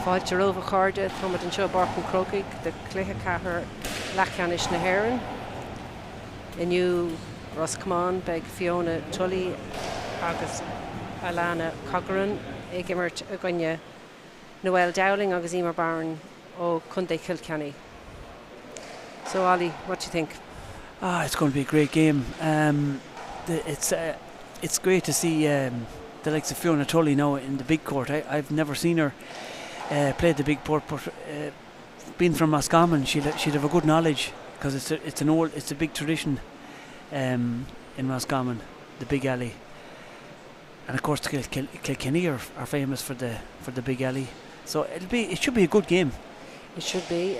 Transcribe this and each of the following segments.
Fáilte rómha cháirde thomad anseo Bart an Crocaigh de Cluichí chathair Ceannais na hÉireann. Inniu Roscommon beag Fiona Tully agus Alana Cogran ag immert a gunne Noel Dowling agus Emer Barron ó Cundé Kilkenny. So Ali, what do you think? It's going to be a great game. It's great to see the likes of Fiona Tully now in the big court. I've never seen her play the big court, but being from Roscommon, she'd have a good knowledge because it's a big tradition in Roscommon, the big alley, and of course Kilkenny are famous for the big alley. So it should be a good game. It should be.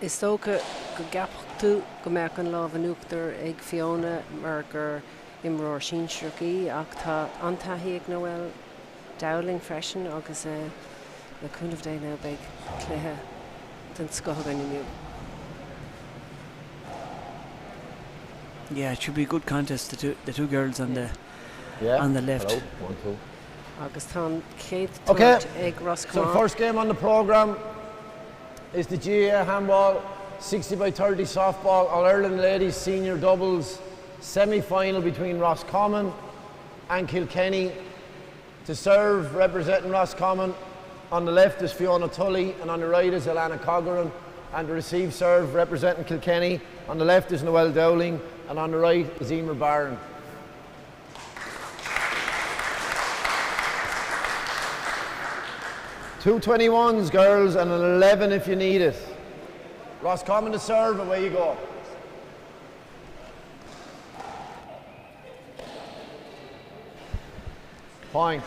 Is tóca go gapchtú go meach an lámh nuachtar ag Fiona mar gur imreoir Seinnteoir ach tá antaithí ag Noel Dowling freisin agus le cúnamh dé now beag Cluichí den scothgan inniu. Yeah, it should be a good contest. The two girls on the left. Hello. 1-2. Agus tá chéad Okay. ag So Roscommon. first game on the programme is the GAA handball 60x30 softball All-Ireland ladies senior doubles semi-final between Roscommon and Kilkenny. To serve, representing Roscommon, on the left is Fiona Tully and on the right is Alana Cogran, and to receive serve, representing Kilkenny, on the left is Noel Dowling and on the right is Emer Barron. Two 21s, girls, and an 11 if you need it. Roscommon to serve, away you go. Point.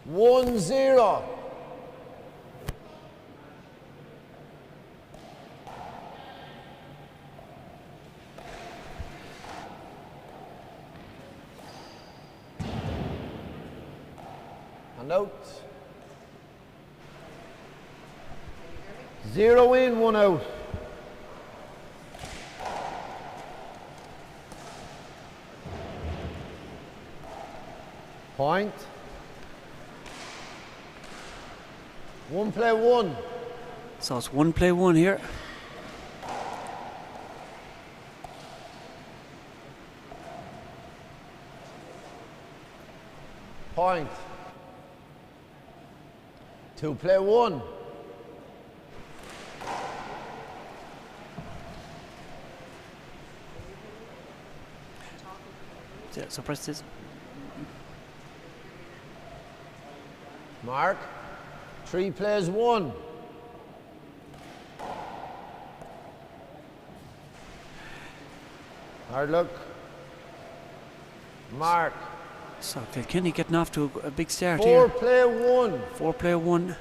1-0. And out. 0 in, 1 out. Point. 1 play 1. So it's 1 play 1 here. Point. 2 play 1. Yeah, so press this. Mark. 3 plays 1. Hard look. Mark. So Kilkenny getting off to a big start 4 here. play 1. 4 play 1.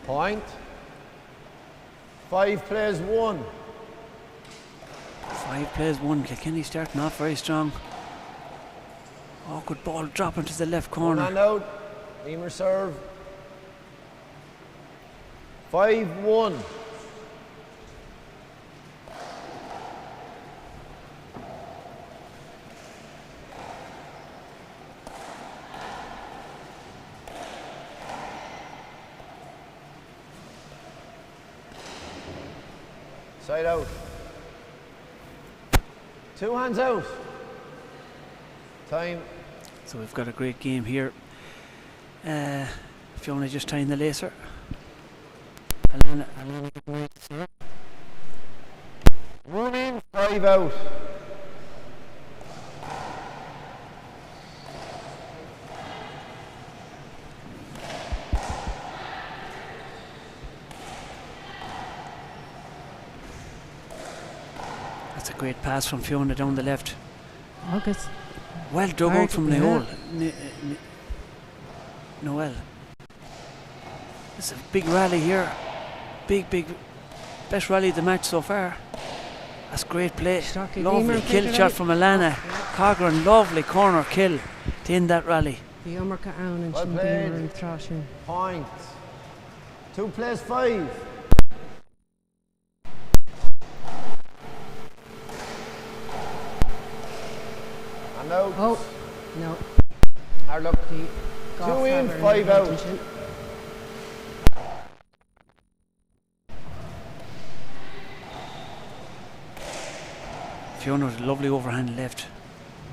Point. 5 plays 1. 5 plays 1. Kilkenny starting off very strong. Oh, good ball dropping to the left One corner. hand out. Emer serve. 5-1. Side out. 2 hands out. Time. So we've got a great game here. Fiona just tying the lacer. Alana getting ready to serve. 1 in, 5 out. That's a great pass from Fiona down the left. August. Well dug Hard, out from the yeah. hole. Noel. It's a big rally here. Big best rally of the match so far. That's great play. Stocky Lovely Beamer, kill Peter shot Elliott. from Alana. Cogran, lovely corner kill to end that rally. The Umarka Own and Well Shin played. Beamer and Thrashin. Point. 2 plays 5. And out. Oh, no. Hard luck. The 2 in, 5 out. Fiona with a lovely overhand left,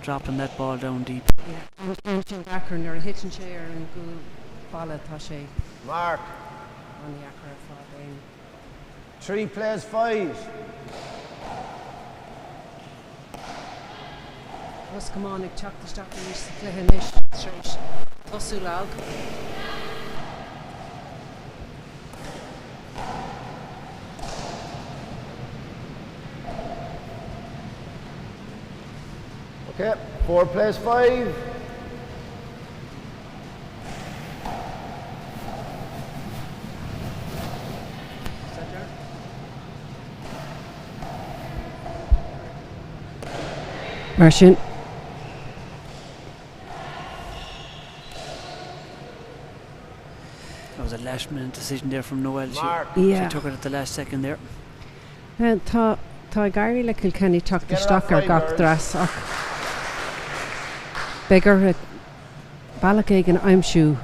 dropping that ball down deep. Yeah, and Akron, they're a hitching chair and go balla Tashe Mark. on the Akron for game. 3 plays 5. Os come on, chuck the stock and use the Ceannais straight. Tosu log. Okay, 4 plays 5. Martian. That was a last minute decision there from Noel. Mark. She Yeah. took it at the last second there. Tá Gary le Kilkenny tuck the Get it stock off ar right, gach Bird. dras ach bigger Balacag and Imshoe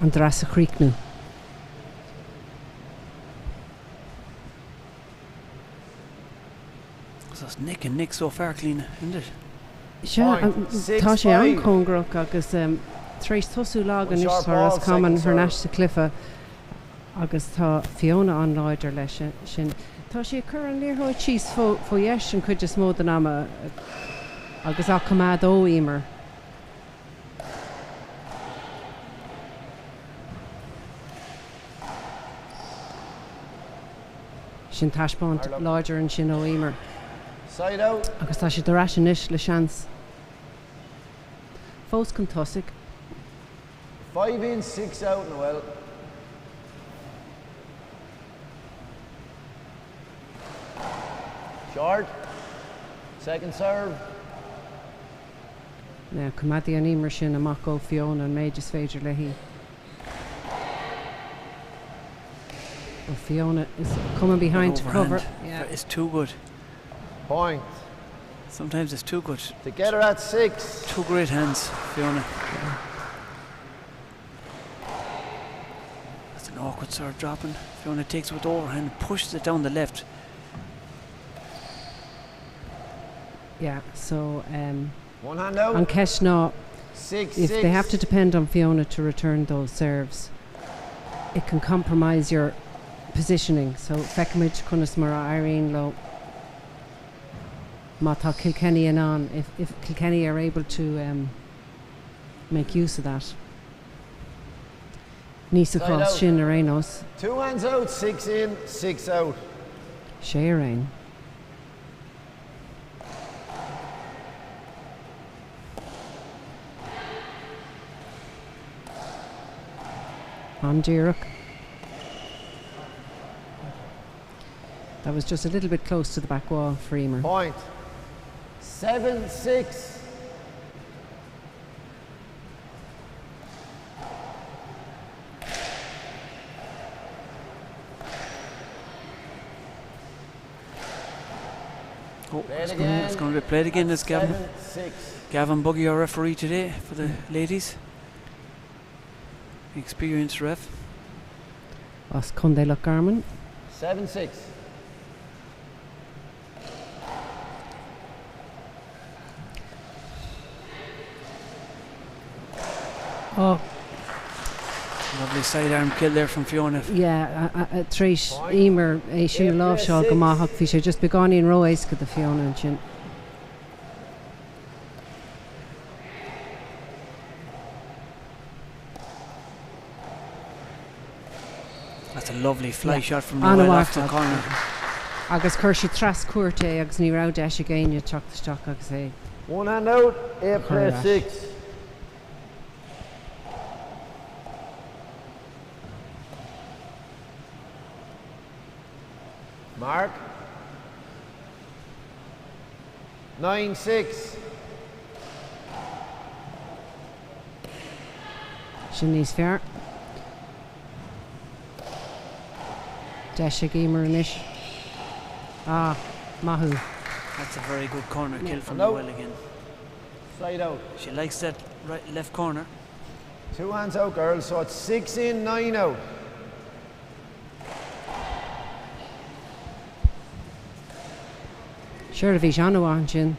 an dras a creek nu. So it's neck and neck so far, clean, isn't it? Point. 6, Tá sé an 5. congrach agus treis tosú lag One an short is tar as ball, common second her nash sa cliffa agus tá Fiona an leidir leis sin. Tá sé cur an Liathróid cheese fo yes an chuid is mód an ama agus a cumad ó imer. Sin taispáint Hard luck. láidir an sin ó imer. Side out. Agus tá sé doráis an isis le seans. Fós can tosig. 5 in, 6 out, Noel. Short. Second serve. Now cumadi an imer sin amach ó Fiona an méid is féidir le hí. Well, Fiona is coming behind to cover. Overhand. It's too good. Point. Sometimes it's too good. Together at 6. Two great hands, Fiona. That's an awkward serve dropping. Fiona takes it with the overhand, pushes it down the left. Yeah, so 1 hand out. on Keshna, 6, if 6. they have to depend on Fiona to return those serves, it can compromise your positioning. So Fekimid Kunas Mara Irene Low Mata Kilkenny and on if Kilkenny are able to make use of that. Nisa Side Cross out. Shin Arenos 2 hands out, 6 in, 6 out. Sharain. On Jiruk. That was just a little bit close to the back wall for Emer. Point. 7, 6. Oh, Play it it's again. going to be played again. It's 7, 6. Gavin Buggy, our referee today for the ladies. Experienced ref. Os Conde Look Garmin. 7, 6. Oh, Lovely sidearm kill there from Fiona. yeah, Trish Emer, Shin Love Shaw Gamahak Fisher just begun in row ice the Fiona and Shin. That's a lovely fly Yeah. shot from Anna Noel off the Warthog. corner. Agus Kershi Tras Kurte, Agus Ni Rao Dash again, you chuck the stock, Agus say. 1 hand out, 8 play Correct. 6. Mark. 9-6. Ceannais fear. Desha gamer inish. Ah, Mahu. That's a very good corner kill from No. Noel again. Side out. She likes that left corner. 2 hands out, girls. So it's 6 in, 9 out. Sure, if he's on one, Jin.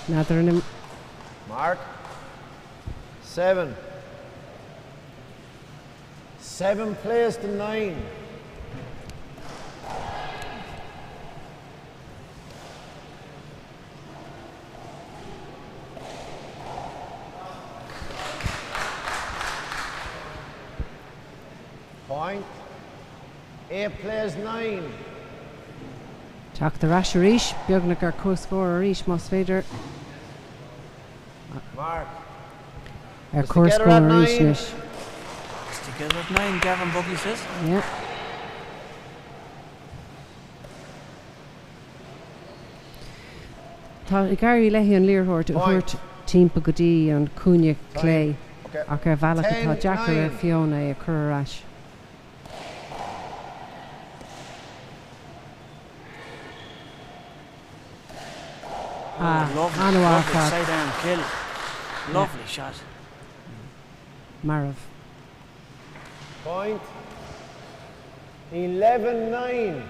Another in him. Mark. 7. 7 plays to 9. Point. 8 plays 9. Talk the rash Arish. Bjognak our co-scorer Arish most féidir. Mark. Our Just together co-scorer at Arish 9. nish. It's together at 9, Gavin Buggy says. Yeah. Tá Gary Leahy and Liathróid to hurt timp Goody and Cúne Clay. Okay. Ac ar bhealach 10, atá Jackar 9. ar Fiona a cur rash. Lovely, Anu lovely Arfad. side arm kill. Lovely shot. Marav. Point. 11-9.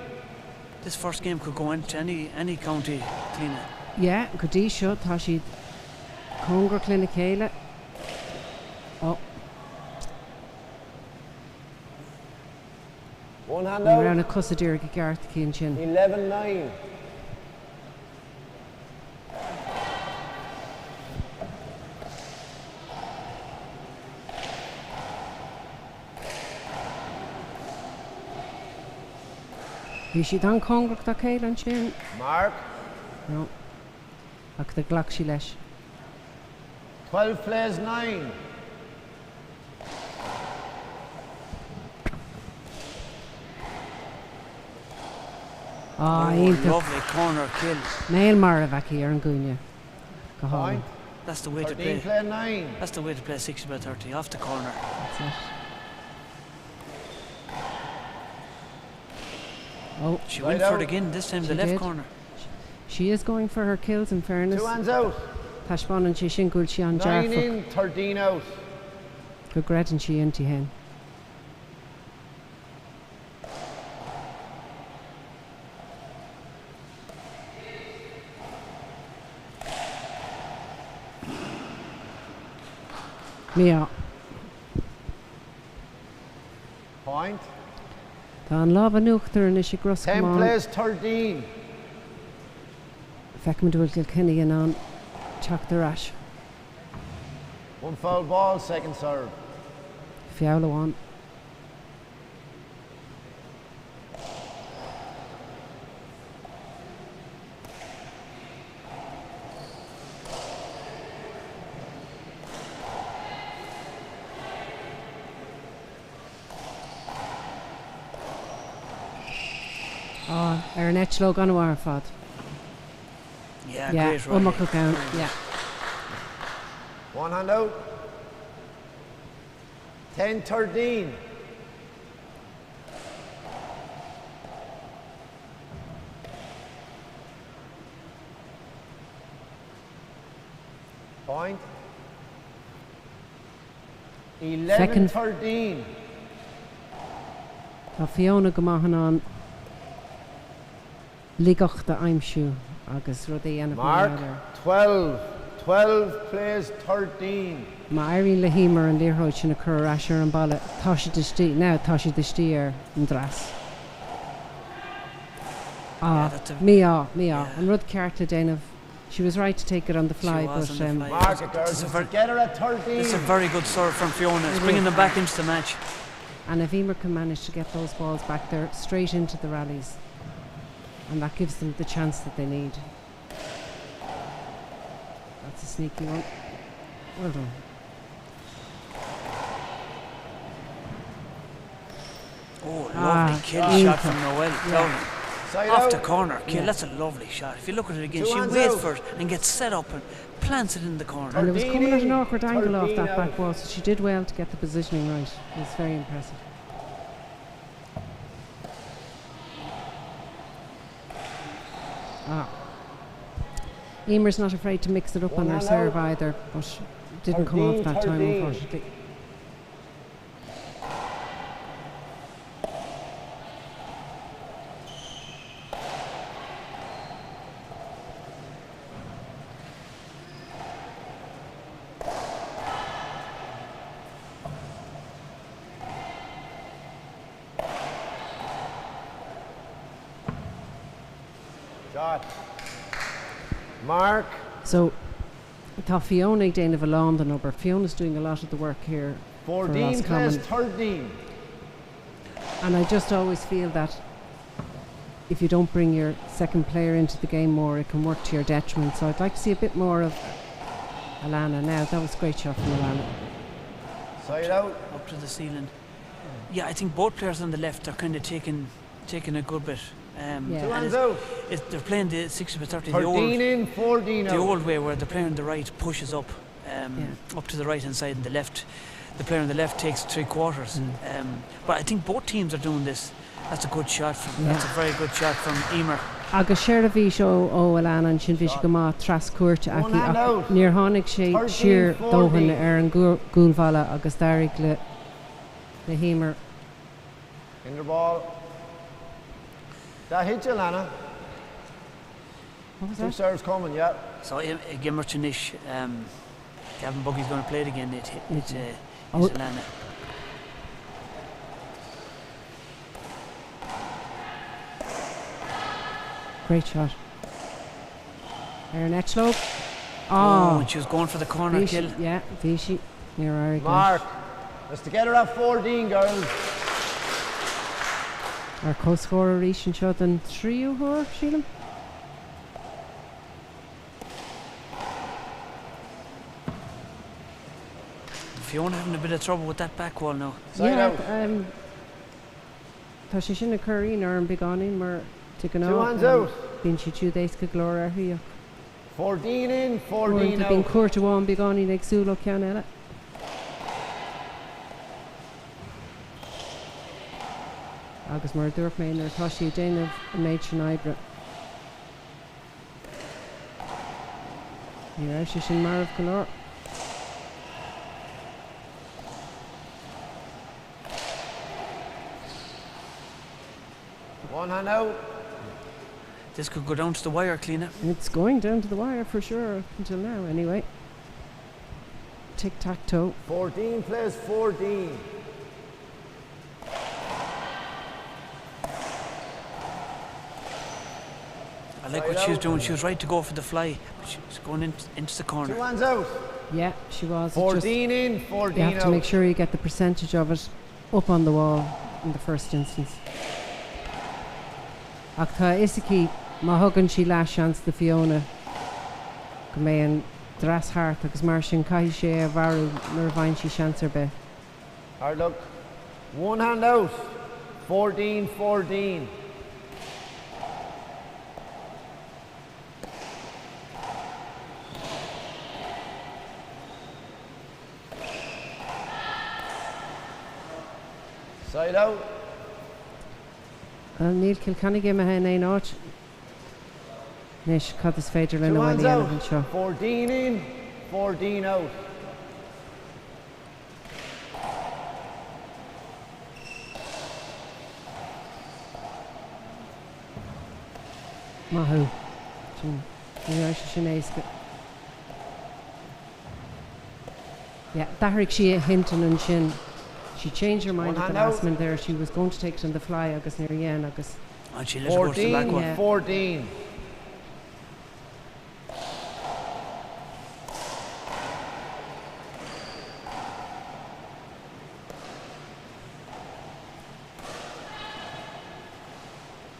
This first game could go into any county, Tina. Yeah, Goody shot tá siad Congra Clinicéile. Oh, 1 hand we're around out. a cussadir go Garth cín sin. 11-9. Bhí siad an Congra tá céile an sin. Mark. No. Ac the glach sí leis. 12 plays 9. Aonta. Lovely corner kill. Mail Marav aquí ar an gúine. Go hála. Point. That's the way to 13 play. play 9. That's the way to play 60/30 off the corner. That's it. Oh, She Right went for out. it again, this time She the left did. corner. she is going for her kills in fairness. 2 hands out. Tashban and she shingul she on 9 Jarfuk. in, 13 out. Go gret and she into hen. Mia. Point. Tá an láb a nuachtar in is gros 10 come on. plays 13. Feck me dúil Kilkenny and on Chuck the rash. 1 foul ball, second serve. Fiala on. Oh, ar an etlo gan war fad. Yeah, Yeah, great rally. Umaka count. Yeah. 1 hand out. 10-13. Point. Second. 11-13. Tá Fiona go maithan an ligachta aimsú agus rud é anna Mark. 12 plays 13. Má airíonn le hímar an Liathróid sin a chur asir an balla tá si de stí ná tá si de stí ar an dras. that's a- mí an rud cearta déanamh. She was right to take it on the fly, was but on the fly. Mark it, girls. It's a It's ver- together at 13. It's a very good serve from Fiona. It's It bringing is. them back into the match. and if Emer can manage to get those balls back there straight into the rallies, and that gives them the chance that they need. That's a sneaky one. Well done. Oh, lovely kill shot from Noel. Yeah. Side Off out. the corner kill. Yeah. That's a lovely shot. If you look at it again, Two she hands waits out. for it and gets set up and plants it in the corner. And it was coming at an awkward angle off 13 that back wall, so she did well to get the positioning right. It was very impressive. Emer's not afraid to mix it up on her One serve out. either, but didn't come off that time, 13. unfortunately. Shot. Mark. So, tá Fiona ag déanamh alán the number. Fiona's doing a lot of the work here for 14 plays Roscommon. 13. And I just always feel that if you don't bring your second player into the game more, it can work to your detriment. So I'd like to see a bit more of Alana now. That was a great shot from Alana. Side out. Up to the ceiling. Yeah, I think both players on the left are kind of taking a good bit. Yeah. Two and hands out. they're playing the 60 by 30, 13 in, 14 the out. old way where the player on the right pushes up, up to the right hand side, and the player on the left takes 3/4. But I think both teams are doing this. That's a good shot. That's a very good shot from Emer. Agus séir a bhí seo ó Alana an sin bhí sé go má trascuairt One hand out. níor tháinig sé 13, siar 14. dóthain ar an gúlbhalla agus dairg le Héimer. In the ball. That hit you, Lana. What was Two that? serves coming, yeah. So Gimmer Chinish, Gavin Buggy's going to play it again. It's Oh. Alana. Great shot. Aaron Etchlope. Oh, Oh, and she was going for the corner kill. yeah, Vichy. Near Eric. Mark. Let's together at 14, girls. Our co-scorer Rish and shot than 3 her, Sheila. Fiona having a bit of trouble with that back wall now. Side Yeah, out. tá sé sin na currín ar an beganin mar tugan Two hands out. bín si tú dééis go glór ar hiíach. 14 in, 14 Tá bín out. cuairte bháin beganin ag súla cean eile. Agus mar dúirt mé ar tá sí déanamh a méid sin oibre. Ní raibh sé sin marmh go leor. One hand out. This could go down to the wire, Cleaner. It's going down to the wire for sure, until now anyway. Tic-tac-toe. 14 plays 14. I like what she was doing. She was right to go for the fly, but she was going into the Two corner. hands out. Yeah, she was. It's just 14 in, 14 you have to out. make sure you get the percentage of it up on the wall in the first instance. Ach tá Isiki má thugann sí leis seans de Fiona go mé an dras hart agus mar sin caiithí sé a bharú nuair a bhain sí seans ar bith. Hard luck. One hand out. 14, 14. Side out. Níl Kilkenny game a hen éon áit. Nis cad is féidir le Two na hands bhaile out. an seo. 14 in, 14 out. Mahu. Sin. Ní raibh sé sin éasca. Yeah, dathraigh sí a hinton an sin. She changed her mind One at the hand last out. minute there. She was going to take it on the fly agus near yen agus. And she let her go to the back 14, one. Yeah. 14.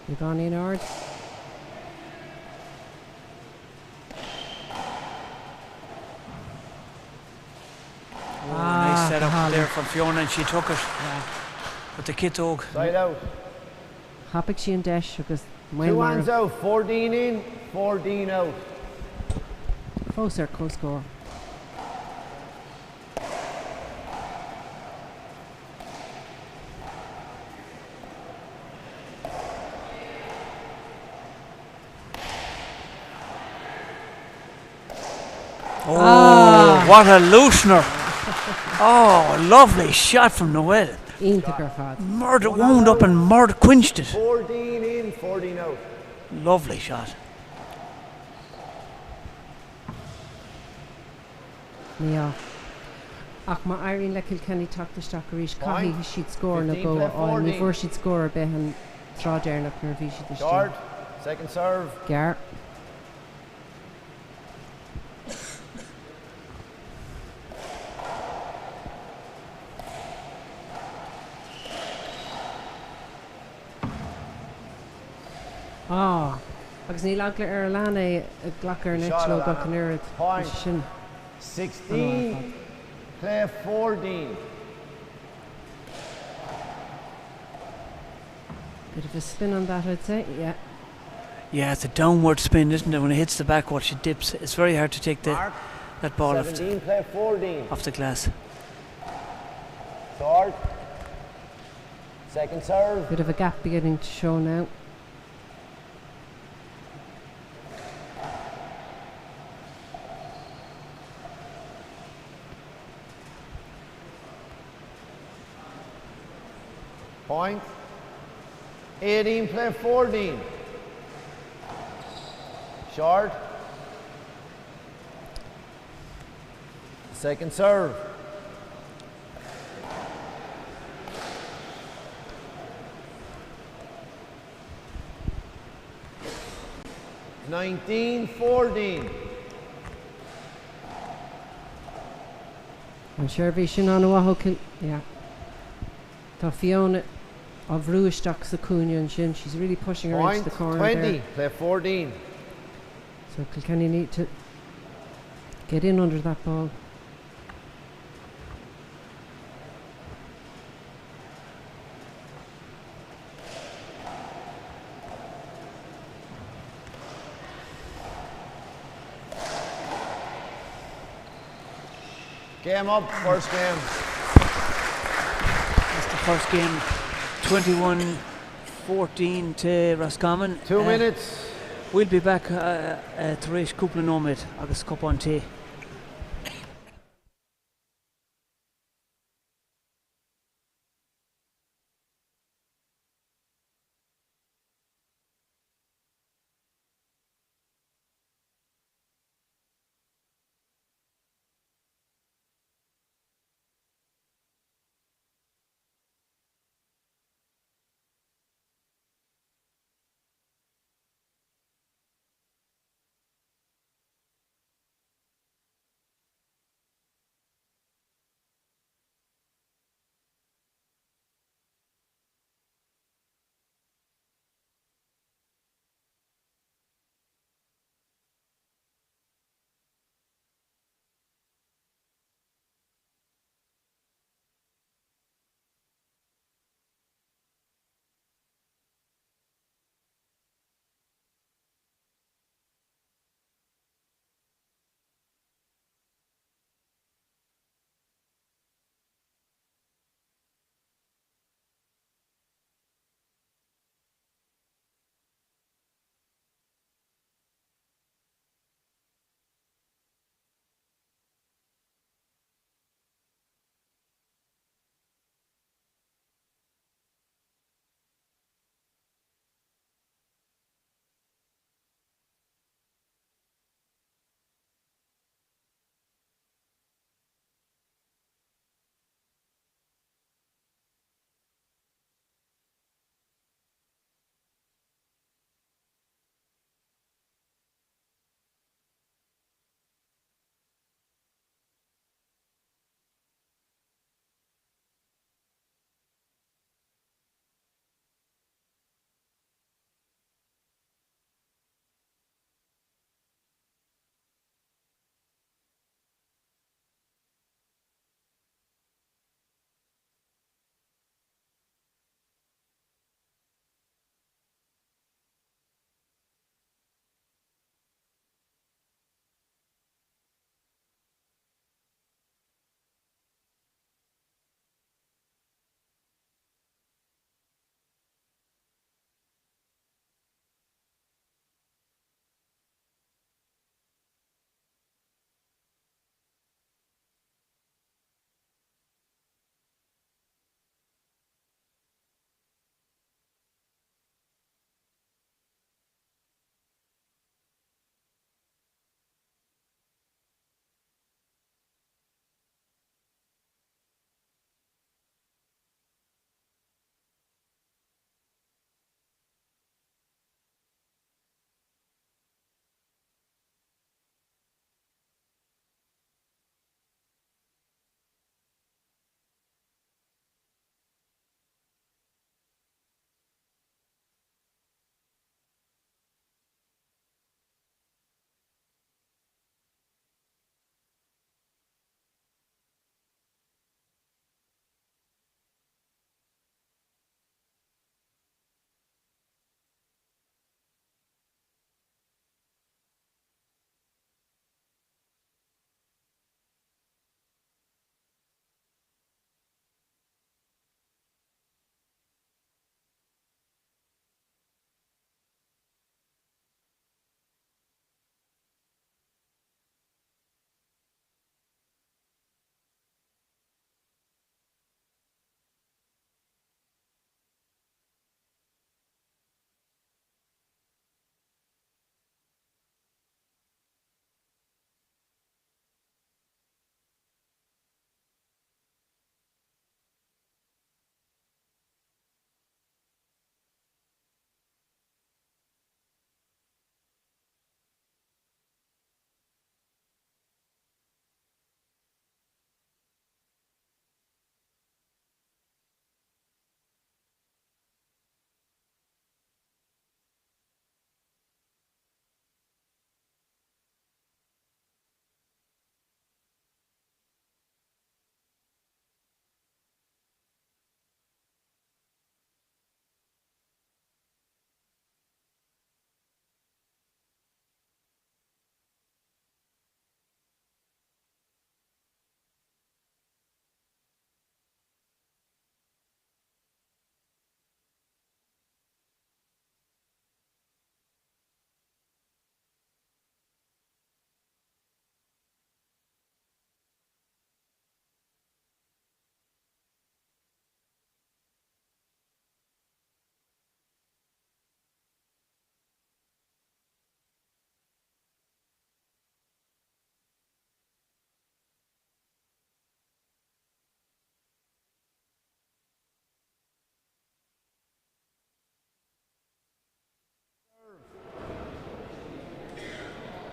You gone in hard? set up Holly. there from Fiona, and she took it with the kit dog. Side out. Happig sí an deis agus 2 hands out, 14 in, 14 out. Closer, close score. Oh, what a loosener! Oh, lovely shot from Noel. Íntagar fad. Murder wound up and murder quenched it. 14 in, 14 out. Lovely shot. Yeah. Ach má airíonn le Kilkenny tactaisteach a rís caithí siad scór na 15 go play á 14. ní bhfuair siad scór behan trádearnach nar bhí siad Short, istí. second serve. Gar. Agus ní lagla ar Laimhe a glachar net Shot lo at go Laimhe. canúid Point. sin. 16, play 14. Bit of a spin on that, I'd say. Yeah. Yeah, it's a downward spin, isn't it? When it hits the backboard, she dips. It's very hard to take Mark, that ball off 17, play 14. the glass. Short, second serve. Bit of a gap beginning to show now. Point. 18, play 14. Short. Second serve. Nineteen, 14. I'm sure bhí sin an bhthócin. Yeah. Tá Fiona of Ruisteach sa cúine sin. She's really pushing her into Point. the corner 20, there. play 14. So Kilkenny need to get in under that ball. Game up, first game. That's the first game. 21-14 to Roscommon. 2 minutes. We'll be back to Réis Cúpla Nómad agus Cup on Tea.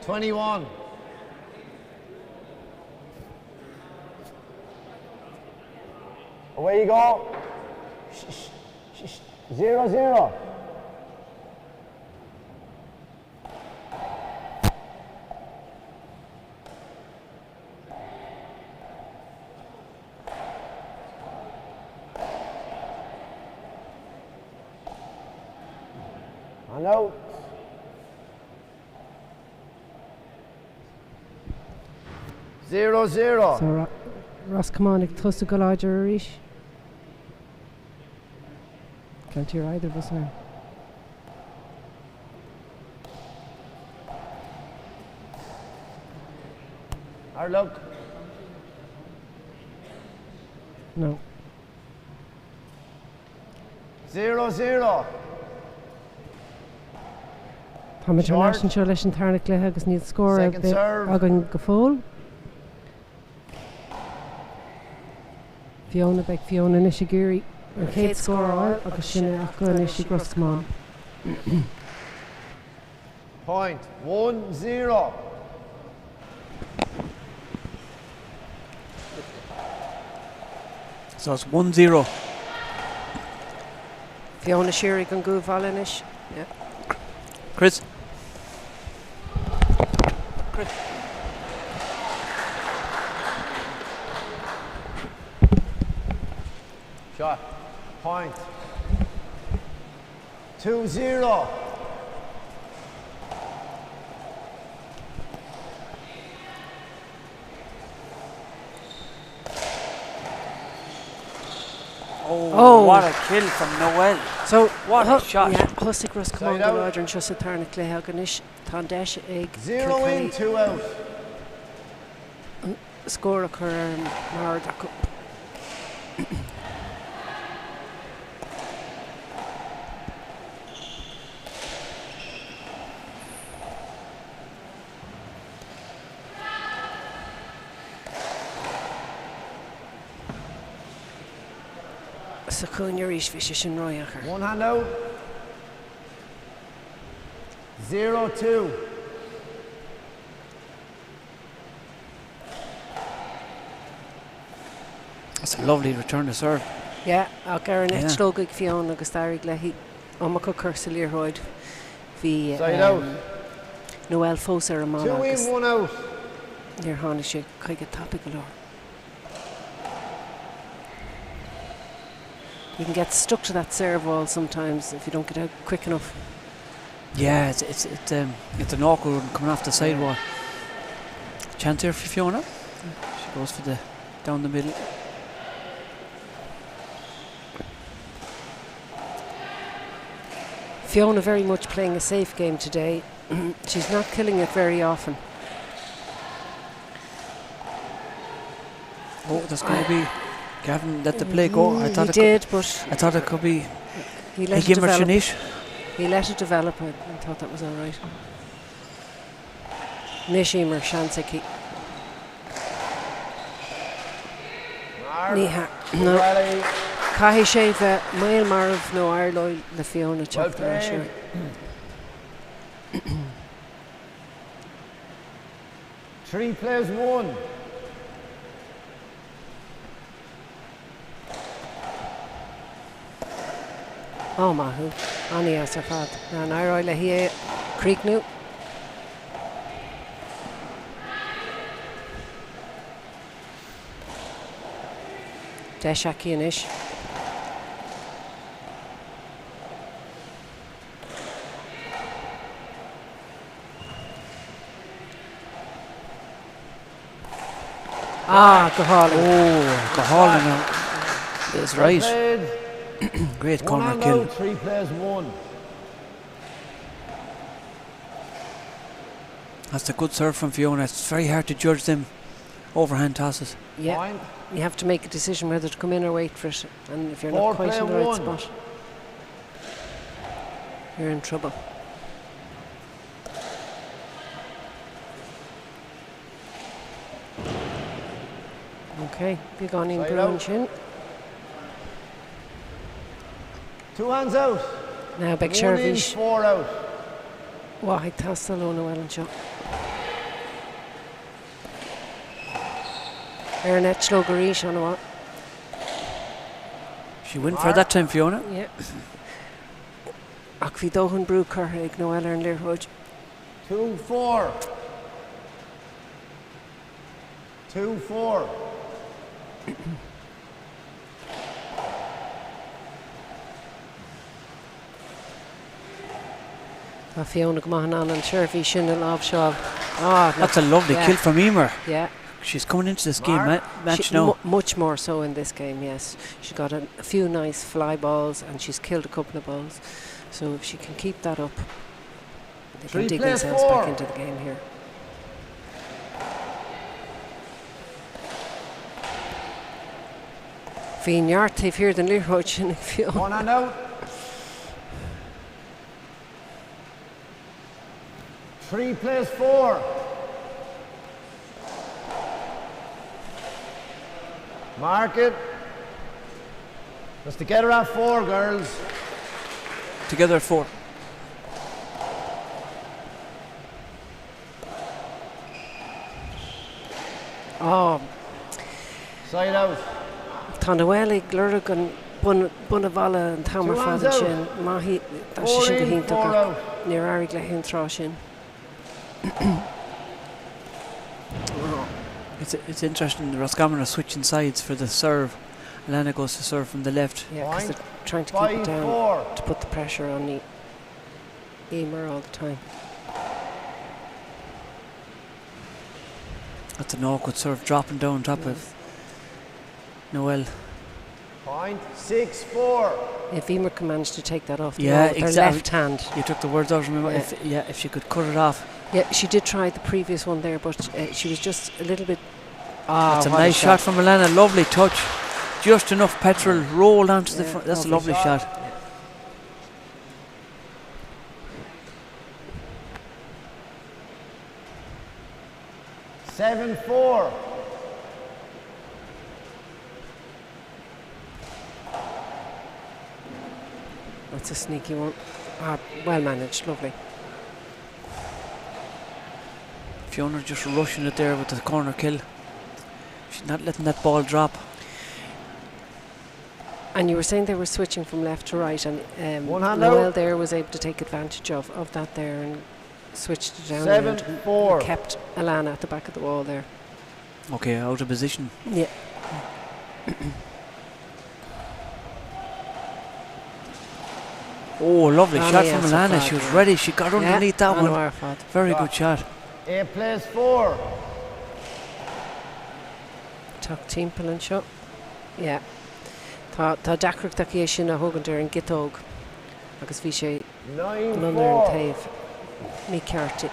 21. Away you go. 0-0. And out. 0-0. So Ross, come on, ag tusa go láidir a rís. Can't hear either of us now. Our look. No. 0-0. Tá muid Short. an seo leis an tarna léthe agus níl scór Second serve. agan go fóil. Fiona beag Fiona Nishigiri an céad scór áil agus sinna ach go Nishi Grosmán. Point. 1-0. So it's 1-0. Fiona Sherry gan go bhallanish. Yeah. Chris. Shot. Point. 2-0. Oh, what a kill from Noel. So What a shot. Yeah, Hustic Ross come on Side go out. láidir an seo sa tarna léthe aganish tá deis ag 0 in, 2 out. scór a chur mar acu. Sa cúin ar ís bhí sé sin roi a chur. One hand out. 0-2. That's a lovely return to serve. Yeah, ag ar an Yeah. etlóg ag Fiona agus dairg le hí amach chur sa Liathróid hí Side out. Noel fós ar a má 2 agus in, 1 out. níor tháinig sé chuige tapig go leor. You can get stuck to that serve wall sometimes if you don't get out quick enough. Yeah, it's an awkward one coming off the sidewall. Chance here for Fiona. She goes for the down the middle. Fiona very much playing a safe game today. She's not killing it very often. Oh, there's going to be Gavin let the play go. I thought He it did, but I thought it could be he let it Gimmer develop. Shanish. He let it develop. I thought that was all right. Nishimer Shanseki. Niha. No. Rally. Cahi Shave, Mail Marv, no Arloy, the Fiona chapter. played. Sure. Three plays, 1. Oh, Mahu. Ani Asafat. And Arloy Lahia Creek New. Deshaki and Ish. Ah, Gahali. Oh, Cahalan now. That's right. Played. Great 1 corner hand kill. out, 3 plays, 1. That's a good serve from Fiona. It's very hard to judge them overhand tosses. Yeah. Point. You have to make a decision whether to come in or wait for it. And if you're Four not quite play in the right 1. spot, you're in trouble. Okay, big on in Side Bruin out. Chin. 2 hands out. Now big 1 in, Shervish. 4 out. Waith tastal Noel and shot. Net Slogarish on what? She went for that time, Fiona. Yeah. Ach, vi dóhan brúcar ag Noel and Liathróid. 2-4. 2-4. Tá Fiona go maithe an seirbhí sin a lámh seo. Ah, That's a lovely kill from Emer. Yeah. She's coming into this game match She- now. much more so in this game, yes. She got a few nice fly balls and she's killed a couple of balls. So if she can keep that up, they can dig themselves back into the game here. Seinnteoir TG4 than Liathróid sin ag Fiona. 1 and out. 3 plays 4. Mark it. Just together at 4, girls. Together at 4. Oh, Side out. tá Noel ag glurg an buna bhalla an tamar Two hands fada out. sin. Maithí tá 4 sin go in, 4 hintach out. níor airigh le hintrá sin. It's interesting. The Roscommon are switching sides for the serve. Alana goes to serve from the left. Yeah, because Point. they're trying to keep it down 5-4. to put the pressure on the Emer all the time. That's an awkward serve, dropping down top of Noel. Point. 6-4. If Emer can manage to take that off the Yeah, wall with her exactly. left hand. You took the words out of me. Yeah. If she could cut it off. Yeah, she did try the previous one there, but she was just a little bit... Ah, That's a what nice shot from Alana. Lovely touch. Just enough petrol rolled onto the Yeah, front. That's a lovely lovely shot. shot. 7-4. That's a sneaky one. Ah, well managed, lovely. Fiona just rushing it there with the corner kill. She's not letting that ball drop. And you were saying they were switching from left to right, and One hand Noel out. there was able to take advantage of that there and switched it down 7-4. and kept Alana at the back of the wall there. Okay, out of position. Yeah. Oh, lovely Anna, shot yes, from a Alana. flag, She was yeah. ready. She got underneath that Anna one. Arfad. Very good shot. 8 plays 4. Tuck timple and shot. Yeah. Tá dacrach tací é sin a thugann ar an gitóg agus bhí sé an 9-4. taobh mí ceartí.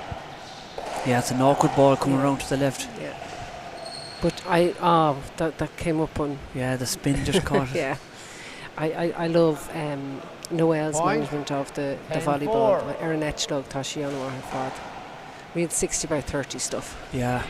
Yeah, it's an awkward ball coming around to the left. Yeah. But that came up on. Yeah, the spin just caught it. Yeah. I love Noel's Point. management of the 10-4. volleyball. Ar an etchlog tá sí an bhar fad. Real 60/30 stuff. Yeah.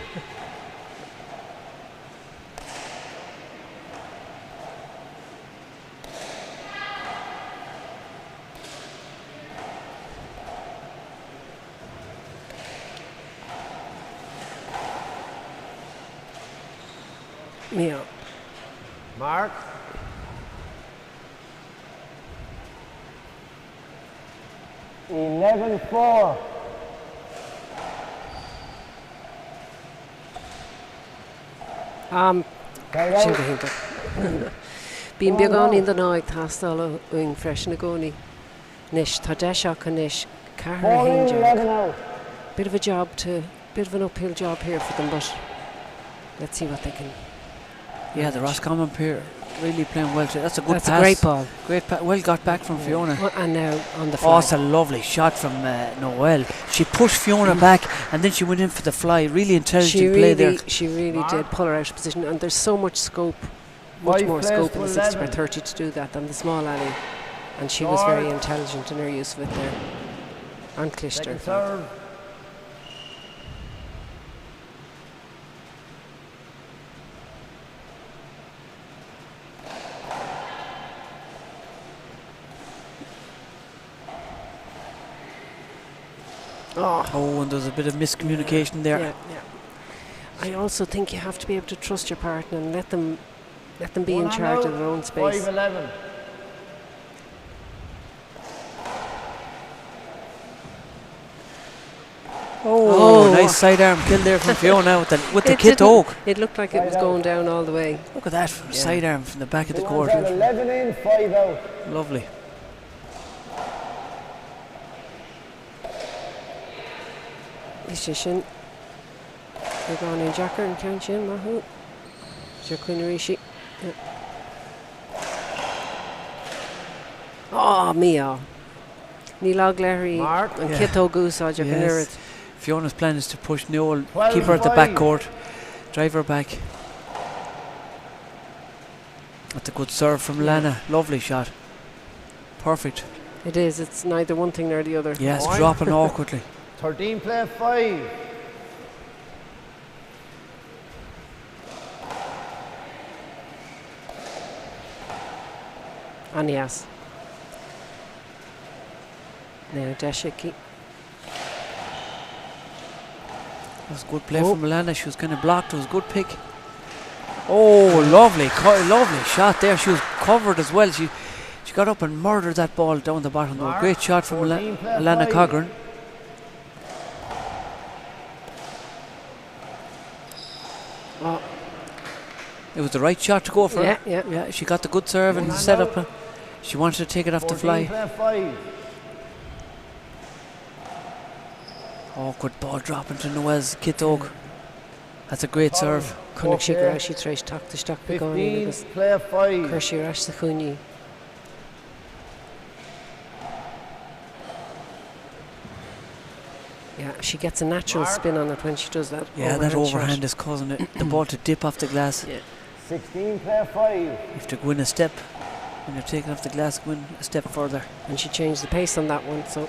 Yeah. Mark. $11-4. Sin go hinnta. Bín beagán in den áid tastal uing freisin na gcónaí. Nis tá deisach an nis Cahar Hinge. Bit of an uphill job here for them, but let's see what they can. Yeah, the Roscommon pair really playing well. That's a good That's pass. a great ball. Well got back from Fiona. Oh, and now on the Oh, fly. it's a lovely shot from Noel. She pushed Fiona back and then she went in for the fly. Really intelligent play there. She really did pull her out of position, and there's so much scope, much Five more plays scope in to the 11. 60/30 to do that than the small alley. And she was very intelligent in her use of it there. And Clister. Second serve. Oh, and there's a bit of miscommunication there. Yeah. I also think you have to be able to trust your partner and let them be in charge of their own space. 5-11. Oh, nice sidearm kill there from Fiona with the kit oak. It looked like it was going down all the way. Look at that sidearm from the back of the court. 11 in, 5 out. Lovely. Ishishin. They're going in Jacker and Kanchin, Mahu. Jaquinarishi. Oh, Mia. Níl Larry and Kito Goose or Jaquinarit. Fiona's plan is to push Noel, keep her at the back court, drive her back. That's a good serve from Lana. Lovely shot. Perfect. It is. It's neither one thing nor the other. Yes, dropping awkwardly. 13 play 5. Anias. Now Deshiki. That was a good play from Milana. She was kind of blocked. It was a good pick. Oh, lovely shot there. She was covered as well. She got up and murdered that ball down the bottom. Though. Great shot from Milana Coghran. Oh. It was the right shot to go for. Yeah. She got the good serve and set up. She wanted to take it off the fly. Awkward ball dropping to Noel's kit oak. That's a great serve. Connacht sigur she tries to talk the stock going in because Kershi Rash the Khuni. Yeah, she gets a natural spin on it when she does that. Yeah, that overhand is causing the ball to dip off the glass. Yeah. 16 play 5. You have to go in a step. When you're taking off the glass, go in a step further. And she changed the pace on that one, so.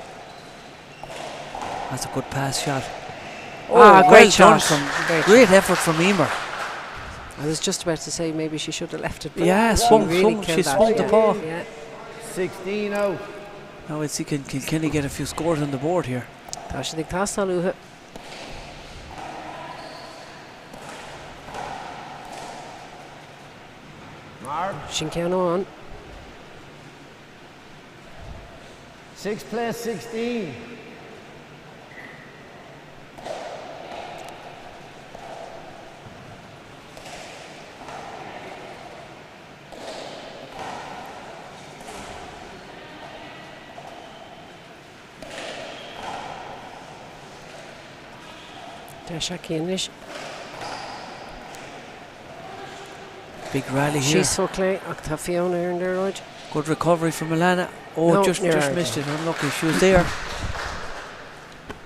That's a good pass shot. Great shot. Great effort from Emer. I was just about to say maybe she should have left it. Yeah, she swung the paw. Yeah. 16 out. Now let's see, can Kilkenny get a few scores on the board here? Tá sé dig tastalúthe. Sin ceann on. 6 play 16. Ceannais. Big rally here. She's so clear. Tá Fiona in there, right? Good recovery from Milana. Oh, no, just missed it. Unlucky. She was there.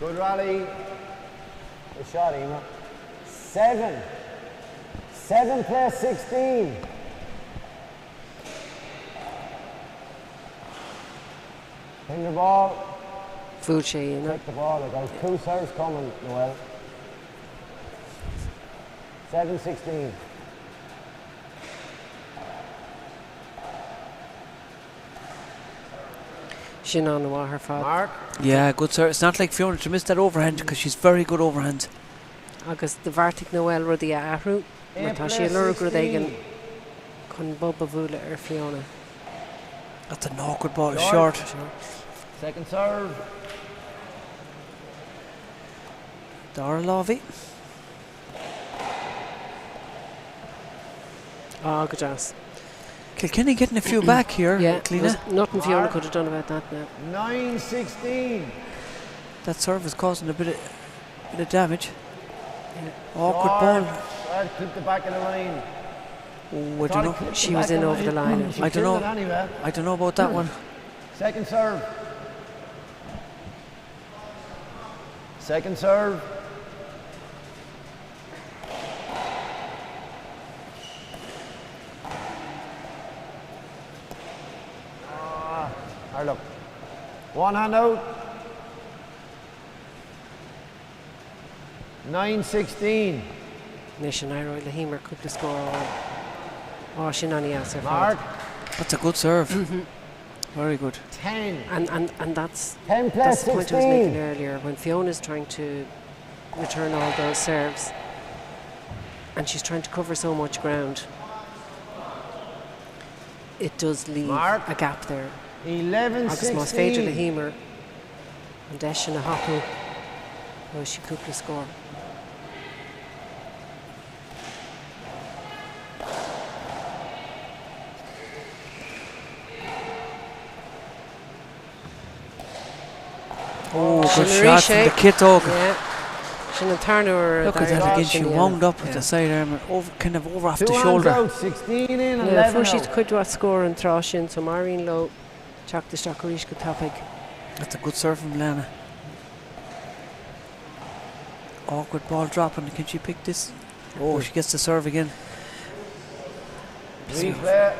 Good rally. Good shot, Emer. 7. 7 play 16. Bring the ball. Fucci, you know. Take the ball. There goes 2 serves coming, Noel. 7-16. She know what her fault. Mark. Yeah, good serve. It's not like Fiona to miss that overhand because she's very good overhand. Agus the Vartic Noel rudi a ahrú. Tá sé lurgur dagan chun bob a bhúla Fiona. That's an awkward ball. Short. Second serve. Dara Lovey. Good chance. Kilkenny getting a few back here. Yeah, Cliona. nothing Fiona could have done about that now. 9-16. That serve is causing a bit of damage. Yeah. Awkward ball. Clip the back of the line. Oh, I don't know. She was in over the line. I don't know. Anyway. I don't know about that one. Second serve. Second serve. Look. One hand out. 9-16. Nation Ira Laimhe could score. Oh, she nani answer. Mark. That's a good serve. Very good. 10. And that's 10 that's plus the point I was making 16. earlier when Fiona's trying to return all those serves, and she's trying to cover so much ground. It does leave Mark. a gap there. 11, Agus más féidir le 16. hímar an deis sin a hapú ó si cúpla scór. Oh, good Sin shot from the kit dog. Yeah. Sin an tarnú Look at that again. She wound up with the side arm, kind of over off the shoulder. Out, 16 in, 11 Yeah, fuair out. siad cuid wat scór an trá sin, so Marín Lowe teach the Stockerish go tapig. That's a good serve from Lana. Awkward ball dropping. Can she pick this? Oh, she gets the serve again. Replay.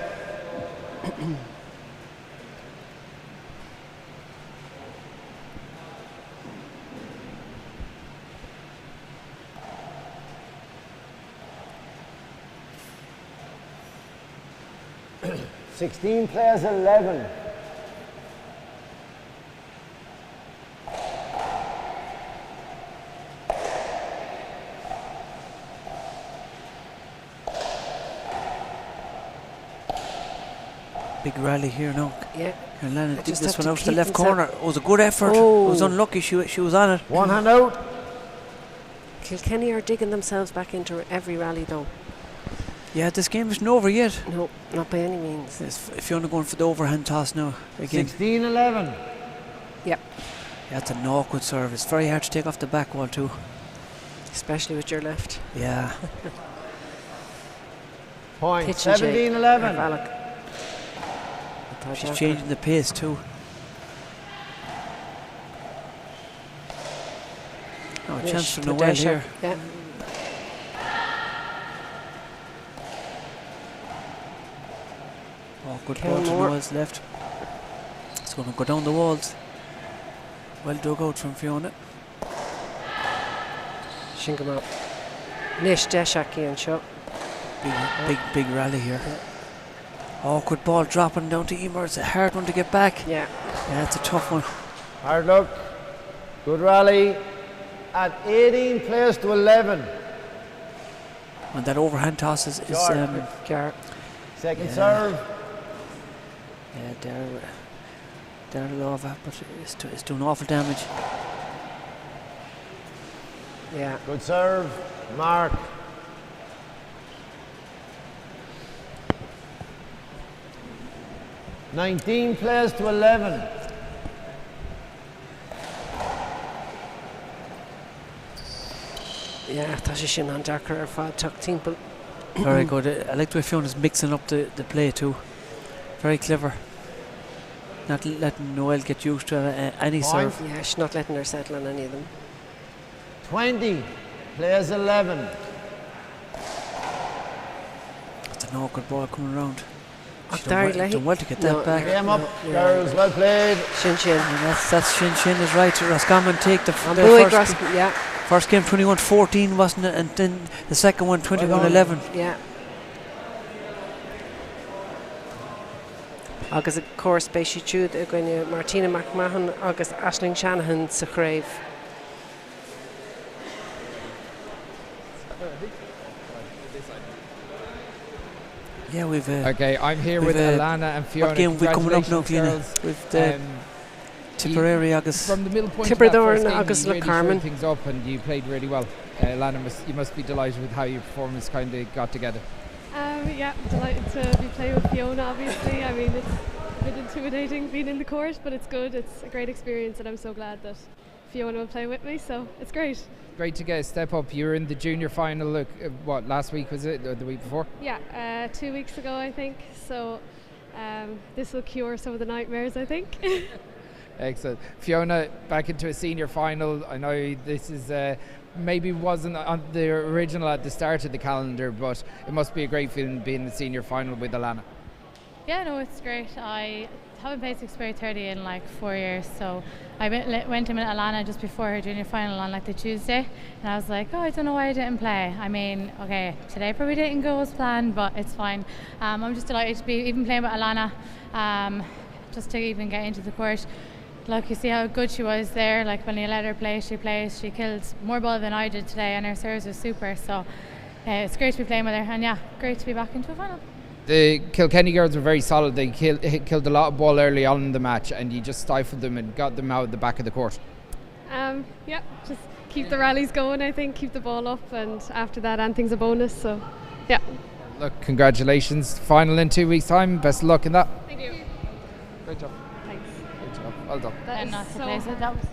Sixteen players 11. Big rally here now. Yeah. And Lana I did just this have one to out to the keep left myself- corner. It was a good effort. Oh. It was unlucky. She was on it. One hand out. Kilkenny are digging themselves back into every rally though. Yeah, this game isn't over yet. No, not by any means. If you're only going for the overhand toss now again. 16, 11. Yeah, That's an awkward serve. It's very hard to take off the back wall too. especially with your left. Yeah. Point. Pitch and 17, shake. 11. Valak. She's changing the pace too. Oh, a chance for Noel here. Yeah. Oh, good Kill ball to more. Noel's left. It's going to go down the walls. Well dug out from Fiona. Shingam Nish Deshaki and shot. Big rally here. Awkward ball dropping down to Emer. It's a hard one to get back. Yeah. Yeah, it's a tough one. Hard luck. Good rally. At 18 players to 11. And that overhand toss is Gar. Second Yeah. serve. yeah, they're low of it, but it's doing awful damage. Yeah. Good serve. Mark. $19 players to 11. Yeah, tá sé sin an Dakar ar fad tuck timple. Very good. I like the way Fiona's mixing up the play too. Very clever. Not letting Noel get used to any Point. serve. Yeah, she's not letting her settle on any of them. 20 players 11. It's an awkward ball coming around. She Derry done well to get that back. Game up. No, Girls, well played. Shin Shin. And that's Shin is right. Roscommon take the And Boyd first, yeah, first game 21-14, wasn't it? And then the second one 21-11. yeah. Agus of course Beishi Chud going Martina McMahon agus Aisling Shanahan sa chréibh. Yeah, we've. Okay, I'm here we've, with Alana and Fiona. What game we coming up now, Congratulations, Fiona? girls. With the Tipperary agus. From the middle point Tipperdown of that first game, agus you really Carmen. showed things up and you played really well. Alana, you must be delighted with how your performance kind of got together. Yeah, delighted to be playing with Fiona, obviously. I mean, it's a bit intimidating being in the court, but it's good. It's a great experience, and I'm so glad that Fiona will play with me, so it's great. Great to get a step up. You were in the junior final, look, what, last week was it, or the week before? Yeah, 2 weeks ago, I think. So this will cure some of the nightmares, I think. Excellent. Fiona, back into a senior final. I know this is maybe wasn't on the original at the start of the calendar, but it must be a great feeling being in the senior final with Alana. Yeah, no, it's great. I haven't played Spórt 30 in like 4 years, so I went in with Alana just before her junior final on like the Tuesday, and I was like, oh, I don't know why I didn't play. I mean, okay, today probably didn't go as planned, but it's fine. I'm just delighted to be even playing with Alana. just to even get into the court. Like, you see how good she was there. Like, when you let her play, she plays. She killed more ball than I did today, and her serves was super. So it's great to be playing with her, and yeah, great to be back into a final. The Kilkenny girls were very solid. They killed a lot of ball early on in the match, and you just stifled them and got them out at the back of the court. Yeah, just keep the rallies going, I think, keep the ball up, and after that, anything's a bonus. So, yeah. Look, congratulations. Final in 2 weeks' time. Best of luck in that. Thank you. Great job. Thanks. Great job. Well done. That is Not to so play, so that was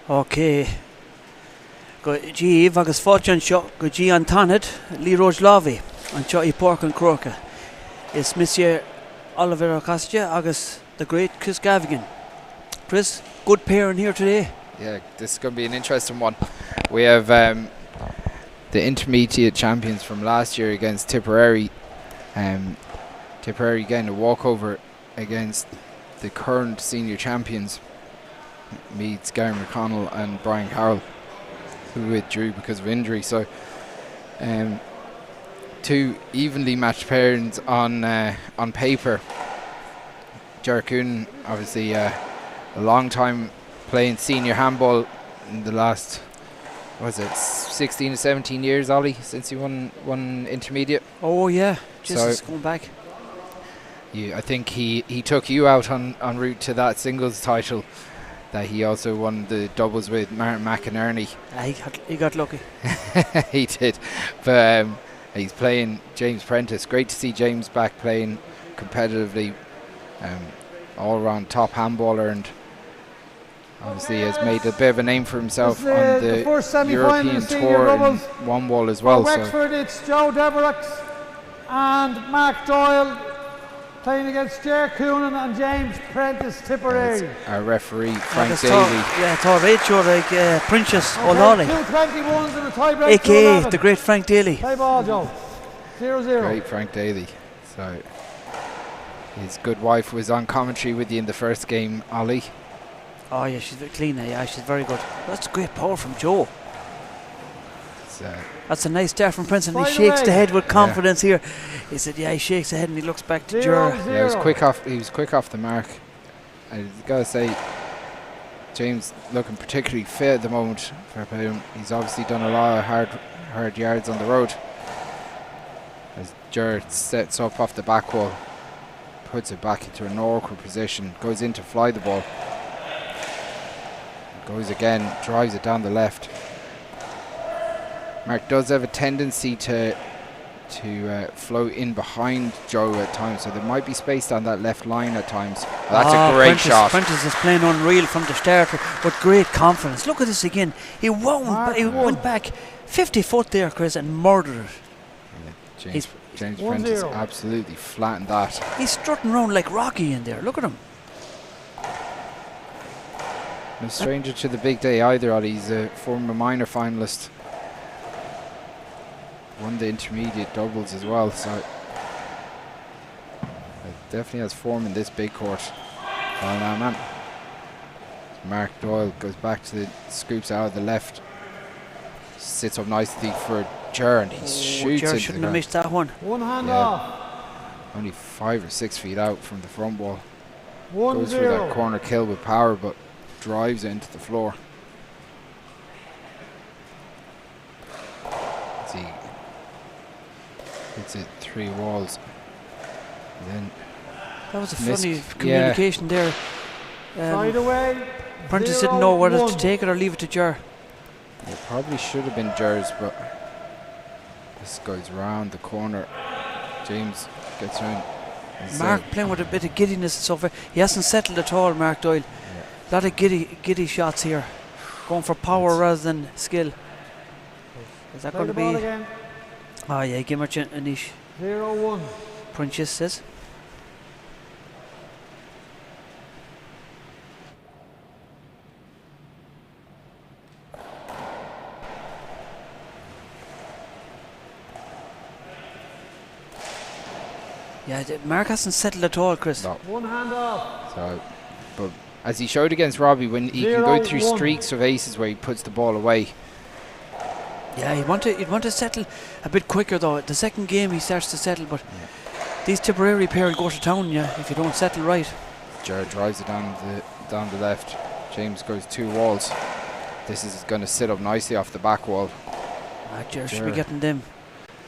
Okay. Go G agus fáte seo go G an tanad Liathróid lámhaí an seo I Pork an Croca. Is Monsieur Oliver Ocastia agus the great Chris Gavigan. Chris, good pairing here today. Yeah, this is going to be an interesting one. We have the intermediate champions from last year against Tipperary. Tipperary getting a walkover against the current senior champions, Meads, Gary McConnell and Brian Carroll, who withdrew because of injury. So two evenly matched pairings on paper. Ger Coonan, obviously a long time playing senior handball in the last, was it 16 to 17 years, Ollie, since he won intermediate. Oh yeah, just going back. I think he took you out en route to that singles title that he also won the doubles with Martin McInerney. He got lucky. He did. But he's playing James Prentice. Great to see James back playing competitively. All around top handballer, and obviously has made a bit of a name for himself on the European tour in one wall as well. For Wexford, it's Joe Devereux and Mark Doyle playing against Ger Coonan and James Prentice, Tipperary. Our referee, Frank Davey. Yeah, it's all right, sure, like Princess O'Lawley. 2-21s in the tiebreak. AKA the great Frank Daly. Play ball, Joe. 0-0. Great Frank Daly. So his good wife was on commentary with you in the first game, Ollie. Oh yeah, she's very clean. Yeah, she's very good. That's great power from Joe. That's a nice start from Prince, and he shakes the head with confidence here. He said, "Yeah," he shakes the head and he looks back to Ger. Yeah, he was quick off the mark. I've got to say, James looking particularly fit at the moment. He's obviously done a lot of hard yards on the road. As Ger sets up off the back wall, puts it back into an awkward position, goes in to fly the ball, goes again, drives it down the left. Mark does have a tendency to float in behind Joe at times, so there might be space down that left line at times. That's a great shot. Prentice is playing unreal from the start with great confidence. Look at this again. He went back 50 foot there, Chris, and murdered it. Yeah, James Prentice absolutely flattened that. He's strutting around like Rocky in there. Look at him. No stranger to the big day either, Ollie. He's a former minor finalist. Won the intermediate doubles as well, so definitely has form in this big court. Well now, man. Mark Doyle goes back to the scoops out of the left, sits up nicely for Ger, and he shoots Ger into shouldn't the have missed that one. One hand off. Only 5 or 6 feet out from the front wall. 1-0. Goes for that corner kill with power, but drives it into the floor. Let's see. Hits it 3 walls. And then that was a funny communication there. Side away. Prentice didn't know whether to take it or leave it to Ger. It probably should have been Ger's, but this goes round the corner. James gets around. Mark playing with a bit of giddiness so far. He hasn't settled at all, Mark Doyle. A lot of giddy shots here. Going for power rather than skill. Is that going to be? Oh yeah, give him a niche. 0-1. Princess says. Yeah, Mark hasn't settled at all, Chris. No. One hand off. So, but as he showed against Robbie, when he can go through streaks of aces where he puts the ball away. Yeah, he'd want to settle a bit quicker though. The second game he starts to settle, but these Tipperary pair will go to town, if you don't settle right. Jared drives it down the left. James goes 2 walls. This is going to sit up nicely off the back wall. Jared should be getting them.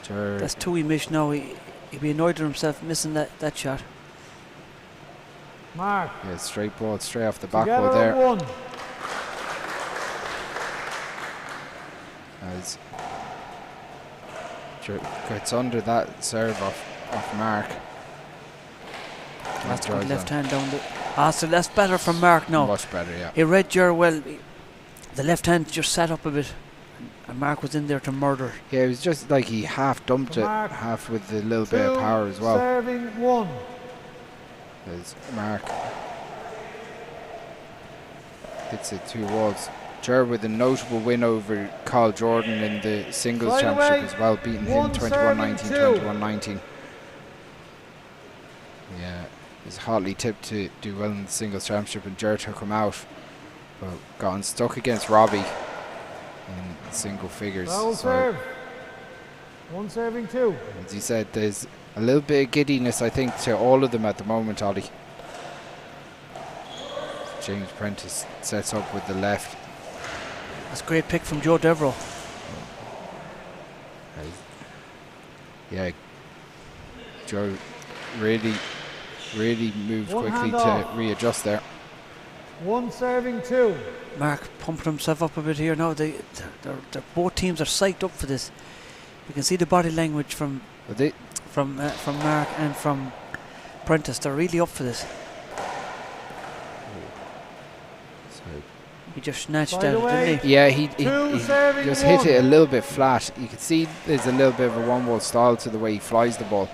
That's 2 he missed now. He'd be annoyed with himself missing that shot. Mark. Yeah, straight ball, straight off the back wall there. As gets under that serve off Mark. That's good left hand down the. So that's better from Mark now. Much better, yeah. He read Ger well. the left hand just sat up a bit, and Mark was in there to murder. Yeah, it was just like he half dumped it, Mark, half with a little bit of power as well. Serving 1. There's Mark. Hits it 2 walls. Ger with a notable win over Carl Jordan in the singles Right championship away. as well, beating him 21-19, 21-19. Yeah, he's hotly tipped to do well in the singles championship, and Ger took him out, but got unstuck against Robbie in single figures. Foul serve. 1 serving 2. As he said, there's a little bit of giddiness, I think, to all of them at the moment, Ollie. James Prentice sets up with the left. That's a great pick from Joe Devereux. Yeah, Joe really moved One quickly hand to off. readjust there. 1 serving 2. Mark pumping himself up a bit here now. They're both teams are psyched up for this. You can see the body language from Mark and from Prentice. They're really up for this. He just snatched By the out, way, didn't he? Yeah, he Two serving just 1. hit it a little bit flat. You can see there's a little bit of a one-wall style to the way he flies the ball.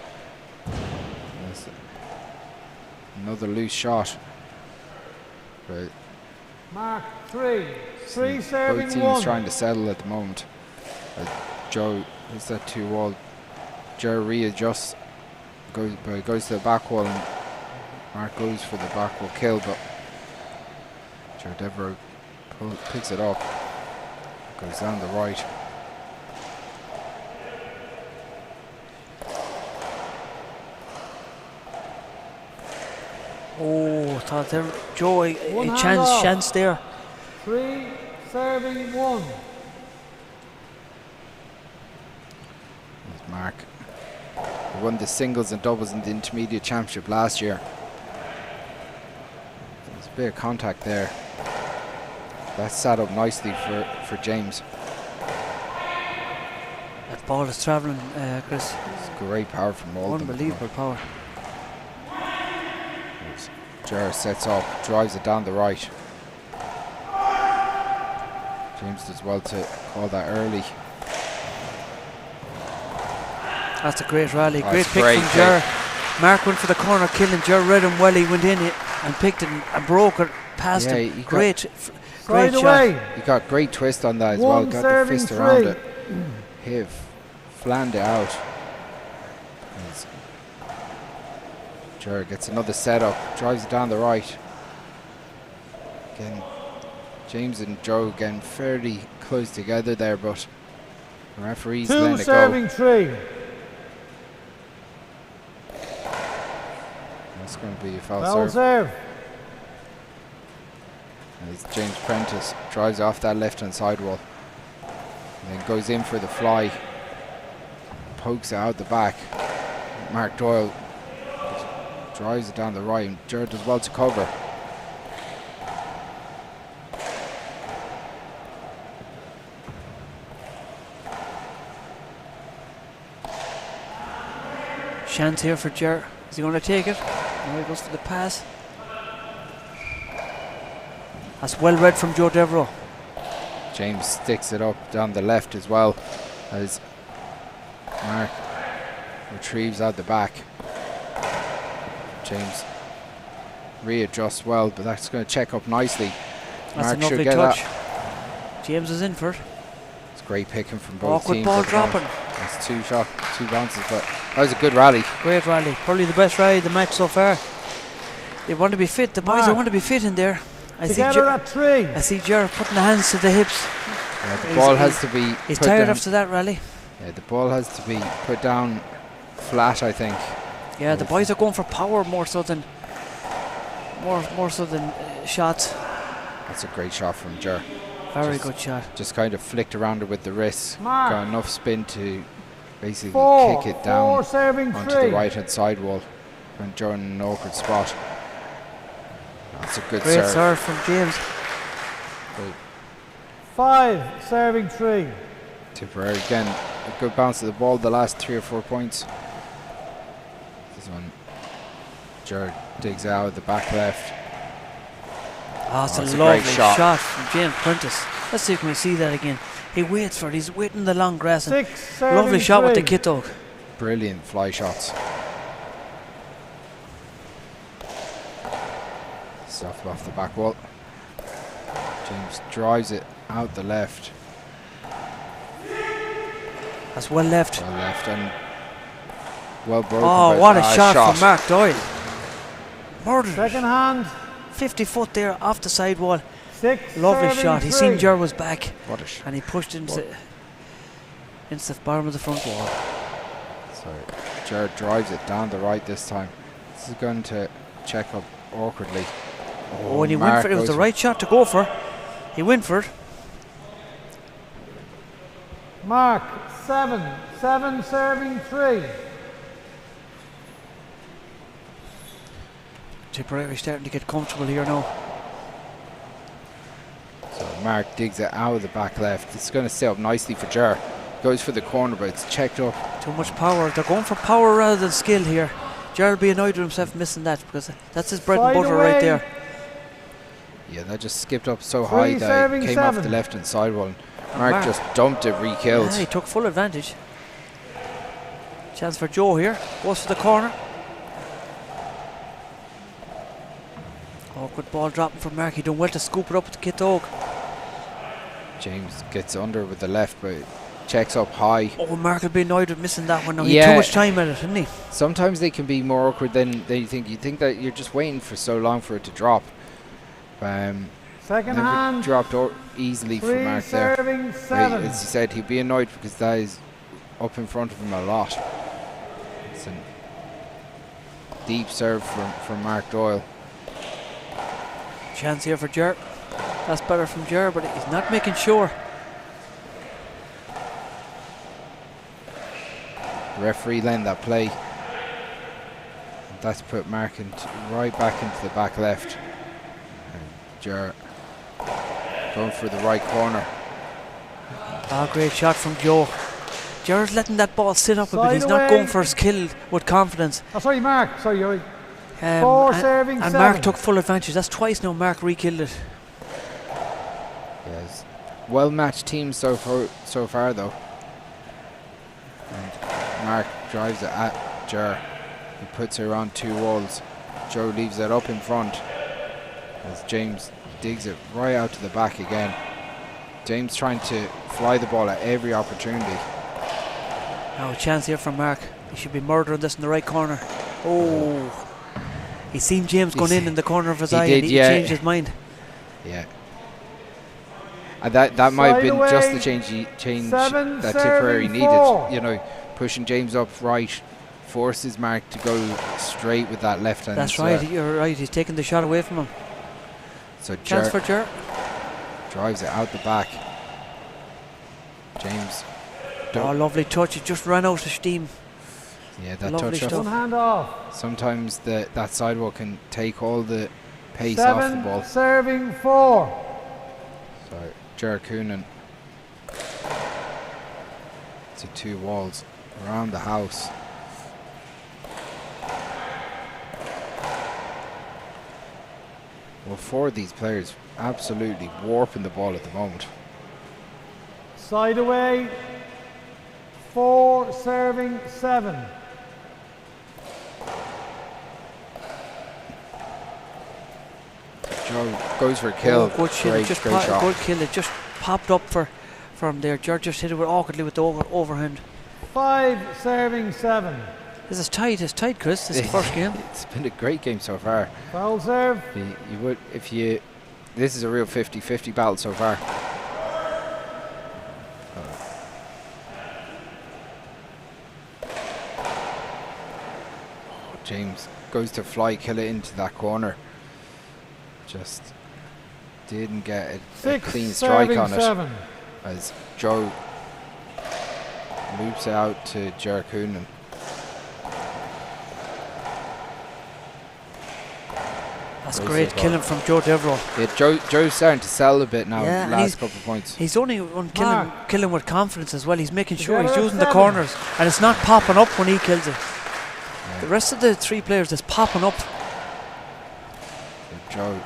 That's another loose shot. But Mark 3. 3 serving both teams 1. trying to settle at the moment. Joe hits that 2 wall. Joe readjusts, goes to the back wall, and Mark goes for the back wall kill, but Joe Devereux picks it up, goes down the right. Oh, thought there, Joe, a One hand chance off. there. 3 serving 1. There's Mark. He won the singles and doubles in the intermediate championship last year. There's a bit of contact there. That's set up nicely for James. That ball is travelling, Chris. It's great power from all of them. Unbelievable power. Ger sets up, drives it down the right. James does well to call that early. That's a great rally. Oh, Great it's pick great from Ger. Mark went for the corner kill and Ger read him well. He went in it and picked it and broke it past Yeah, him. he got- Great Side shot. away. He got great twist on that as 1 well. Got the serving fist around 3. it. He flanned it out. Ger gets another setup, drives it down the right. Again, James and Joe getting fairly close together there, but the referee's 2 letting it go. serving 3. That's going to be a foul Foul serve. serve. As James Prentice drives off that left-hand sidewall, and then goes in for the fly, pokes it out the back. Mark Doyle drives it down the right, and Jared does well to cover. Chance here for Ger. Is he going to take it? No, he goes for the pass. That's well read from Joe Devereux. James sticks it up down the left as well, as Mark retrieves out the back. James readjusts well, but that's going to check up nicely. That's Mark a should lovely get touch. that. James is in for it. It's great picking from both Awkward teams. ball at the moment. dropping. That's 2 bounces, but that was a good rally. Great rally. Probably the best rally of the match so far. They want to be fit. The boys Mark. they want to be fit in there. Together at 3. I see Ger putting the hands to the hips. Yeah, the ball has to be He's put tired down. after that rally. Yeah, the ball has to be put down flat, I think. Yeah, the boys are going for power more so than shots. That's a great shot from Ger. Very Just- good shot. Just kind of flicked around it with the wrist. Mark. Got enough spin to basically 4. kick it 4 down serving onto 3. the right hand sidewall and Ger in an awkward spot. That's a good Great serve. serve from James. 5 serving 3. Tipperary again, a good bounce of the ball the last 3 or 4 points. This one, Ger digs out of the back left. Oh, it's Oh, it's a a great lovely shot. shot from James Prentice. Let's see if we can see that again. He waits for it. He's waiting in the long grass. And 6, lovely shot with the kit dog. Brilliant fly shots. Stuff off the back wall. James drives it out the left. That's well left. Well left and well broken. Oh, what a shot from Mark Doyle. Murdered. Second hand. 50 foot there off the sidewall. 6, Lovely serving shot. He 3. seen Ger was back. What a shot. And he pushed into the bottom of the front wall. So Jared drives it down the right this time. This is going to check up awkwardly. Oh, and he went for it. It was the right shot to go for. He went for it. Mark 7, 7 serving 3. Tipperary starting to get comfortable here now. So Mark digs it out of the back left. It's going to set up nicely for Ger. Goes for the corner, but it's checked up. Too much power. They're going for power rather than skill here. Ger will be annoyed with himself missing that because that's his bread and butter right there. Yeah, that just skipped up so high that it came off the left hand sidewall. And Mark just dumped it, re-killed. Yeah, he took full advantage. Chance for Joe here. Goes for the corner. Awkward ball dropping from Mark. He done well to scoop it up with the kit dog. James gets under with the left, but checks up high. Oh, Mark will be annoyed with missing that one now. He had too much time at it, didn't he? Sometimes they can be more awkward than you think. You think that you're just waiting for so long for it to drop. Second hand. Dropped easily for Mark there. As he said, he'd be annoyed because that is up in front of him a lot. It's a deep serve from Mark Doyle. Chance here for Ger. That's better from Ger, but he's not making sure. The referee lent that play. That's put Mark right back into the back left. And Ger going for the right corner. Ah, great shot from Joe. Ger's letting that ball sit up a bit. He's not going for his kill with confidence. Oh, sorry, Mark. Sorry, Yuri. 4 serving 7. And Mark took full advantage. That's twice now Mark re-killed it. Yes. Well matched team so far though. And Mark drives it at Ger. He puts her on 2 walls. Joe leaves it up in front as James digs it right out to the back again. James trying to fly the ball at every opportunity. Now a chance here from Mark. He should be murdering this in the right corner. Oh. He seen James going in the corner of his eye and he changed his mind. Yeah. And that might have been just the change that Tipperary needed. You know, pushing James up right forces Mark to go straight with that left hand. That's right, you're right. He's taking the shot away from him. So chance for Ger. Drives it out the back. James. Oh, lovely touch. It just ran out of steam. Yeah, that lovely touch. One hand off. Sometimes that sidewall can take all the pace off the ball. 7 serving 4. So Ger Coonan to 2 walls around the house. Well, 4 of these players absolutely warping the ball at the moment. Side away. 4 serving 7. Joe goes for a kill. Oh, good great shot. Good kill. It just popped up from there. Ger just hit it awkwardly with the overhand. 5 serving 7. This is tight. It's tight, Chris. This is the first game. It's been a great game so far. Foul serve. You would this is a real 50-50 battle so far. James goes to fly kill it into that corner. Just didn't get a clean strike on it. As Joe loops it out to Ger Coonan. That's great killing from Joe Devereux. Yeah, Joe's starting to sell a bit now. Yeah, last couple of points. He's only killing with confidence as well. He's making sure he's using the corners, and it's not popping up when he kills it. Yeah. The rest of the 3 players is popping up. So Joe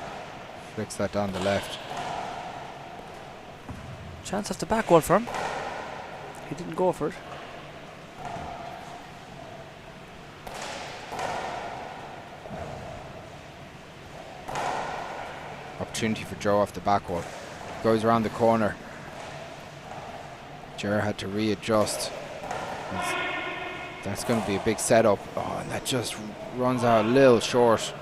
flicks that down the left. Chance of the back wall for him. He didn't go for it. Opportunity for Joe off the back wall. Goes around the corner. Ger had to readjust. That's going to be a big setup. Oh, and that just runs out a little short.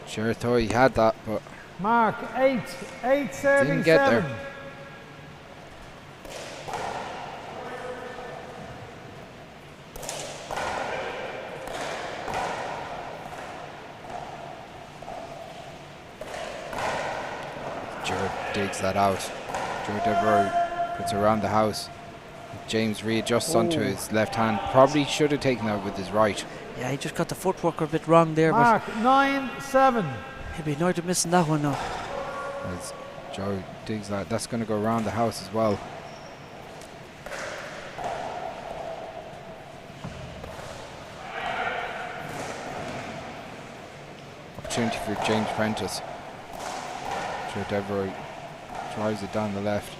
Ger thought he had that, but Mark, 8 serving didn't get 7. there. Ger digs that out. Joe Devereaux puts it around the house. James readjusts onto his left hand. Probably should have taken that with his right. Yeah, he just got the footwork a bit wrong there. Mark, 9-7. But he'd be annoyed at missing that one now. As Joe digs that. That's going to go around the house as well. Opportunity for James Prentice. Joe Devereaux drives it down the left.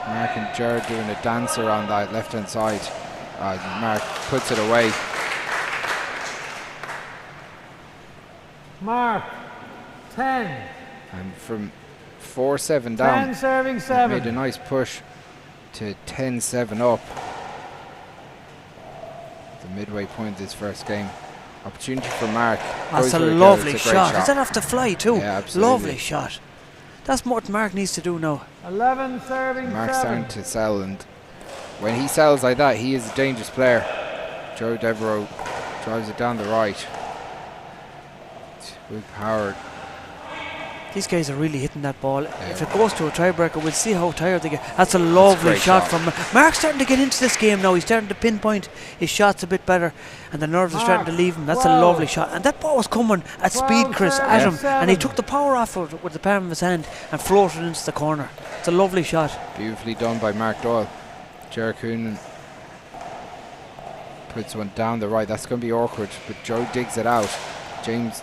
Mark and Ger doing a dance around that left hand side. Mark puts it away. Mark, 10. And from 4-7 down, 10 serving it 7. made a nice push to 10-7 up. The midway point of this first game. Opportunity for Mark. That's Goes a for it, lovely it's a great shot. Is that off the fly too? Yeah, absolutely. Lovely shot. That's what Mark needs to do now. 11 serving Mark's 7. starting to sell, and when he sells like that, he is a dangerous player. Joe Devereaux drives it down the right. With power. These guys are really hitting that ball. If it goes to a tiebreaker, we'll see how tired they get. That's a lovely shot from Mark's starting to get into this game now. He's starting to pinpoint his shots a bit better, and the nerves are starting to leave him. That's a lovely shot. And that ball was coming at speed, Chris, at him. And he took the power off it with the palm of his hand and floated into the corner. It's a lovely shot. Beautifully done by Mark Doyle. Ger Coonan puts one down the right. That's going to be awkward, but Joe digs it out. James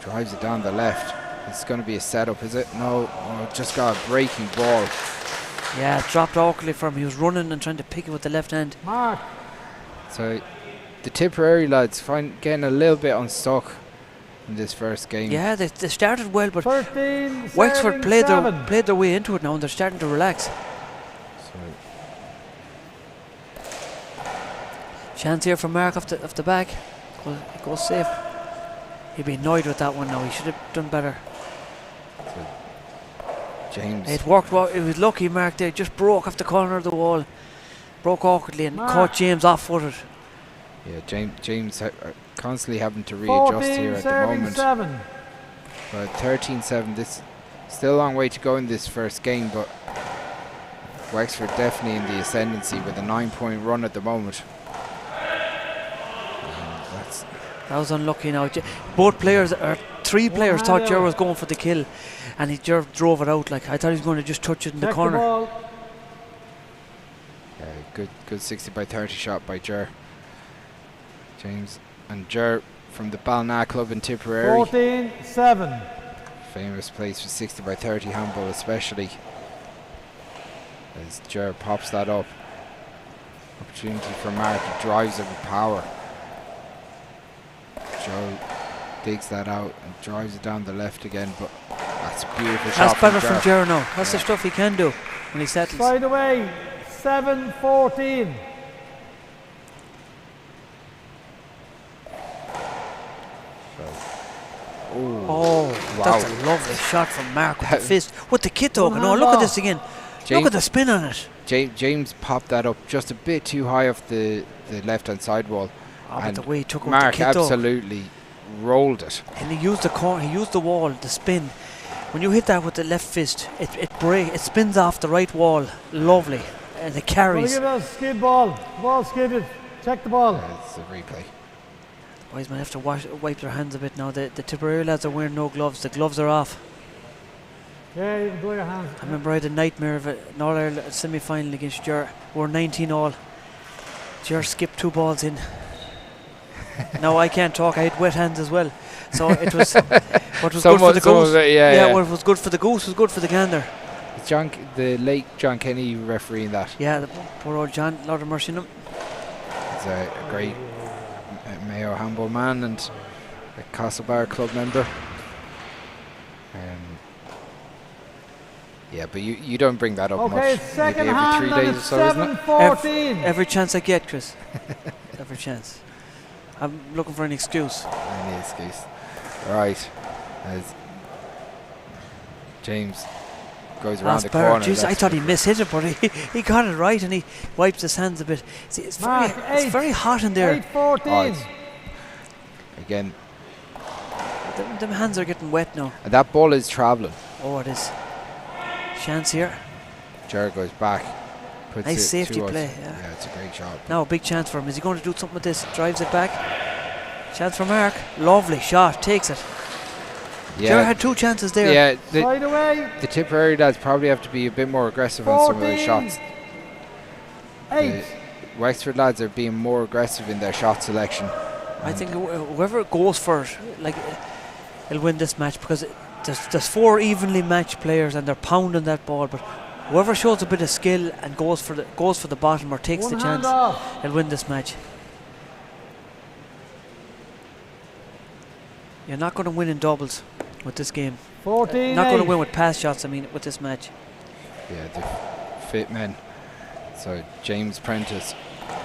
drives it down the left. It's going to be a setup, is it? No, just got a breaking ball. Yeah, it dropped awkwardly for him. He was running and trying to pick it with the left hand. Mark. So the Tipperary lads getting a little bit unstuck in this first game. Yeah, they started well, but 13 Wexford played seven. their way into it now, and they're starting to relax. Chance here for Mark off the back. It goes safe. He'd be annoyed with that one now. He should have done better. James. It worked well. It was lucky Mark there. Just broke off the corner of the wall. Broke awkwardly and caught James off-footed. Yeah, James constantly having to readjust here at the moment. 7. But 13-7. This still a long way to go in this first game, but Wexford definitely in the ascendancy with a 9-point run at the moment. That was unlucky now. Both players, or 3 players, thought Ger was going for the kill, and Ger drove it out. Like I thought he was going to just touch it in the corner. Good 60 by 30 shot by Ger. James and Ger from the Ballina Club in Tipperary. 14-7. Famous place for 60 by 30 handball, especially as Ger pops that up. Opportunity for Mark. He drives it with power. Joe digs that out and drives it down the left again, but that's a beautiful shot. That's better from Ger now. That's the stuff he can do when he settles. Side away, 7-14. Oh, wow. That's a lovely shot from Mark with the fist. With the kit token. Oh, look at this again. Look at the spin on it. James popped that up just a bit too high off the left-hand side wall. And the way he took Mark the kit absolutely rolled it. And he used the wall, the spin. When you hit that with the left fist, it spins off the right wall. Lovely. And it carries. Give us a skid ball. Ball skidded. Check the ball. It's a replay. The boys might have to wipe their hands a bit now. The Tipperary lads are wearing no gloves. The gloves are off. Yeah, you can blow your hands. I remember I had a nightmare of an All-Ireland semi-final against Ger. We were 19-all. Ger skipped 2 balls in. No, I can't talk. I had wet hands as well. So it was what was good for the goose. What was good for the goose was good for the gander. Is the late John Kenny refereeing that? Yeah, the poor old John, Lord of mercy on him. He's a great Mayo handball man and a Castlebar club member. Yeah, but you don't bring that up much. Okay, second maybe hand, every 3 and days or it's so, isn't it? 7-14. Every chance I get, Chris. Every chance. I'm looking for an excuse. Any excuse. Right. As James goes around the corner. Jeez, I thought he mishit it, but he got it right and he wipes his hands a bit. See, it's very hot in there. 8-14. Again. Them hands are getting wet now. And that ball is travelling. Oh, it is. Chance here. Jared goes back. Puts Nice it safety towards play. Yeah, it's a great shot. Now a big chance for him. Is he going to do something with this? Drives it back. Chance for Mark. Lovely shot. Takes it. Yeah. Jared had 2 chances there. Yeah, Right away. the Tipperary lads probably have to be a bit more aggressive on some of those 14. shots. 8. Wexford lads are being more aggressive in their shot selection. I think whoever goes for it, like, will win this match because there's 4 evenly matched players and they're pounding that ball. But whoever shows a bit of skill and goes for the bottom or takes the chance, will win this match. You're not going to win in doubles with this game. 14. Not going to win with pass shots. I mean, with this match. Yeah, the fit men. So James Prentice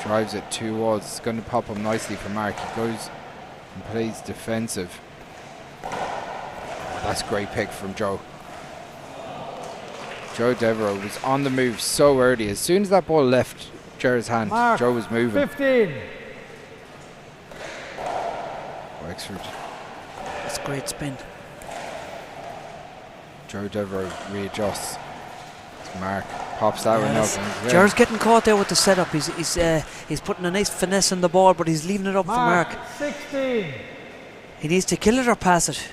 drives it towards. It's going to pop up nicely for Mark. He goes and plays defensive. That's a great pick from Joe. Joe Devereaux was on the move so early. As soon as that ball left Jared's hand, Mark, Joe was moving. 15. Wexford. That's a great spin. Joe Devereaux readjusts. Mark pops that one up. Jared's getting caught there with the setup. He's putting a nice finesse on the ball, but he's leaving it up for Mark. 16. He needs to kill it or pass it.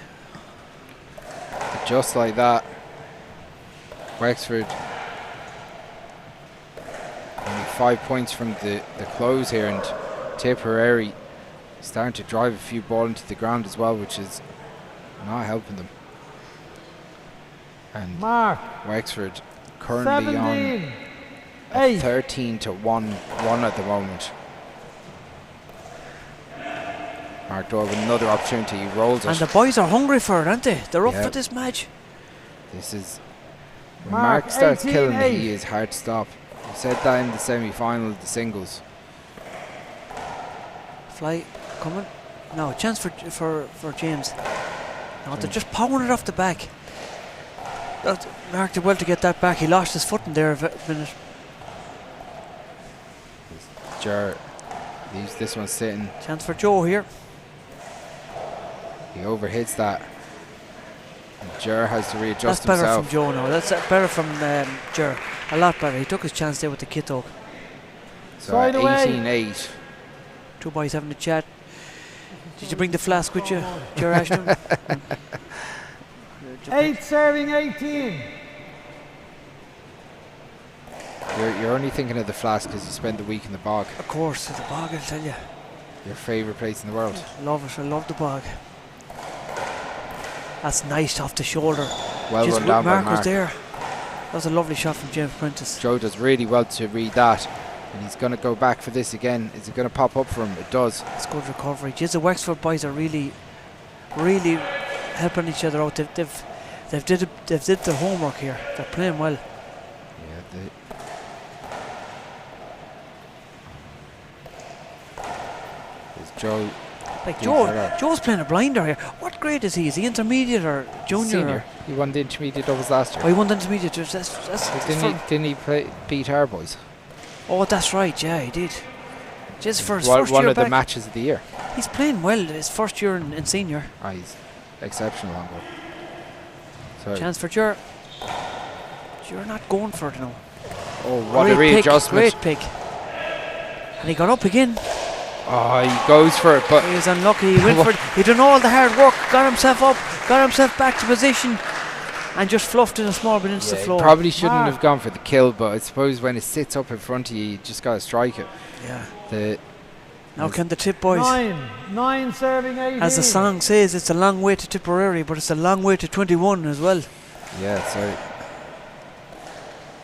Just like that, Wexford only 5 points from the close here, and Tipperary starting to drive a few ball into the ground as well, which is not helping them. And Mark, Wexford currently 17. on a 8. 13-1 run at the moment. Mark Doyle with another opportunity, he rolls it. And the boys are hungry for it, aren't they? They're up for this match. This is when Mark starts killing, he is hard to stop. We said that in the semi-final of the singles. Fly coming. No, chance for James. No, they're just powering it off the back. Mark did well to get that back. He lost his foot in there a minute. Jar leaves this one sitting. Chance for Joe here. He overhits that. And Jar has to readjust That's better himself. from Joe now. That's better from Jar. A lot better. He took his chance there with the kit hook. So 18-8. 2 boys having a chat. Did you bring the flask with you, Jar Ashton? 8 serving 18. You're only thinking of the flask because you spent the week in the bog. Of course, the bog, I'll tell you. Your favourite place in the world. Love it. I love the bog. That's nice off the shoulder. Well run down by Mark Mark. was there. That was a lovely shot from James Prentice. Joe does really well to read that. And he's going to go back for this again. Is it going to pop up for him? It does. It's good recovery. Jeez, the Wexford boys are really helping each other out. They've did their homework here. They're playing well. Yeah, there's Joe. Like Joe's playing a blinder here. What grade is he? Is he intermediate or junior? Senior. He won the intermediate doubles last year. Oh, he won the intermediate. Didn't he beat our boys? Oh, that's right. Yeah, he did. Just for his one first year of the back, matches of the year. He's playing well. His first year in senior. He's exceptional on goal. So Chance for Ger. You're not going for it now. Oh, what a readjustment. Great pick. And he got up again. Oh, he goes for it, but he was unlucky. He went for it. He done all the hard work, got himself up, got himself back to position, and just fluffed it a small bit into the floor. He probably shouldn't have gone for the kill, but I suppose when it sits up in front of you, you just got to strike it. Yeah. Now can the Tip boys? 9 serving 18. As the song says, it's a long way to Tipperary, but it's a long way to 21 as well. Yeah, so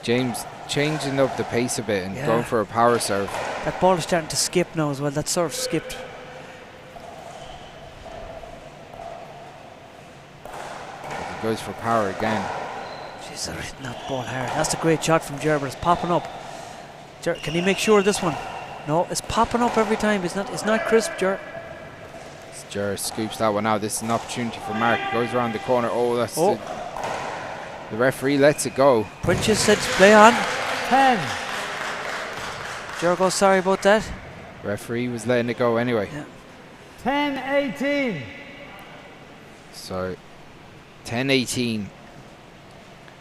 James changing up the pace a bit and going for a power serve. That ball is starting to skip now as well. That serve skipped. He goes for power again. Jeez, they're hitting that ball hard. That's a great shot from Ger, but it's popping up. Ger, can he make sure of this one? No, it's popping up every time. It's not crisp, Ger. Ger scoops that one out. This is an opportunity for Mark. Goes around the corner. Oh, that's the referee lets it go. Prentice said play on. 10. Ger goes sorry about that. Referee was letting it go anyway. Yeah. 10-18. So 10-18.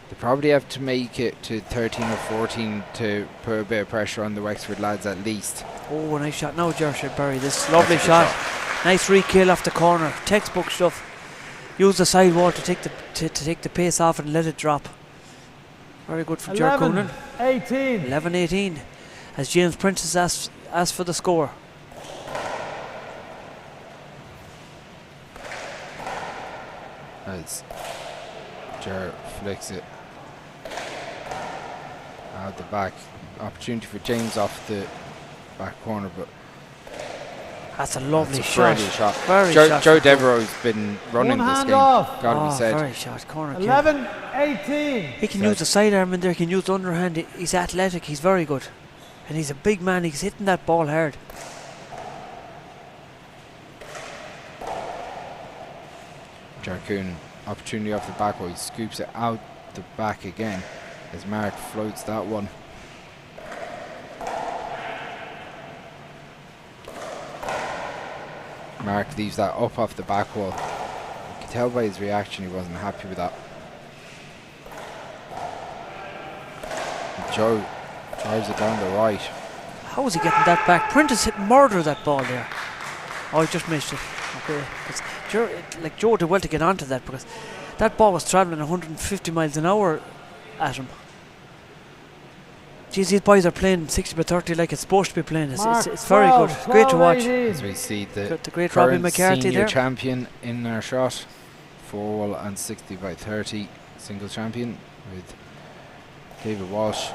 They probably have to make it to 13 or 14 to put a bit of pressure on the Wexford lads at least. Oh, nice shot. Now Ger should bury this. Lovely shot. Nice re-kill off the corner. Textbook stuff. Use the sidewall to take the pace off and let it drop. Very good from Ger Coonan. 11-18. 11-18. As James Prentice asked for the score. As Ger flicks it out the back. Opportunity for James off the back corner, but that's a lovely that's a shot. brilliant shot. Very Joe Devereaux's been running One this hand game. off. Gotta be said. Very shot. Corner kick. 11-18. He can use the sidearm in there. He can use the underhand. He's athletic. He's very good, and he's a big man. He's hitting that ball hard. Ger Coonan, opportunity off the back where he scoops it out the back again as Mark floats that one. Mark leaves that up off the back wall. You can tell by his reaction he wasn't happy with that. And Joe drives it down the right. How is he getting that back? Prentice hit murder that ball there. Oh, he just missed it. Okay. Joe did well to get onto that because that ball was travelling 150 miles an hour at him. Geez, these boys are playing 60-30 like it's supposed to be playing. It's very good. It's great to watch. As we see the great Robbie current McCarthy senior there. champion in our shot. 4 and 60-30 single champion with David Walsh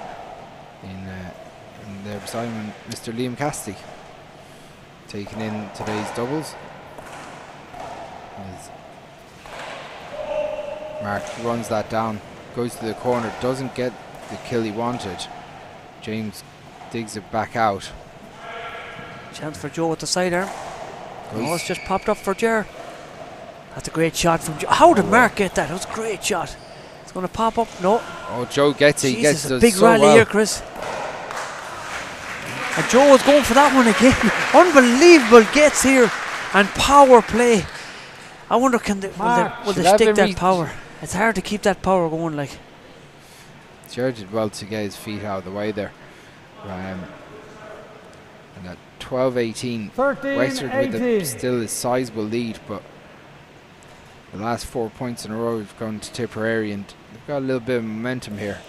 in there beside him, Mr. Liam Cassidy taking in today's doubles. As Mark runs that down, goes to the corner, doesn't get the kill he wanted. James digs it back out. Chance for Joe with the sidearm. Oh, it's just popped up for Ger. That's a great shot from Joe. How did Mark get that? That was a great shot. It's going to pop up. No. Oh, Joe gets it. He gets a big rally here, Chris. And Joe was going for that one again. Unbelievable gets here and power play. I wonder will they stick that power? It's hard to keep that power going like. Ger did well to get his feet out of the way there. And at 12-18, Wexford with still a sizable lead, but the last 4 points in a row have gone to Tipperary, and they've got a little bit of momentum here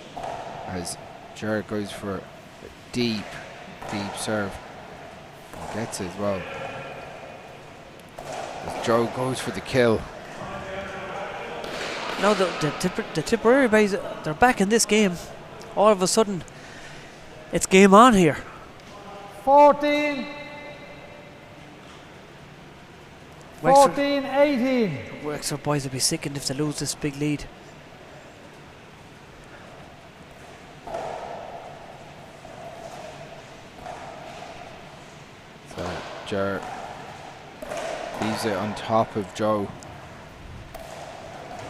as Ger goes for a deep serve. And gets it as well. As Joe goes for the kill. Now the Tipperary boys, they're back in this game. All of a sudden, it's game on here. 14. 14-18. Wexford boys will be sickened if they lose this big lead. So Ger leaves it on top of Joe.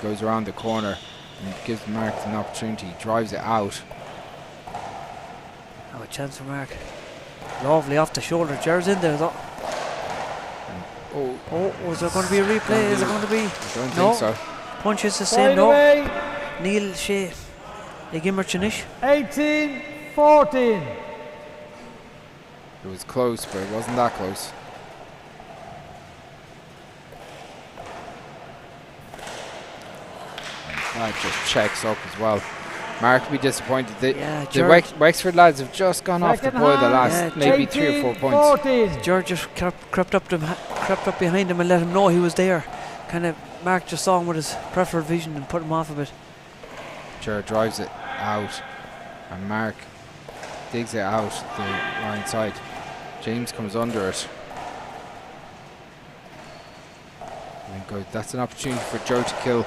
Goes around the corner and gives Mark an opportunity. Drives it out. Now a chance for Mark. Lovely off the shoulder. Ger's in there though. Oh, was there going to be a replay? Is it going to be? I don't think so. Punches the same. No. Neil Shea. Gimmerchinish. 18-14. It was close, but it wasn't that close. That just checks up as well. Mark will be disappointed. The Wexford lads have just gone off the boil the last maybe 3 or 4 points. George just crept up behind him and let him know he was there. Kind of Mark just saw him with his peripheral vision and put him off a bit. Ger drives it out. And Mark digs it out the line side. James comes under it. And that's an opportunity for Joe to kill.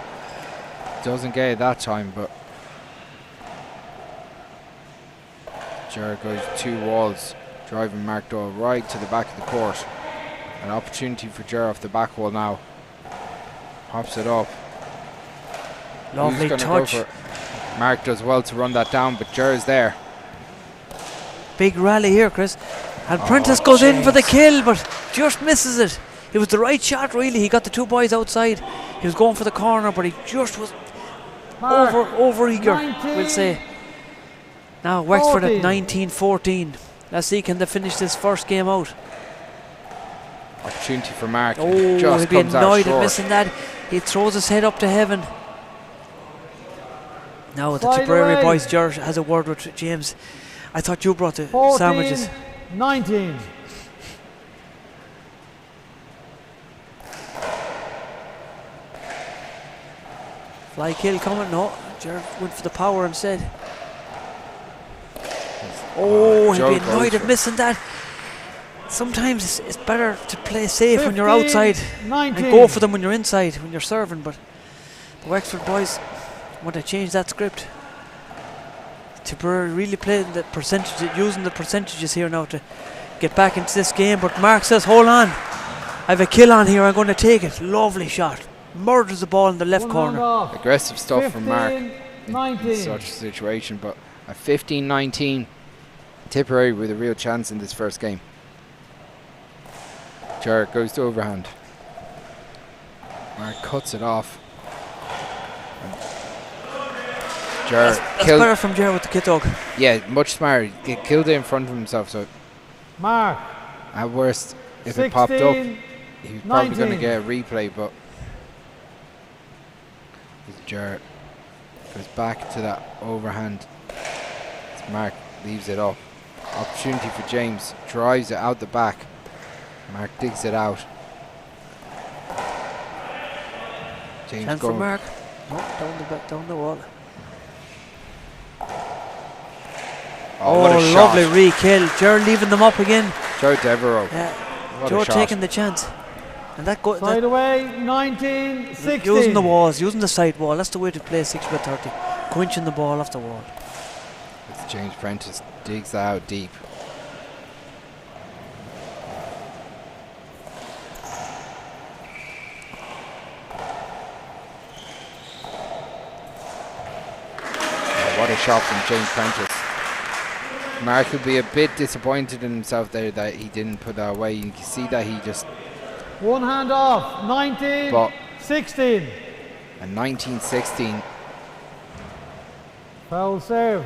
Doesn't get it that time, but Jared goes 2 walls, driving Mark Doyle right to the back of the court. An opportunity for Jared off the back wall now. Pops it up. Lovely touch. Mark does well to run that down, but Jared's there. Big rally here, Chris. And Prentice goes in for the kill, but just misses it. It was the right shot, really. He got the 2 boys outside. He was going for the corner, but he just was over eager, we'll say. Now Wexford at 19-14. Let's see, can they finish this first game out? Opportunity for Mark. Oh, just he'd be comes out annoyed short. at missing that. He throws his head up to heaven. Now the Tipperary boys, George has a word with James. I thought you brought the sandwiches. 19. Fly kill coming. No, Jared went for the power instead. Oh, he'd be annoyed at missing that. Sometimes it's better to play safe when you're outside 19. and go for them when you're inside, when you're serving. But the Wexford boys want to change that script. Tipperary really playing the percentages, using the percentages here now to get back into this game. But Mark says, hold on, I have a kill on here, I'm going to take it. Lovely shot. Murders the ball in the left corner. Aggressive stuff from Mark in 19. such a situation. But at 15-19, Tipperary with a real chance in this first game. Jarrett goes to overhand. Mark cuts it off. That's better from Jarrett with the kit dog. Yeah, much smarter. He killed it in front of himself. So Mark. At worst, if 16, it popped up, he was probably going to 19. get a replay. But Jarrett goes back to that overhand. Mark leaves it up. Opportunity for James. Drives it out the back. Mark digs it out. James Chance for Mark. No, down the wall. What a lovely shot. re-kill. Gerald leaving them up again. Joe Devereaux. Yeah. Joe taking the chance. And that side away, 19, 16. Using the walls, using the side wall. That's the way to play 6-30. Quenching the ball off the wall. It's James Prentice digs that out deep. What a shot from James Prentice. Mark would be a bit disappointed in himself there that he didn't put that away. You can see that he just... One hand off, 19, 16. And 19-16. Foul serve.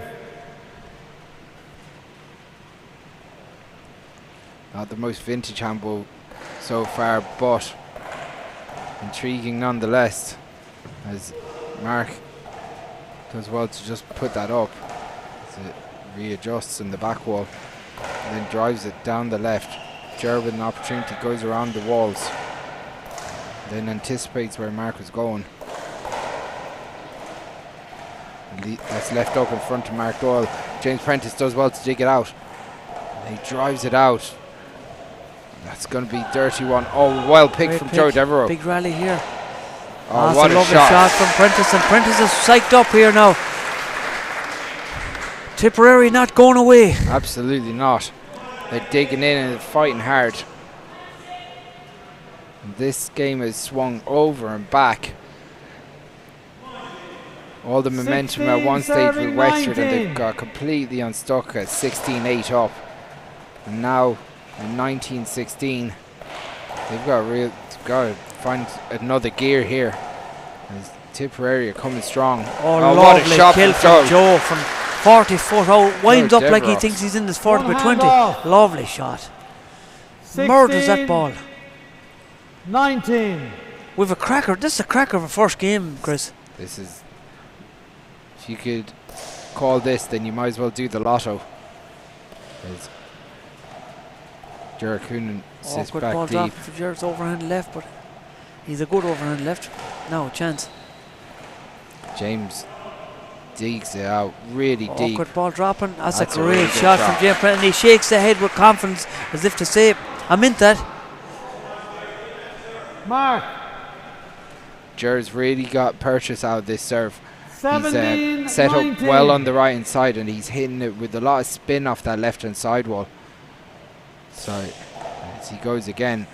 Not the most vintage handball so far, but intriguing nonetheless, as Mark does well to just put that up as it readjusts in the back wall and then drives it down the left. Jared with an opportunity goes around the walls, then anticipates where Mark was going. That's left up in front of Mark Doyle. James Prentice does well to dig it out. And he drives it out. That's going to be dirty one. Oh, well picked Great from pick. Joe Devereaux. Big rally here. Oh, That's what a a lovely shot. shot from Prentice, and Prentice is psyched up here now. Tipperary not going away. Absolutely not. They're digging in and fighting hard. And this game has swung over and back. All the momentum at one stage with Wexford, and they've got completely unstuck at 16-8 up. And now in 19-16, they've got to find another gear here. As Tipperary are coming strong. Oh, what a lovely shot kill from Joe from 40 foot out. Winds up like he Devereaux. thinks he's in this 40 by One 20. hand off. Lovely shot. 16, Murders that ball. 19. We've a cracker. This is a cracker of a first game, Chris. This is... If you could call this, then you might as well do the lotto. As Jared Coonan sits Good back ball deep. drop for Jared's overhand left, but he's a good overhand left. Now a chance. James digs it out really deep. Awkward ball dropping. That's a a really great good shot shot. from James Prentice. And he shakes the head with confidence as if to say, I meant that. Mark. Jer's really got purchase out of this serve. 17, He's set up 19. well on the right hand side, and he's hitting it with a lot of spin off that left hand side wall. So as he goes again,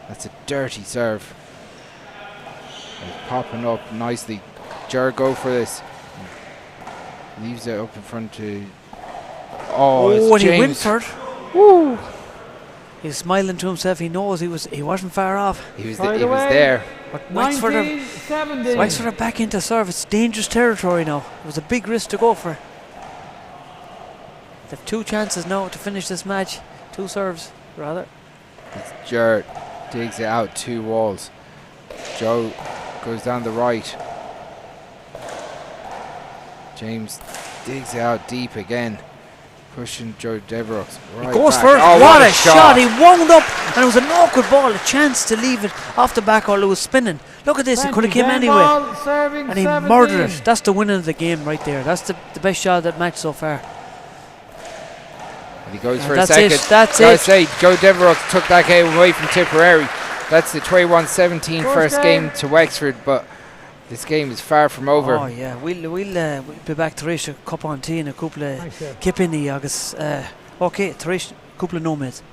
that's a dirty serve. He's popping up nicely. Jer go for this. Leaves it up in front to. Oh, it's and he James. went for it. Woo! He's smiling to himself. He knows he wasn't far off. He was Right he was away. there. But 19, 17. Wexford are back into serve. It's dangerous territory now. It was a big risk to go for. They've 2 chances now to finish this match. 2 serves, rather. It's Jer digs it out 2 walls. Joe goes down the right. James digs it out deep again. Pushing Joe Devereux right He goes back. for it. Oh, what a shot. He wound up, and it was an awkward ball. A chance to leave it off the back while it was spinning. Look at this. It could have came anyway. Ball, serving And he 17. murdered it. That's the winner of the game right there. That's the best shot of that match so far. And he goes And for a that's second. it, that's Gotta it. say, Joe Devereux took that game away from Tipperary. That's the 21-17 first game to Wexford, but this game is far from over. Oh yeah, we'll be back to race a cup on tea and a couple of kipini agus. Okay, to race a couple of nomads.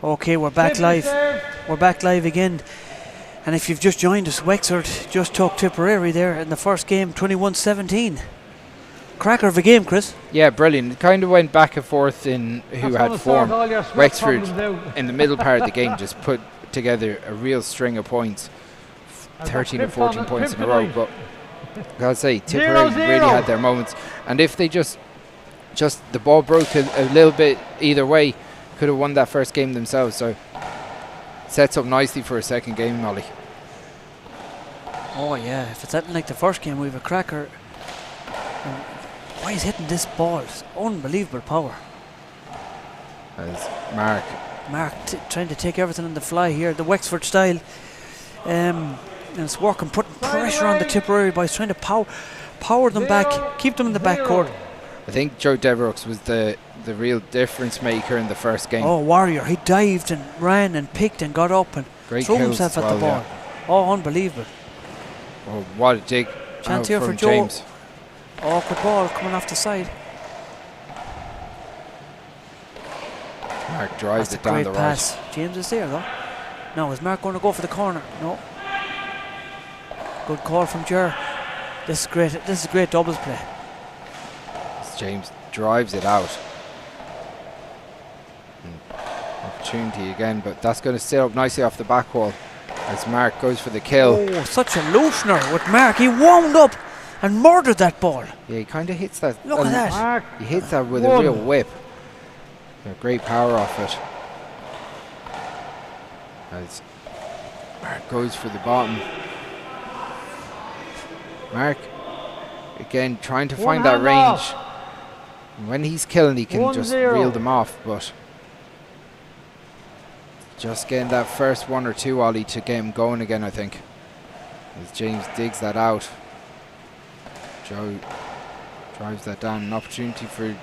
Okay, we're back live. We're back live again. And if you've just joined us, Wexford just took Tipperary there in the first game, 21-17. Cracker of a game, Chris. Yeah, brilliant. It kind of went back and forth in who had form. Wexford, in the middle part of the game, just put together a real string of points. 13 or 14 points in a row. But I gotta say, Tipperary really had their moments. And if they just the ball broke a little bit either way, could have won that first game themselves. So sets up nicely for a second game, Molly. Oh yeah, if it's anything like the first game, we have a cracker. Why is hitting this ball? It's unbelievable power. As Mark trying to take everything on the fly here, the Wexford style. And it's working, putting pressure on the Tipperary boys, trying to power them back, keep them in the back court. I think Joe Devereux was the real difference maker in the first game. Oh, warrior. He dived and ran and picked and got up and threw himself at the ball. Yeah. Oh, unbelievable. Oh, what a dig. Chance here for James. Oh, good ball coming off the side. Mark drives it down the pass. right. James is there though. No, is Mark going to go for the corner? No. Good call from Ger. This is great. This is a great doubles play. James drives it out. Opportunity again, but that's going to sit up nicely off the back wall as Mark goes for the kill. Oh, such a loosener with Mark. He wound up and murdered that ball. Yeah, he kind of hits that. Look at that. Mark, he hits that with a real whip. Great power off it. As Mark goes for the bottom. Mark again trying to find that range. When he's killing, he can just reel them off, but just getting that first one or two ollie to get him going again, I think. As James digs that out. Joe drives that down. An opportunity for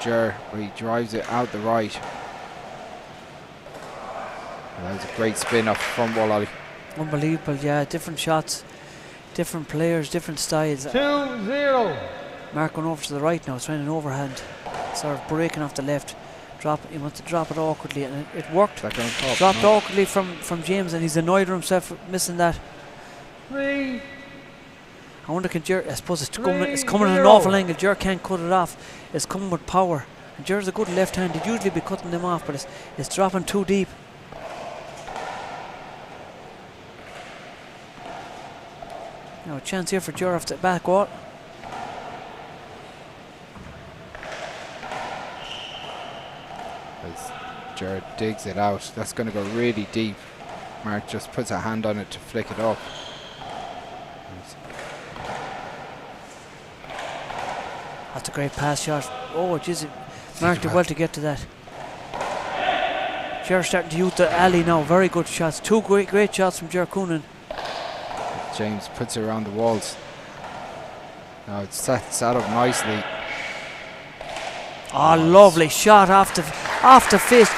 Ger, where he drives it out the right. And that was a great spin off the front wall ollie. Unbelievable, yeah. Different shots, different players, different styles. 2-0. Mark going over to the right now, trying an overhand, sort of breaking off the left. He wants to drop it awkwardly, and it worked. Dropped awkwardly from James, and he's annoyed with himself for missing that. 3. I wonder can Ger, I suppose it's coming at an awful angle. Ger can't cut it off. It's coming with power. And Ger's a good left hand. He'd usually be cutting them off, but it's dropping too deep. Now a chance here for Ger off the back wall. As Ger digs it out, that's going to go really deep. Mark just puts a hand on it to flick it up. That's a great pass shot. Oh, jeez. Mark did well to get to that. Ger starting to use the alley now. Very good shots. Two great shots from Ger Coonan. James puts it around the walls. Now it's sat up nicely. Oh, lovely shot off the fist.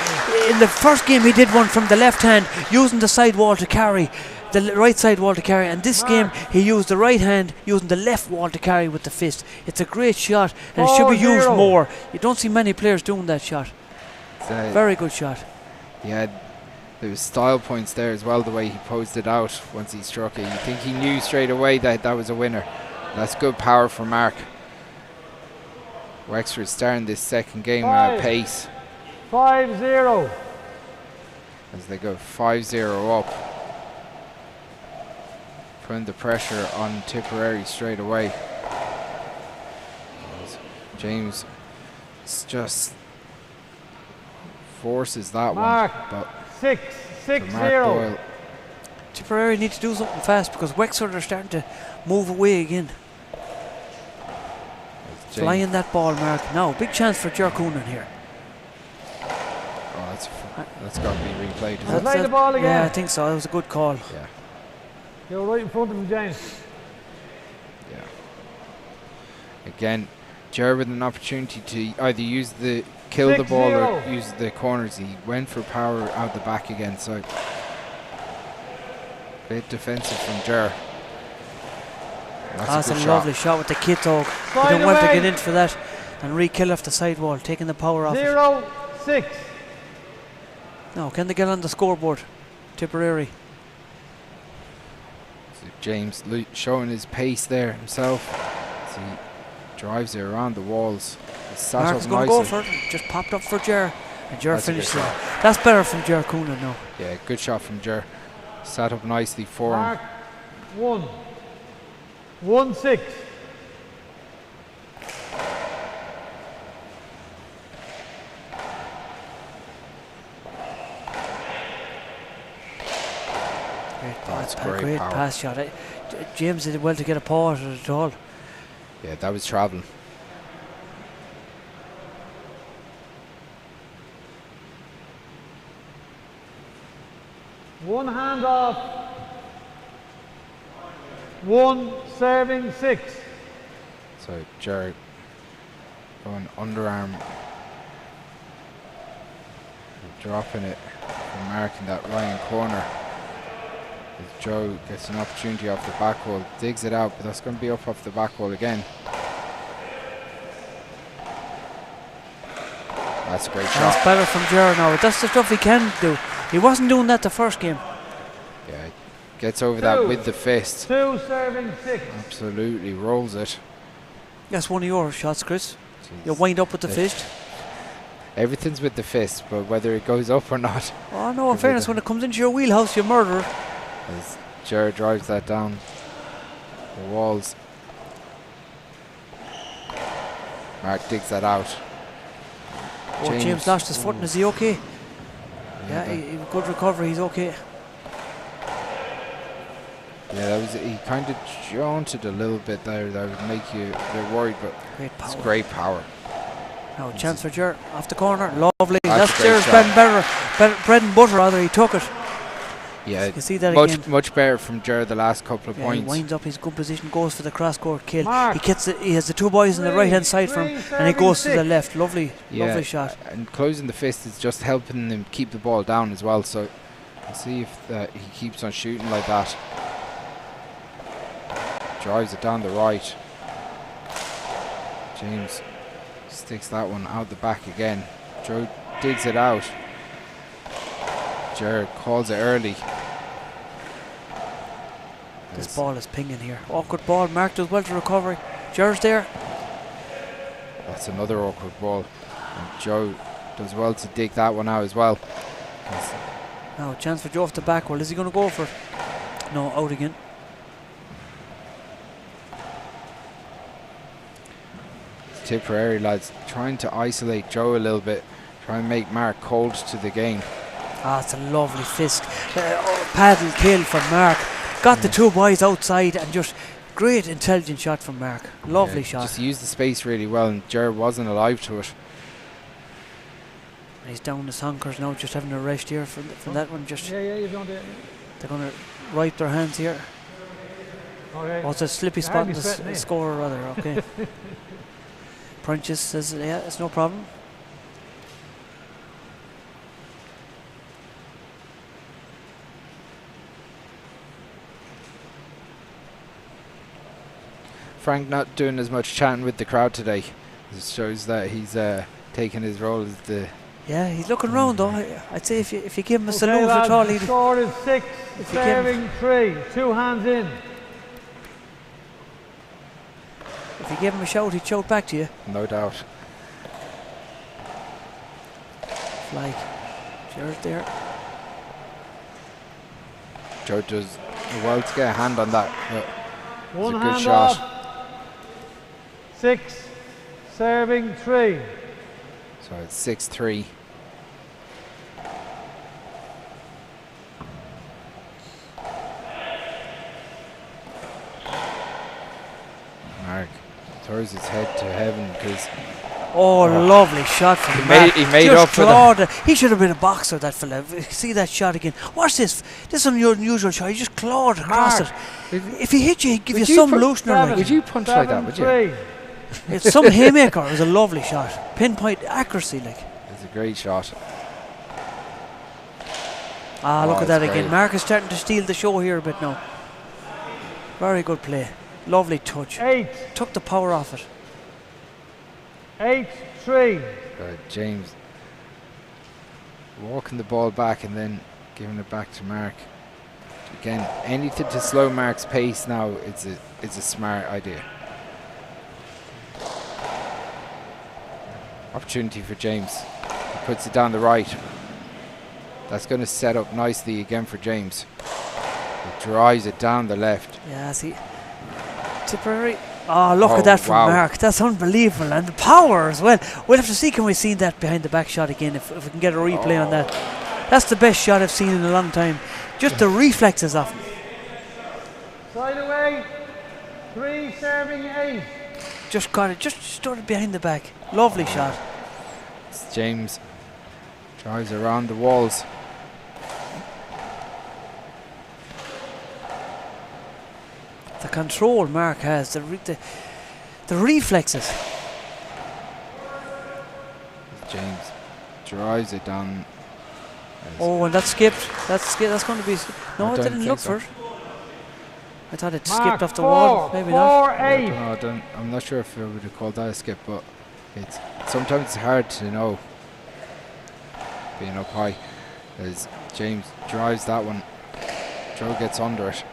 In the first game he did one from the left hand, using the side wall to carry, the right side wall to carry, and this game he used the right hand using the left wall to carry with the fist. It's a great shot, and it should be used more. You don't see many players doing that shot. Very good shot. Yeah, there was style points there as well, the way he posed it out once he struck it. You think he knew straight away that was a winner. That's good power from Mark. Wexford starting this second game at pace. 5-0. As they go 5-0 up. Putting the pressure on Tipperary straight away. As James just forces that Mark, one. But 6-0. Tipperary need to do something fast because Wexford are starting to move away again. Flying that ball, Mark. Now, big chance for Ger Coonan here. Oh, that's got to be replayed. Play the ball again. Yeah, I think so. That was a good call. Yeah. You're right in front of him, James. Yeah. Again, Ger with an opportunity to either use kill the ball or use the corners. He went for power out the back again, so bit defensive from Ger. That's a lovely shot with the kid dog. He done well to get in for that and re-kill off the side wall, taking the power off 0-6. Now, can they get on the scoreboard? Tipperary. So James showing his pace there himself. So he drives it around the walls. Mark's going to go for it. Just popped up for Ger. And Ger finished it. That's better from Ger Coonan now. Yeah, good shot from Ger. Sat up nicely for him. Mark 1-6. That's great pass shot. James did well to get a paw at it at all. Yeah, that was travelling. One hand off. 1 serving 6. So Jared going underarm, dropping it and marking that right corner. As Joe gets an opportunity off the back wall, digs it out, but that's going to be up off the back wall again. That's a great shot. That's better from Jared now. That's the stuff he can do. He wasn't doing that the first game. Yeah, gets over that with the fist. 2 serving 6. Absolutely rolls it. That's one of your shots, Chris. Jeez. You wind up with the fist. Everything's with the fist, but whether it goes up or not. Oh no, in fairness, when it comes into your wheelhouse, you murder it. As Jared drives that down the walls. Mark digs that out. Oh, James lost his footing. Is he okay? Yeah, good recovery. He's okay. Yeah, that was. He kind of jaunted a little bit there. That would make you a bit worried, but it's great power. Now, chance for Ger off the corner. Lovely. That's Ger's bread and butter. Rather, he took it. Yeah, so you can see that much better from Ger the last couple of points. He winds up his good position, goes for the cross court kill. He gets it. He has the two boys on the right hand side from him, and he goes to the left. Lovely shot. And closing the fist is just helping him keep the ball down as well. So we'll see if he keeps on shooting like that. Drives it down the right. James sticks that one out the back again. Joe digs it out. Jared calls it early. This ball is pinging here. Awkward ball. Mark does well to recover. Jared's there. That's another awkward ball. And Joe does well to dig that one out as well. Now, chance for Joe off the back. Well, is he going to go for it? No, out again. Tipperary lads trying to isolate Joe a little bit, try and make Mark cold to the game. Ah, it's a lovely fist. Paddle kill from Mark. Got the two boys outside and just great intelligent shot from Mark. Lovely shot. Just used the space really well, and Jared wasn't alive to it. He's down the honkers now, just having a rest here from that one. Just you've done it. They're going to wipe their hands here. Okay. Oh, it's a slippy spot in the score rather. Okay. Prentice says, yeah, it's no problem. Frank not doing as much chatting with the crowd today. It shows that he's taking his role as the... Yeah, he's looking round though. I'd say if you give him a salute at all, he'd... The score is 6, serving 3, 2 hands in. If you give him a shout, he'd shout back to you. No doubt. Flag. Jared there. Joe does well to get a hand on that. One it's a good hand shot. off. 6, serving 3. So it's 6-3. Mark throws his head to heaven because... Oh, lovely shot from Mark. He made up for that. He should have been a boxer, that fella. See that shot again. Watch this. This is an unusual shot. He just clawed across it. If he hit you, he'd give you some loosener. Would you punch like that, would you? It's some haymaker. It was a lovely shot. Pinpoint accuracy, like. It's a great shot. Ah, look at that again. Mark is starting to steal the show here a bit now. Very good play. Lovely touch. 8. Took the power off it. 8-3. James walking the ball back and then giving it back to Mark. Again, anything to slow Mark's pace now is a smart idea. Opportunity for James. He puts it down the right. That's going to set up nicely again for James. He drives it down the left. Yeah, see. Tipperary. Oh, look at that from Mark. That's unbelievable. And the power as well. We'll have to see, can we see that behind the back shot again, if we can get a replay on that. That's the best shot I've seen in a long time. Just the reflexes of him. Side away. 3 serving 8. Just got it. Just started behind the back. Lovely shot. It's James drives around the walls. The control Mark has, the reflexes. James drives it down. Oh, and that skipped. That's going to be. No, it didn't look for it. I thought it skipped off the wall. Maybe not. I'm not sure if I would have called that a skip, but sometimes it's hard to know. Being up high, as James drives that one, Joe gets under it.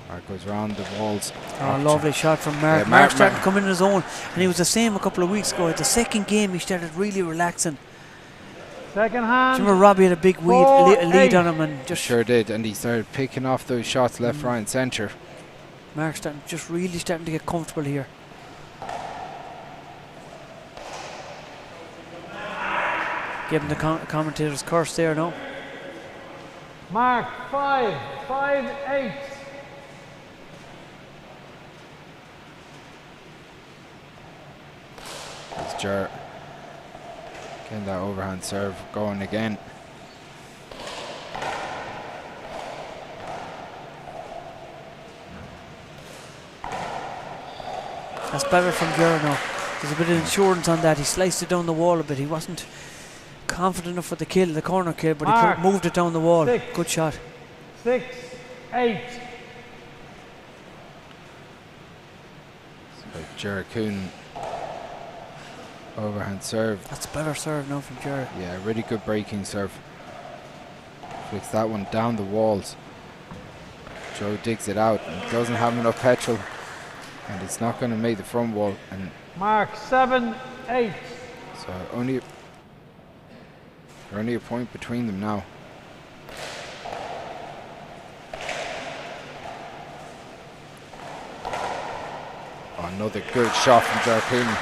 Mark goes round the walls. Oh, lovely shot from Mark. Mark started to come in his own, and he was the same a couple of weeks ago. At the second game, he started really relaxing. Second hand. Do you remember Robbie had a big lead on him, and just sure did, and he started picking off those shots left, right, and centre. Mark really starting to get comfortable here. Giving the commentator's curse there, no? Mark 5-8. It's Ger getting that overhand serve going again. That's better from Ger now. There's a bit of insurance on that. He sliced it down the wall a bit. He wasn't confident enough for the kill, the corner kill, but he moved it down the wall. Good shot. 6-8. So Ger Kuhn overhand serve. That's a better serve now from Ger. Yeah, really good breaking serve. Flicks that one down the walls. Joe digs it out and doesn't have enough petrol, and it's not going to make the front wall. And Mark 7-8. So only a point between them now. Oh, another good shot from Ger Kuhn.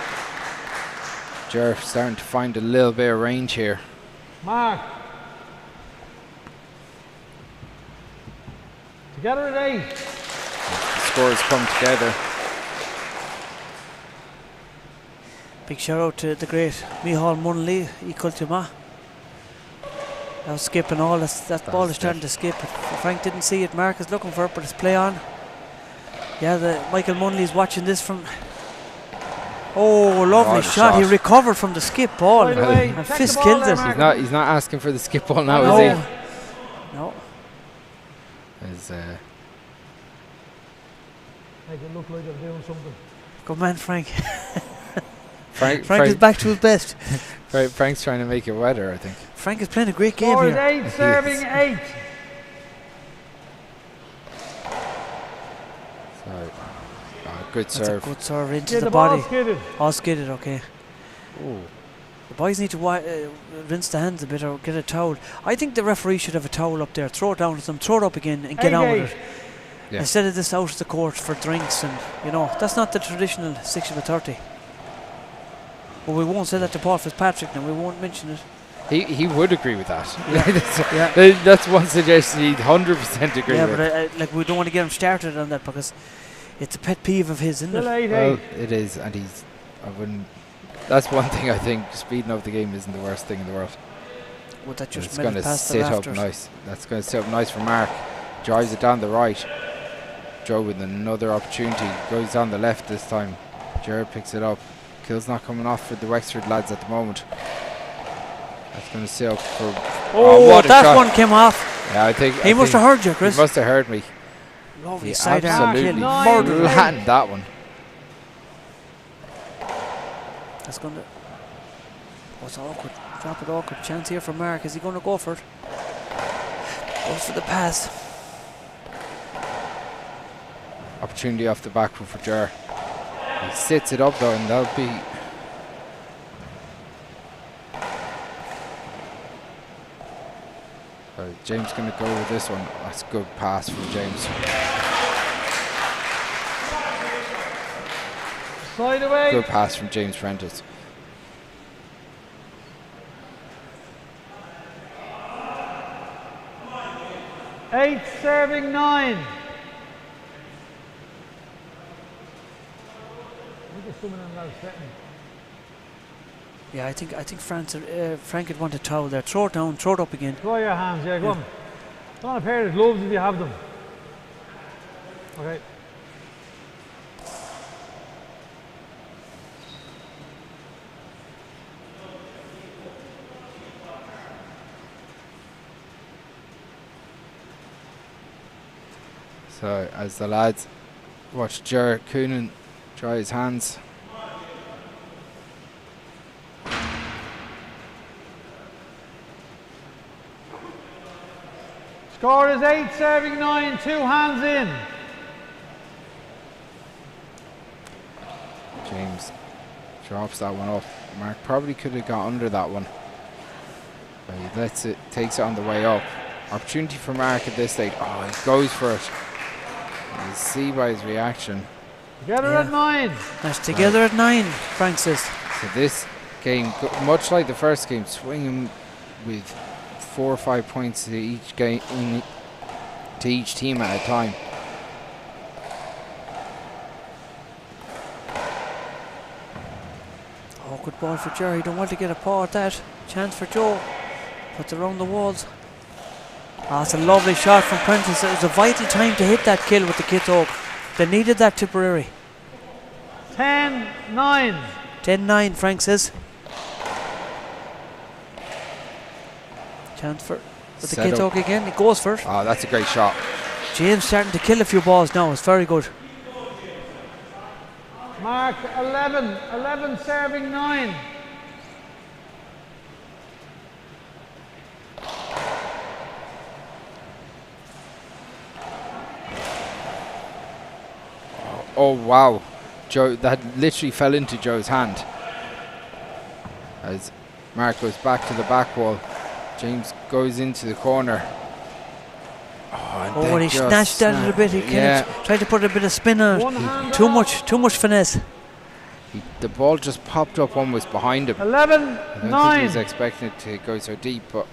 Ger starting to find a little bit of range here. Mark. Together at 8. The scores come together. Big shout out to the great Micheál Munnelly, equal to Ma. That was skipping all. That ball is starting to skip. Frank didn't see it. Mark is looking for it, but it's play on. Yeah, Michael Munnelly's watching this from. Oh, lovely shot. He recovered from the skip ball and fist killed it. He's not asking for the skip ball now, is he? No. Make it look like they're doing something. Good man, Frank. Frank is back to his best. Frank's trying to make it wetter, I think. Frank is playing a great game here. 8, serving 8. Good serve. That's a good serve into the body. All skidded, okay. Ooh. The boys need to rinse the hands a bit or get a towel. I think the referee should have a towel up there. Throw it down to them, throw it up again and get on with it. Yeah. Instead of this out of the court for drinks, and that's not the traditional 6/30. But we won't say that to Paul Fitzpatrick now, we won't mention it. He would agree with that. That's one suggestion he'd 100% agree with. Yeah, but we don't want to get him started on that because it's a pet peeve of his, isn't it? Well, it is, and that's one thing I think. Speeding up the game isn't the worst thing in the world. Would that just it's going to sit up nice. That's going to sit up nice for Mark. Drives it down the right. Joe with another opportunity. Goes down the left this time. Jared picks it up. Kill's not coming off for the Wexford lads at the moment. That's going to sit up for. Oh, that one came off. Yeah, I think he must have heard you, Chris. He must have heard me. Lovely side arm kill. Murdered that one. That's going to. it's awkward. Drop it awkward. Chance here for Mark. Is he going to go for it? Goes for the pass. Opportunity off the back foot for Ger. He sits it up though, and that'll be. James going to go with this one. That's a good pass from James. Side away. Good pass from James Prentice. Eight serving 9. Yeah, I think Frank had wanted to towel there. Throw it down, throw it up again. Throw your hands, yeah, go on. Put on a pair of gloves if you have them. Okay. So as the lads watch Ger Coonan try his hands. Score is 8 serving 9, 2 hands in. James drops that one up. Mark probably could have got under that one. But he lets it, takes it on the way up. Opportunity for Mark at this stage. Oh, he goes for it. You see by his reaction. Together at 9. That's together at 9, Frank says. So this game, much like the first game, swinging with 4 or 5 points to each game, to each team at a time. Oh, good ball for Jerry. Don't want to get a paw at that. Chance for Joe. Puts it around the walls. Oh, it's a lovely shot from Prentice. It was a vital time to hit that kill with the Kit Oak. They needed that Tipperary. 10-9. 10-9, Frank says. Chance for the Kit Oak again. It goes for it. Oh, that's a great shot. James starting to kill a few balls now. It's very good. Mark 11 serving 9. Oh wow, Joe, that literally fell into Joe's hand. As Mark goes back to the back wall, James goes into the corner. Oh, and he snatched at it a bit. He tried to put a bit of spin on it. Too much finesse. The ball just popped up almost behind him. 11-9. I don't think he was expecting it to go so deep, but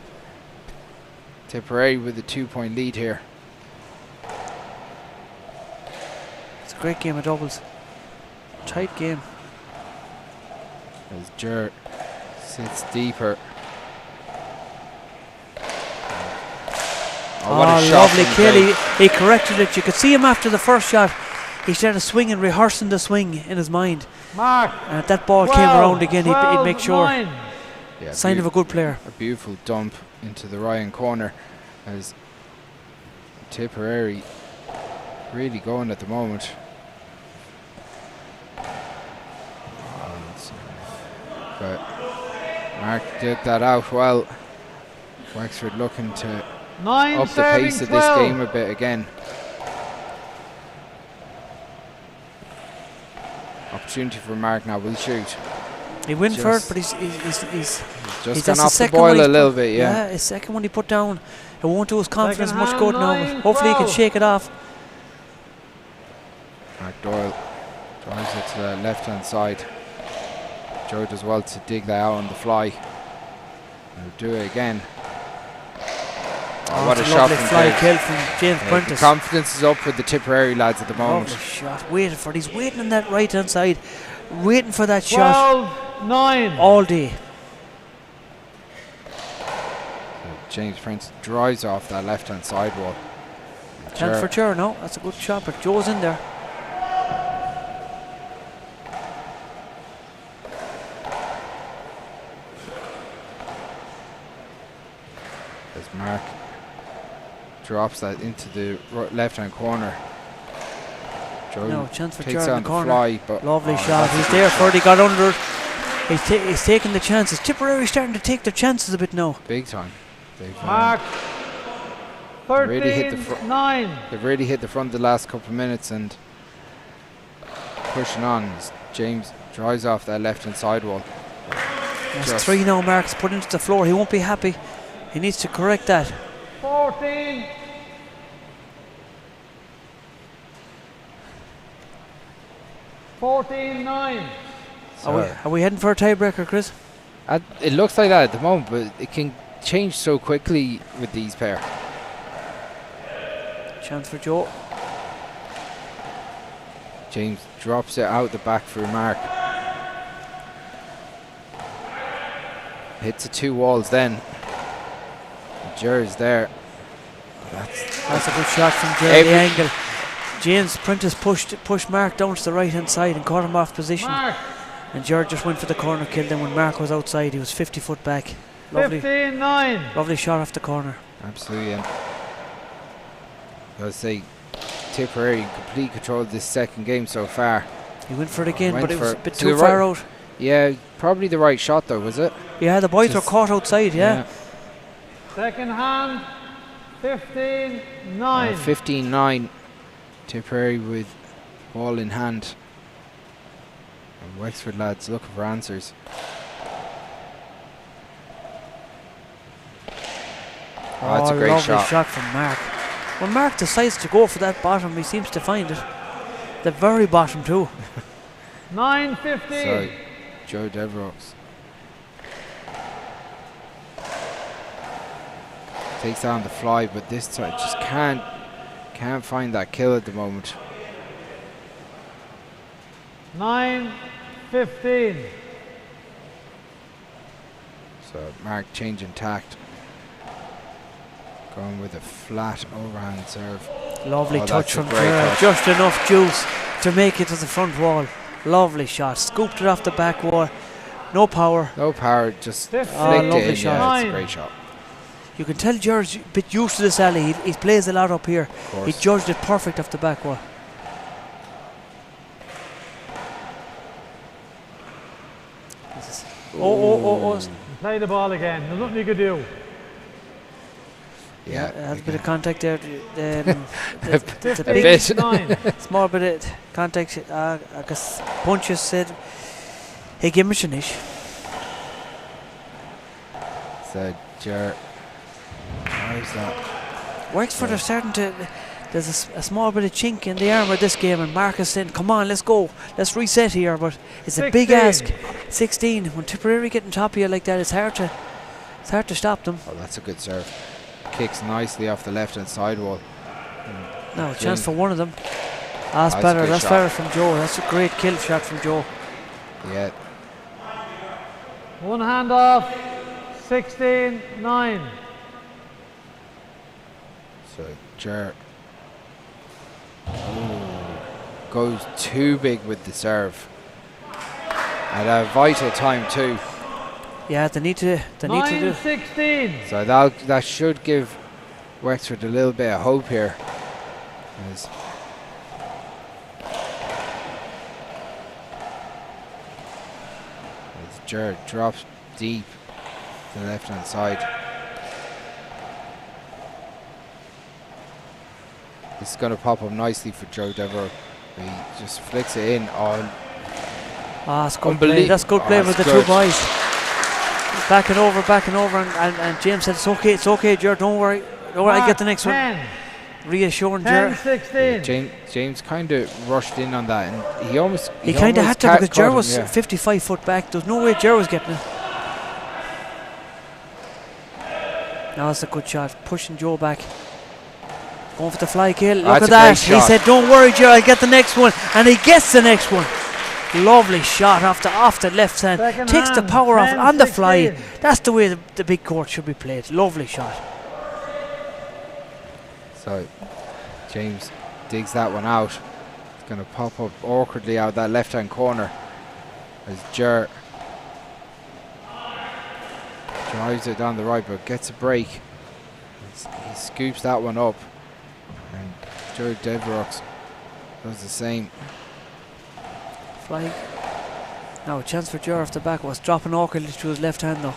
Tipperary with a 2-point lead here. It's a great game of doubles. Tight game. As Ger sits deeper. Oh, what a shot. Lovely kill. He corrected it. You could see him after the first shot. He started swinging, rehearsing the swing in his mind. Mark. And if that ball came around again, he'd make sure. Yeah, sign of a good player. A beautiful dump into the Ryan corner as Tipperary really going at the moment. But Mark did that out well. Wexford looking to up the pace of this game a bit again. Opportunity for Mark now, will shoot. He went for it, but he's just gone off the boil a little bit, yeah. His second one he put down, it won't do his confidence much good now, but hopefully he can shake it off. Mark Doyle drives it to the left hand side. Joe does well to dig that out on the fly. He'll do it again. What a shot from fly kill from James Prentice. The confidence is up with the Tipperary lads at the moment. Lovely shot, waiting for it. He's waiting on that right hand side, waiting for that shot 12-9 all day. James Prentice drives off that left hand side wall. Chance for Cher now. That's a good shot, but Joe's in there. As Mark drops that into the left hand corner. Joe no chance for takes Cher on in the the corner. fly, but lovely shot. He's there for it. He got under it. He's taking the chances. Tipperary starting to take their chances a bit now. Big time. They've Mark. really hit the 13-9. They've really hit the front the last couple of minutes and pushing on. As James drives off that left hand sidewall. That's 3 now. Mark's put into the floor. He won't be happy. He needs to correct that. 14. Are we heading for a tiebreaker, Chris? It looks like that at the moment, but it can change so quickly with these pair. Chance for Joe. James drops it out the back for Mark. Hits the 2 walls then. Jer's there. That's a good shot from Jer. The angle. James Prentice pushed Mark down to the right hand side and caught him off position. Mark. And Jared just went for the corner kill. Then when Mark was outside, he was 50 foot back. Lovely, 15-9. lovely shot off the corner. Absolutely. And I'll say Tipperary in complete control of this second game so far. He went for it again, Went but it was a for bit to too the far right. out. Yeah, probably the right shot though, was it? Yeah, the boys were Just- caught outside, yeah. Second hand. 15-9. 15-9. Tipperary with ball in hand. And Wexford lads looking for answers. Oh, that's a great lovely shot. from Mark. When Mark decides to go for that bottom, he seems to find it. The very bottom too. 9-15. So, Joe Devereaux takes down the fly, but this time just can't find that kill at the moment. 9-15. So Mark changing tact, going with a flat overhand serve. Lovely Oh, touch that's a from great Gerard. touch. Just enough juice to make it to the front wall. Lovely shot. Scooped it off the back wall. No power. No power, just flicked lovely it in. shot. Yeah, it's a great shot. You can tell Gerard's a bit used to this alley. He plays a lot up here. Of course. He judged it perfect off the back wall. Oh. Play the ball again. There's nothing you could do. Yeah, Has a bit of contact there. It's a a big, bit. 9. small bit of contact. I guess Punches said, hey, give me Ceannais. So Ger drives that. Wexford are starting to. There's a small bit of chink in the armour this game, and Mark is saying, come on, let's go. Let's reset here. But it's a big 16. ask. 16. When Tipperary get on top of you like that, it's hard to stop them. Oh, that's a good serve. Kicks nicely off the left hand sidewall. Now, a chance for one of them. That's That's a better. good That's shot. better from Joe. That's a great kill shot from Joe. Yeah, One hand off. 16-9. so Ger goes too big with the serve. At a vital time too. Yeah, they need to do. 9-16. So that should give Wexford a little bit of hope here. As Ger drops deep to the left hand side. This is going to pop up nicely for Joe Dever. He just flicks it in on. That's good play. That's good play with the two boys. Backing over, and James said, it's okay, Jared, don't worry, I get the next 10. one. Reassuring Jared. 10-16. James kind of rushed in on that, and he almost. He kind of had to, because Jared was yeah. 55 foot back. There's no way Jared was getting it. Now that's a good shot, pushing Joe back. Going for the fly kill. Look That's at a that. great He shot. said, don't worry, Jared, I'll get the next one. And he gets the next one. Lovely shot off the left hand. Second Takes the hand, power off on the fly. 10-16. That's the way the big court should be played. Lovely shot. So James digs that one out. It's going to pop up awkwardly out that left hand corner as Ger drives it down the right, but gets a break. He scoops that one up, and Joe Devereaux does the same. Fly. Now a chance for Ger off the back. Was dropping awkwardly to his left hand though.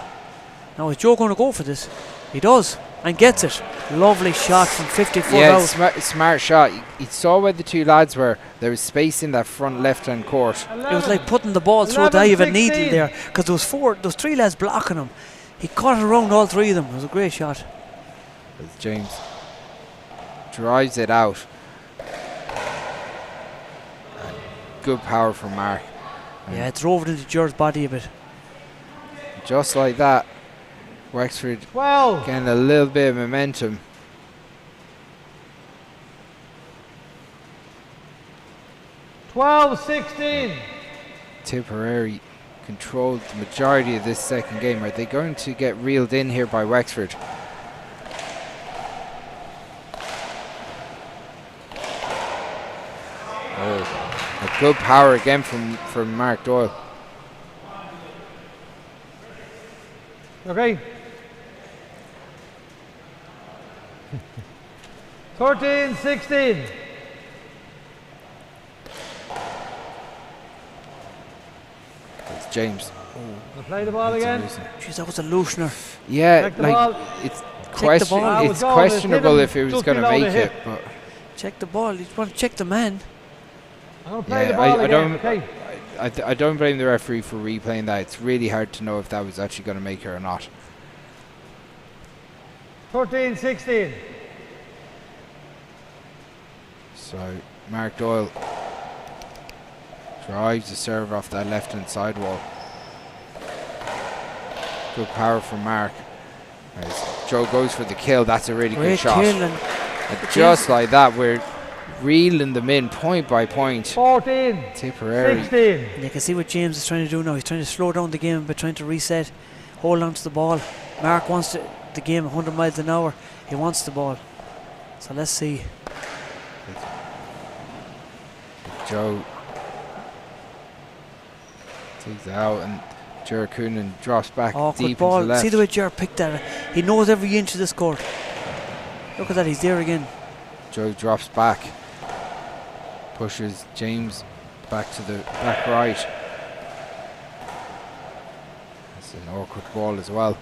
Now is Joe going to go for this? He does and gets it. Lovely shot from 50 foot out. Smart shot. You saw where the two lads were. There was space in that front left hand court. 11, It was like putting the ball through the eye of a needle there, because there was 3 lads blocking him. He caught it around all 3 of them. It was a great shot. As James drives it out. And good power from Mark. Yeah, it drove it into Ger's body a bit. Just like that, Wexford 12. getting a little bit of momentum. (12-16). Tipperary controlled the majority of this second game. Are they going to get reeled in here by Wexford? Oh, a good power again from Mark Doyle. Okay. 13-16. It's James. We'll play the ball again. Jeez, that was a loosener. Yeah, Check the ball. it's Check the ball. it's questionable if he was going to make it, but Check the ball. You want to check the man. I'm going to play the yeah, ball I again. don't. Okay. I don't blame the referee for replaying that. It's really hard to know if that was actually going to make it or not. 13-16. So Mark Doyle drives the serve off that left hand side wall. Good power from Mark. As Joe goes for the kill. That's a really good shot. Kill and Just like that, we're reeling them in point by point. 14. Tipperary. 16. you can see what James is trying to do now. He's trying to slow down the game by trying to reset, hold on to the ball. Mark wants the game 100 miles an hour. He wants the ball. So let's see. Joe takes it out and Ger Coonan drops back Awkward deep ball. into the left. See the way Ger picked that. He knows every inch of this court. Look at that, he's there again. Joe drops back, pushes James back to the back right. It's an awkward ball as well.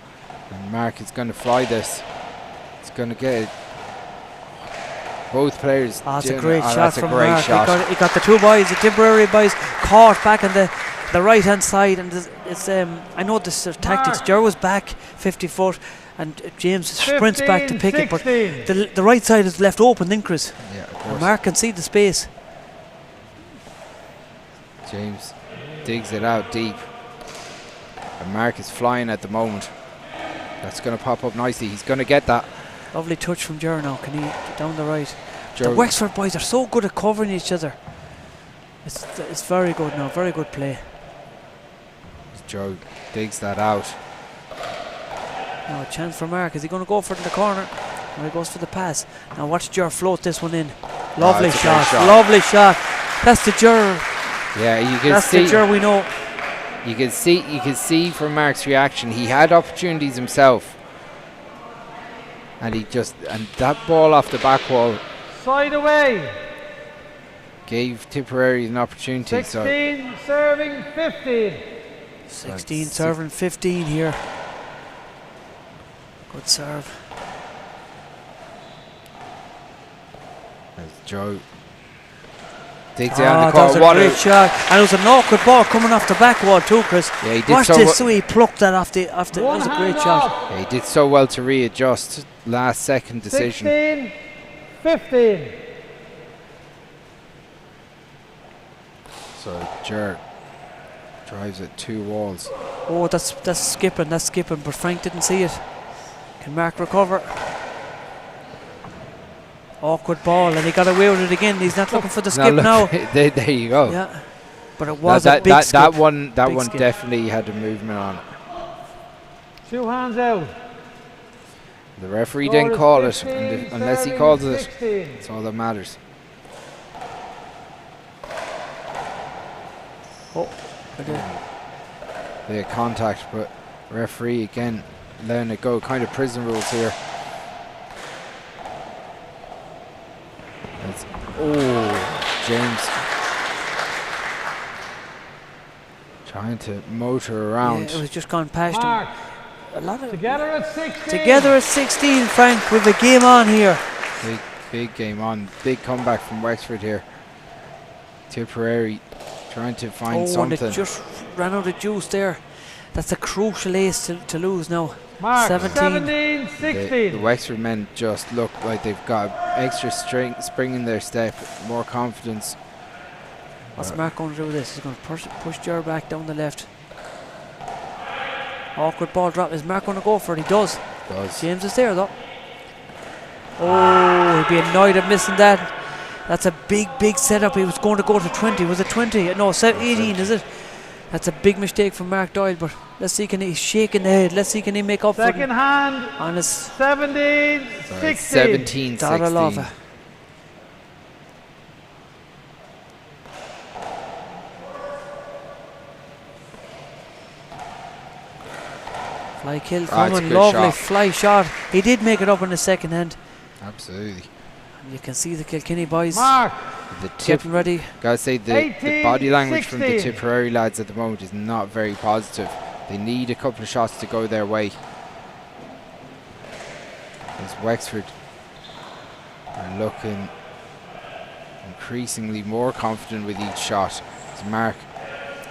And Mark is going to fly this. It's going to get it. Both players. That's a doing great it. shot That's a from great Mark. shot. He got the 2 boys, the Tipperary boys, caught back on the right hand side, and it's I know this tactics. Ger was back 50 foot, and James sprints back to pick it, but the right side is left open, then Chris. Yeah, of And course. Mark can see the space. James digs it out deep. And Mark is flying at the moment. That's going to pop up nicely. He's going to get that. Lovely touch from Ger now. Can he get down the right? The Joe, Wexford boys are so good at covering each other. It's very good now. Very good play. Joe digs that out. Now a chance for Mark. Is he going to go for it in the corner? Or he goes for the pass. Now watch Ger float this one in. Lovely it's a great shot. Lovely shot. That's the Ger. Yeah, you can That's see. the Ger we know. You can see from Mark's reaction. He had opportunities himself, and that ball off the back wall Side away. gave Tipperary an opportunity. 16 serving 15. 16 serving 15 here. Good serve. As Joe digs it out the That was corner. a great shot, and it was an awkward ball coming off the back wall too, Chris. Yeah, he did Watch so this, well. so he plucked that off the. That was a great shot. Yeah, he did so well to readjust. Last second decision. 16 15. So Ger drives it 2 walls. Oh, that's skipping, but Frank didn't see it. Can Mark recover? Awkward ball, and he got away with it again. He's not looking for the skip now. There you go. Yeah, but it was a big skip. That one Big skip. definitely had a movement on it. 2 hands out. The referee Score didn't is call it, 15, unless he serving calls it. 16. That's all that matters. Oh, They had contact, but referee again letting it go. Kind of prison rules here. James trying to motor around. Yeah, it was just gone past Mark. him. A lot of Together at 16. together at 16, Frank, with a game on here. Big game on. Big comeback from Wexford here. Tipperary trying to find something. And it just ran out of juice there. That's a crucial ace to lose now. Mark, 17. 16. The Wexford men just look like they've got extra spring in their step, more confidence. What's Mark going to do with this? He's going to push Ger back down the left. Awkward ball drop. Is Mark going to go for it? He does. James is there though. Oh, he'd be annoyed at missing that. That's a big setup. He was going to go to 20. Was it 20? No, 18 is it? That's a big mistake from Mark Doyle, but let's see, he's shaking the head. Let's see, can he make up Second for it? hand. On his 17, 16. 17, 16. Fly kill coming, lovely shot. Fly shot. He did make it up in the second hand. Absolutely. And you can see the Kilkenny boys Mark. getting ready. Gotta say the body language from the Tipperary lads at the moment is not very positive. They need a couple of shots to go their way. As Wexford are looking increasingly more confident with each shot. As Mark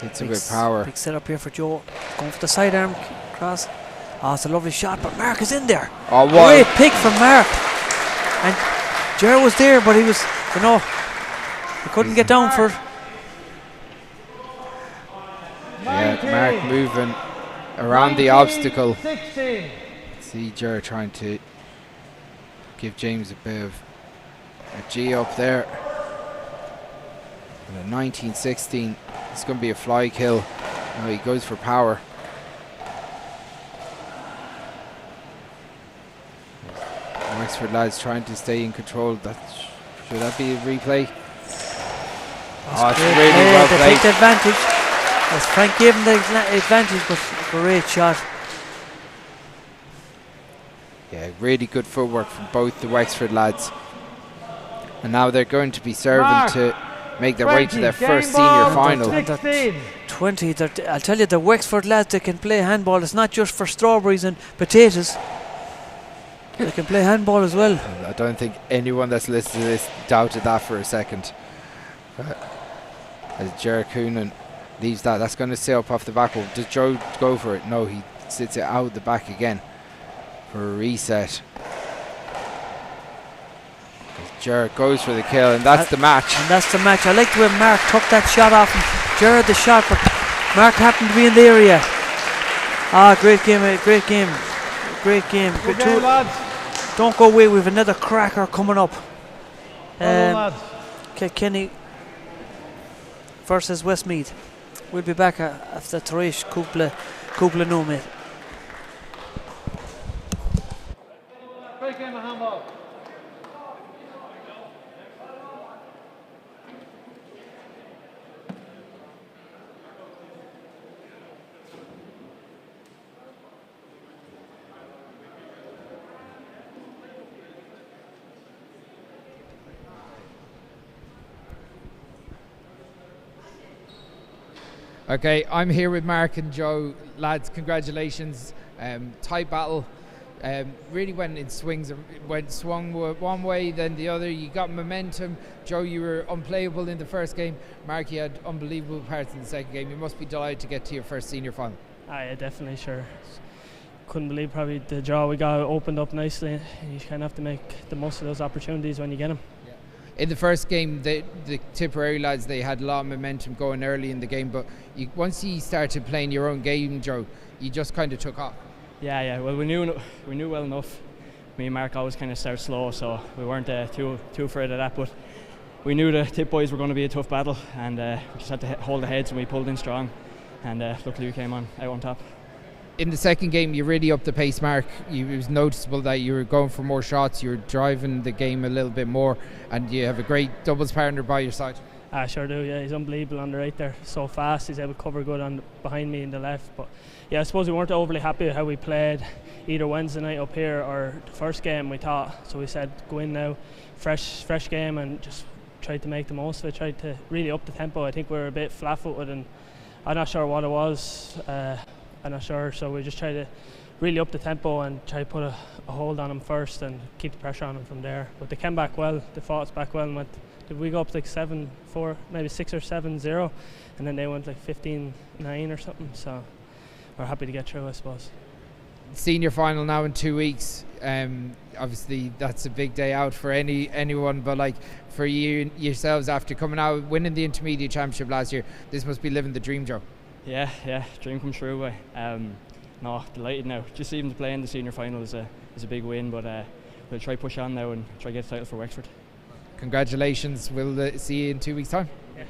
hits it with power. Big setup here for Joe. Going for the sidearm cross. Oh, it's a lovely shot, but Mark is in there. Oh, what great pick from Mark. And Ger was there, but he was, he couldn't get down for it. Yeah, Mark moving around the obstacle. See Ger trying to give James a bit of a G up there. And a 19-16. It's going to be a fly kill. No, he goes for power. Wexford lads trying to stay in control. Should that be a replay? It's really well played. They take the advantage. As Frank gave him the advantage, but great shot. Yeah, really good footwork from both the Wexford lads. And now they're going to be serving to make their way to their first senior final. 20. I'll tell you, the Wexford lads, they can play handball. It's not just for strawberries and potatoes. They can play handball as well. I don't think anyone that's listening to this doubted that for a second. As Ger Coonan leaves that's going to sit up off the back wall. Does Joe go for it? No, he sits it out the back again for a reset. Ger goes for the kill, and that's the match. And that's the match. I like the way Mark took that shot off him. Ger had the shot, but Mark happened to be in the area. Great game, great game. Great game. Good game, lads. Don't go away, we have another cracker coming up. Kilkenny versus Westmeath. We'll be back after Taresh Kupla no mate. Great game of handball. Okay, I'm here with Mark and Joe. Lads, congratulations. Tight battle. Really went in swings. Swung one way, then the other. You got momentum. Joe, you were unplayable in the first game. Mark, you had unbelievable parts in the second game. You must be delighted to get to your first senior final. Yeah, definitely, sure. Couldn't believe probably the draw we got opened up nicely. You kind of have to make the most of those opportunities when you get them. In the first game, the Tipperary lads, they had a lot of momentum going early in the game, but once you started playing your own game, Joe, you just kind of took off. Yeah. Well, we knew well enough. Me and Mark always kind of start slow, so we weren't too afraid of that. But we knew the Tip boys were going to be a tough battle, and we just had to hold the heads, and we pulled in strong. And luckily, we came out on top. In the second game, you really upped the pace, Mark. It was noticeable that you were going for more shots, you were driving the game a little bit more, and you have a great doubles partner by your side. I sure do, yeah. He's unbelievable on the right there. So fast, he's able to cover good behind me in the left. But yeah, I suppose we weren't overly happy with how we played either Wednesday night up here or the first game, we thought. So we said, go in now, fresh game, and just tried to make the most of it, tried to really up the tempo. I think we were a bit flat-footed, and I'm not sure what it was. I'm not sure, so we just try to really up the tempo and try to put a hold on them first and keep the pressure on them from there. But they came back well, they fought us back well and went, did we go up like 7-4, maybe 6 or 7-0, and then they went like 15-9 or something, so we're happy to get through, I suppose. Senior final now in 2 weeks. Obviously that's a big day out for anyone, but like for you yourselves, after coming out winning the intermediate championship last year, this must be living the dream, Joe. Yeah, dream come true. No, delighted now. Just even to play in the senior final is a big win, but we'll try push on now and try get the title for Wexford. Congratulations. We'll see you in 2 weeks' time. Yeah.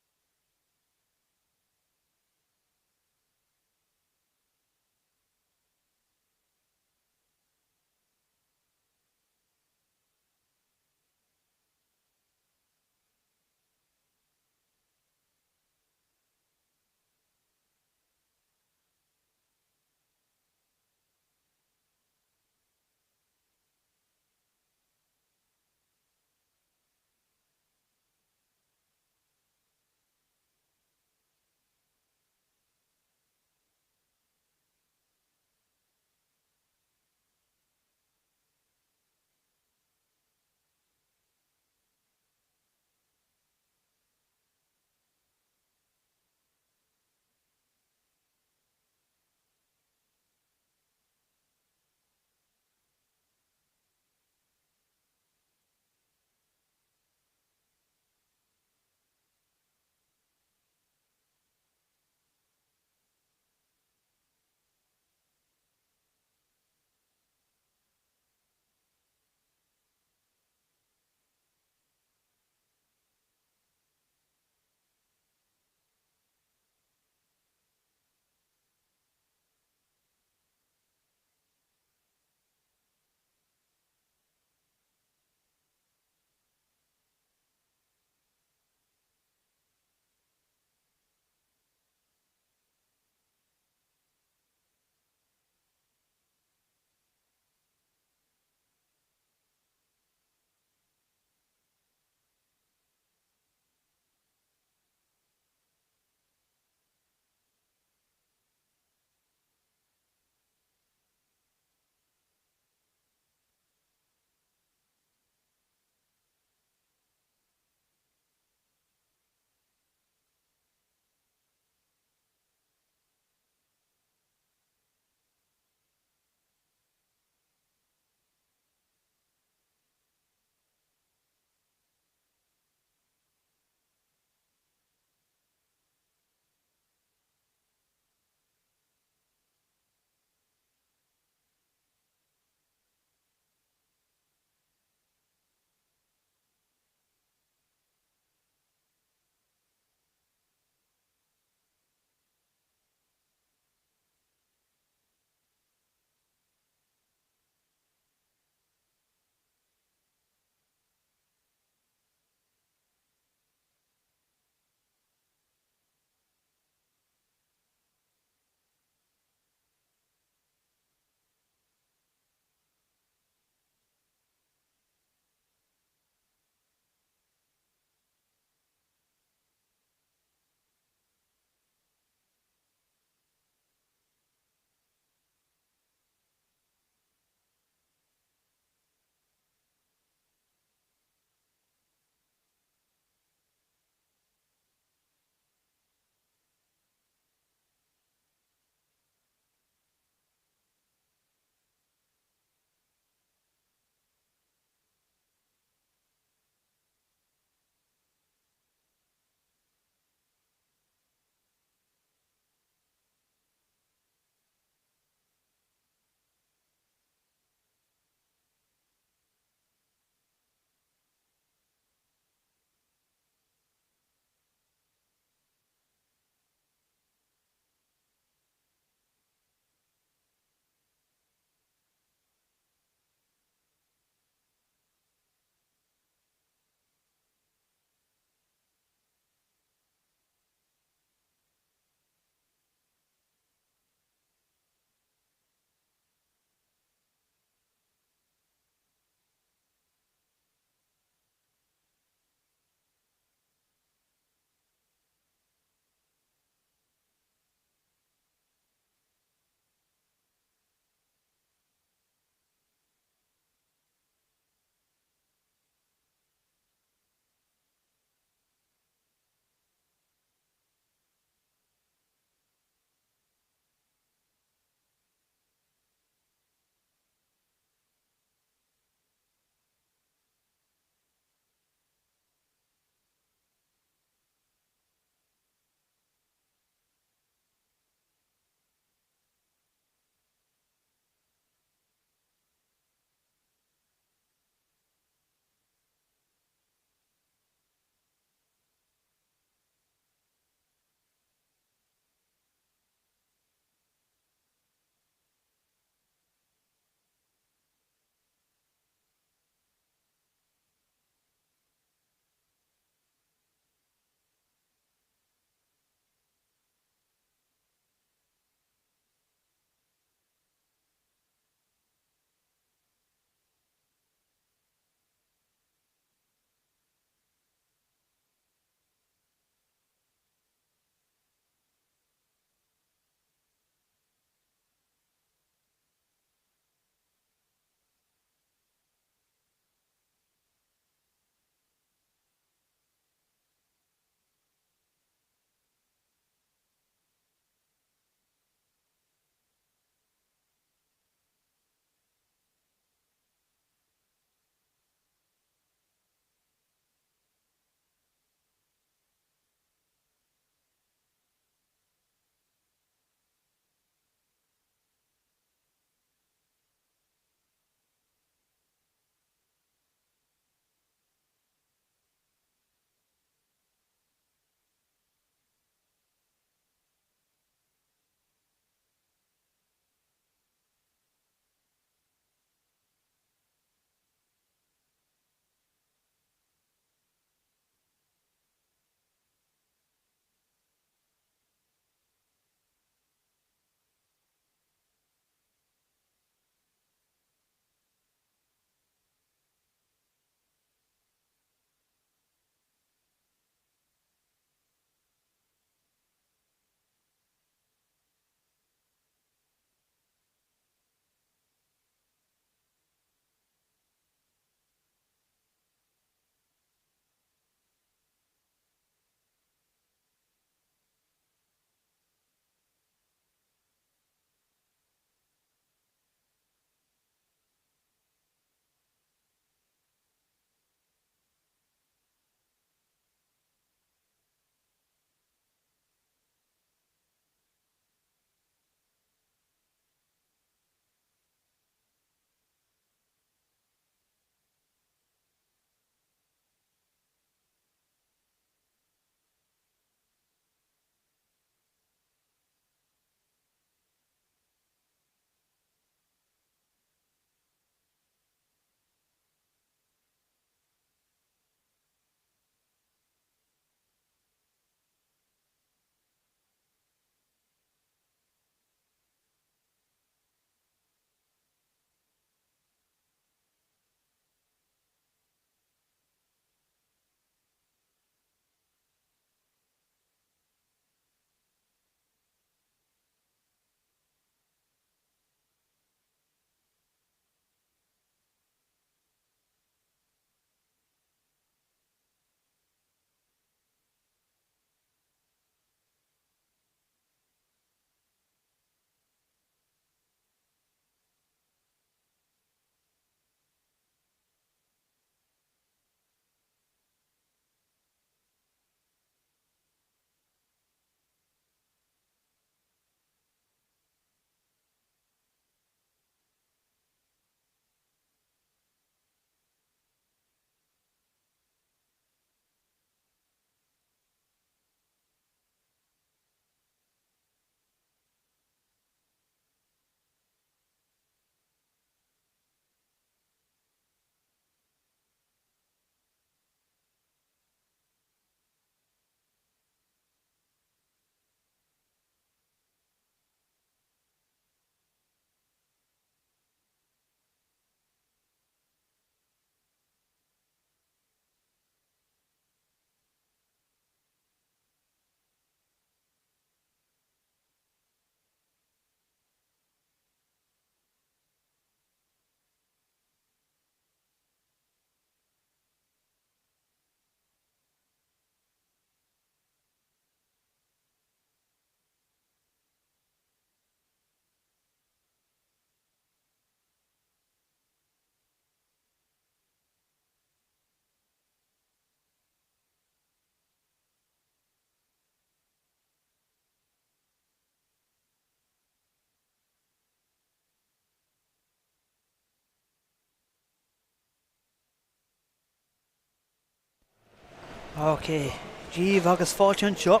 Okay, Jeev agus fáilte anseo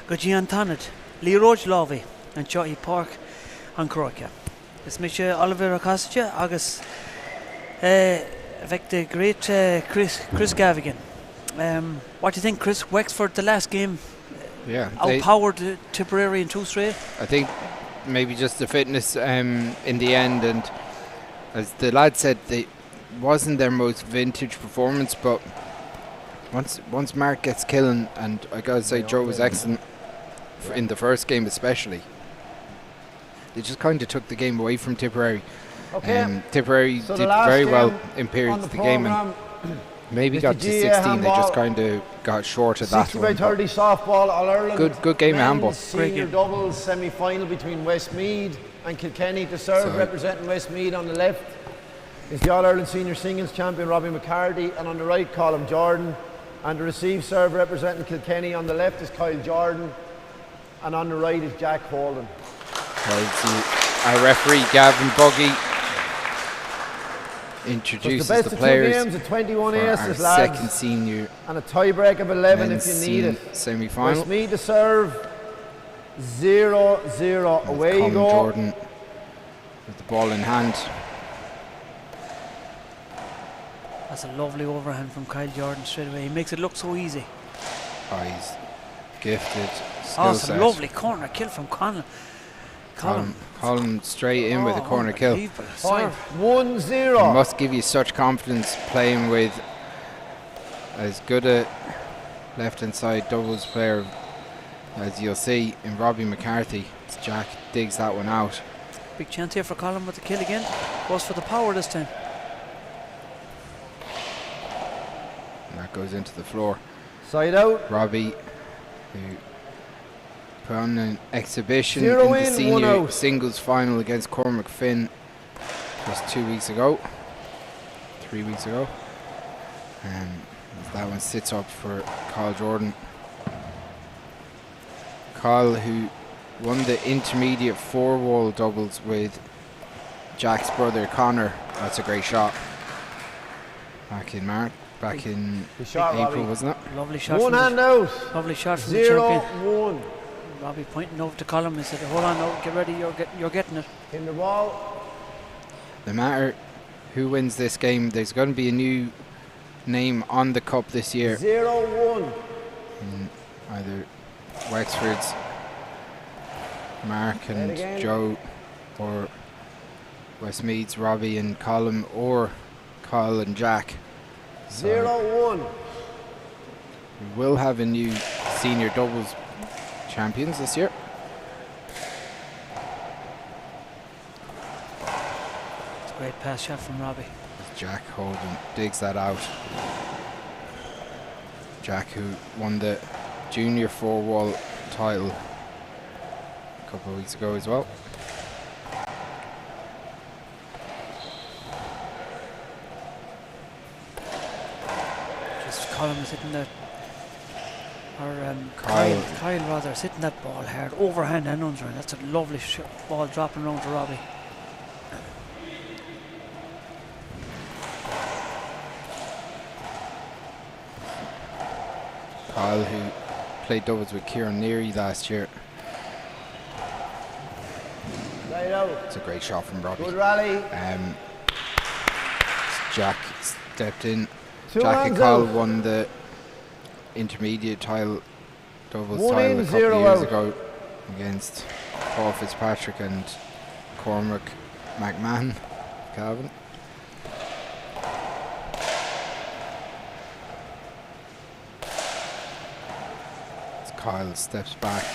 go dtí an tanad Liathróid lámhaí anseo í Park an Croiche. Is mis Oliver Casacha agus avec the great Chris Gavigan. What do you think, Chris? Wexford, the last game, outpowered Tipperary in 2 straight? I think maybe just the fitness in the end, and as the lad said, they wasn't their most vintage performance, but once Mark gets killing, and I gotta say Joe was excellent in the first game especially, they just kind of took the game away from Tipperary. Tipperary did very well in periods of the game, and maybe got to 16. They just kind of got short of that 60 by 30 softball All Ireland. Good game of handball. Senior doubles semi-final between Westmeath and Kilkenny. To serve representing Westmeath on the left is the All Ireland Senior Singles champion Robbie McCarthy, and on the right Colin Jordan. And the receive serve representing Kilkenny on the left is Kyle Jordan, and on the right is Jack Holden. Our referee Gavin Buggy introduces the players games, a 21 for aces, our lads, second senior and a tie-break of 11 if you need it. Semi-final. Westmeath to serve 0-0. Away you go. Jordan with the ball in hand. That's a lovely overhand from Kyle Jordan straight away. He makes it look so easy. Oh, he's gifted. It's a lovely corner kill from Colin. Colin straight in with a corner kill. Point 1-0. It must give you such confidence playing with as good a left-hand side doubles player as you'll see in Robbie McCarthy. As Jack digs that one out. Big chance here for Colin with the kill again. Goes for the power this time. And that goes into the floor. Side out. Robbie, who put on an exhibition in the senior singles final against Cormac Finn just 3 weeks ago. That one sits up for Kyle Jordan. Kyle, who won the intermediate 4-wall doubles with Jack's brother Connor. That's a great shot. Back in April, Robbie. wasn't it? Lovely shot. One hand out. Lovely shot from the champion. 0-1. Robbie pointing over to Colin and said, hold on now, get ready, you're getting it. In the ball. No matter who wins this game, there's going to be a new name on the cup this year. 0-1. Either Wexford's Mark and Joe, or Westmeath's Robbie and Colin, or Kyle and Jack. 0-1. We will have a new senior doubles champions this year. It's a great pass shot from Robbie. Jack Holden digs that out. Jack, who won the junior 4-wall title a couple of weeks ago as well. Colin was hitting that, or Kyle rather, is hitting that ball hard, overhand and underhand. That's a lovely ball dropping around to Robbie. Kyle, who played doubles with Kieran Neary last year. Right out. It's a great shot from Robbie. Good rally. Jack stepped in. Two Jack and hands Kyle out. won the intermediate doubles One title in, a couple zero of years out. ago against Paul Fitzpatrick and Cormac McMahon. Calvin. As Kyle steps back,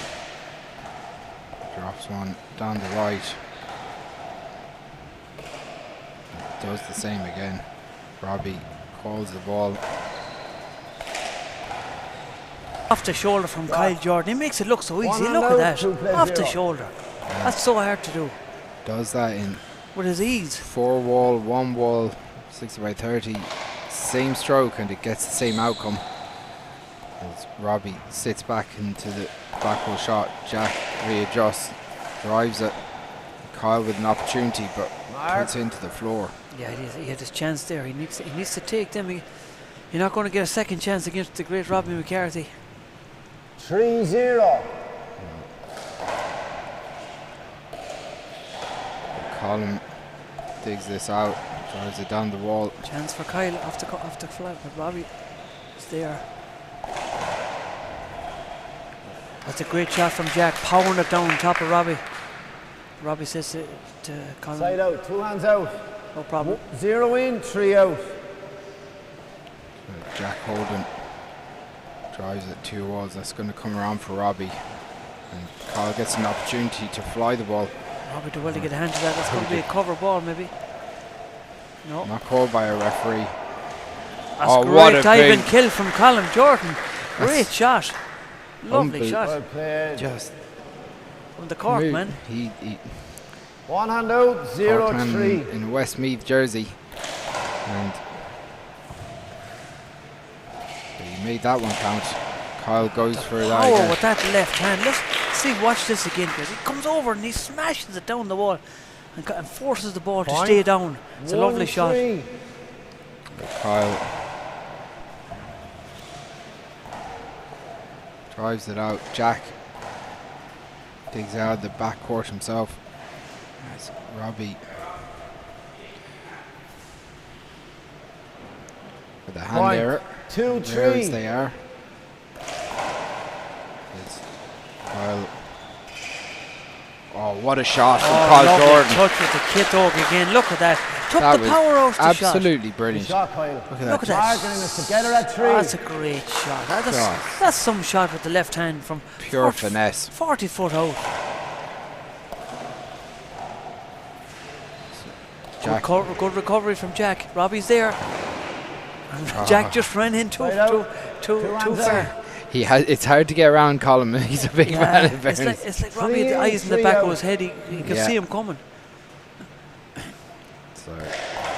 drops one down the right. Does the same again. Robbie calls the ball. Off the shoulder from Kyle Jordan. He makes it look so easy. One Look and at out, that. 2 Off the zero. shoulder. That's so hard to do. Does that in With his ease. 4-wall, 1-wall, 60 by 30. Same stroke, and it gets the same outcome. As Robbie sits back into the backward shot. Jack readjusts, drives it. Kyle with an opportunity, but puts it into the floor. Yeah, he had his chance there. He needs to take them. You're not going to get a second chance against the great Robbie McCarthy. 3-0. Colin digs this out, drives it down the wall. Chance for Kyle off the flat, but Robbie is there. That's a great shot from Jack, powering it down on top of Robbie. Robbie says to Colin. Side out, 2 hands out. No problem. 0 in, 3 out. Jack Holden drives it 2 walls. That's going to come around for Robbie. And Kyle gets an opportunity to fly the ball. Robbie do well to get a hand to that. That's going to be a cover ball, maybe. No. Not called by a referee. That's great dive and kill from Colin Jordan. Great shot. Lovely shot. Well played. Just from the cork, man. He 1 hand out, 0-3. In Westmeath jersey. And he made that one count. Kyle goes for that. Power with that left hand. Let's see, watch this again, guys. He comes over and he smashes it down the wall and forces the ball to stay down. It's a lovely shot. Kyle drives it out. Jack digs out of the back court himself. As Robbie with the hand there. 2-3. They are. Kyle. Oh, what a shot from Kyle Jordan. Touch with the kit oak again. Look at that. Took the power out the shot. Absolutely brilliant. Shot, Kyle. Look at that. Targeting together at 3. Oh, that's a great shot. That's some shot with the left hand from pure finesse. 40 foot out. Jack. Good recovery from Jack. Robbie's there. And Jack just ran in too far. It's hard to get around Colin. He's a big man. It's like Robbie had the eyes in the back of his head. He can see him coming. So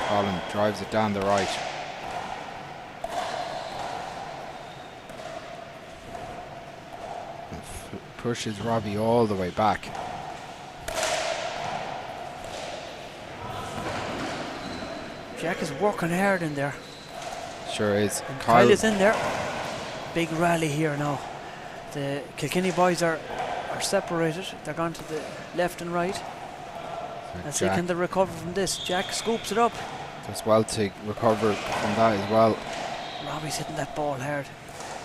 Colin drives it down the right. And pushes Robbie all the way back. Jack is working hard in there. Sure is. And Kyle is in there. Big rally here now. The Kilkenny boys are separated. They're gone to the left and right. Let's see, can they recover from this? Jack scoops it up. Does well to recover from that as well. Robbie's hitting that ball hard.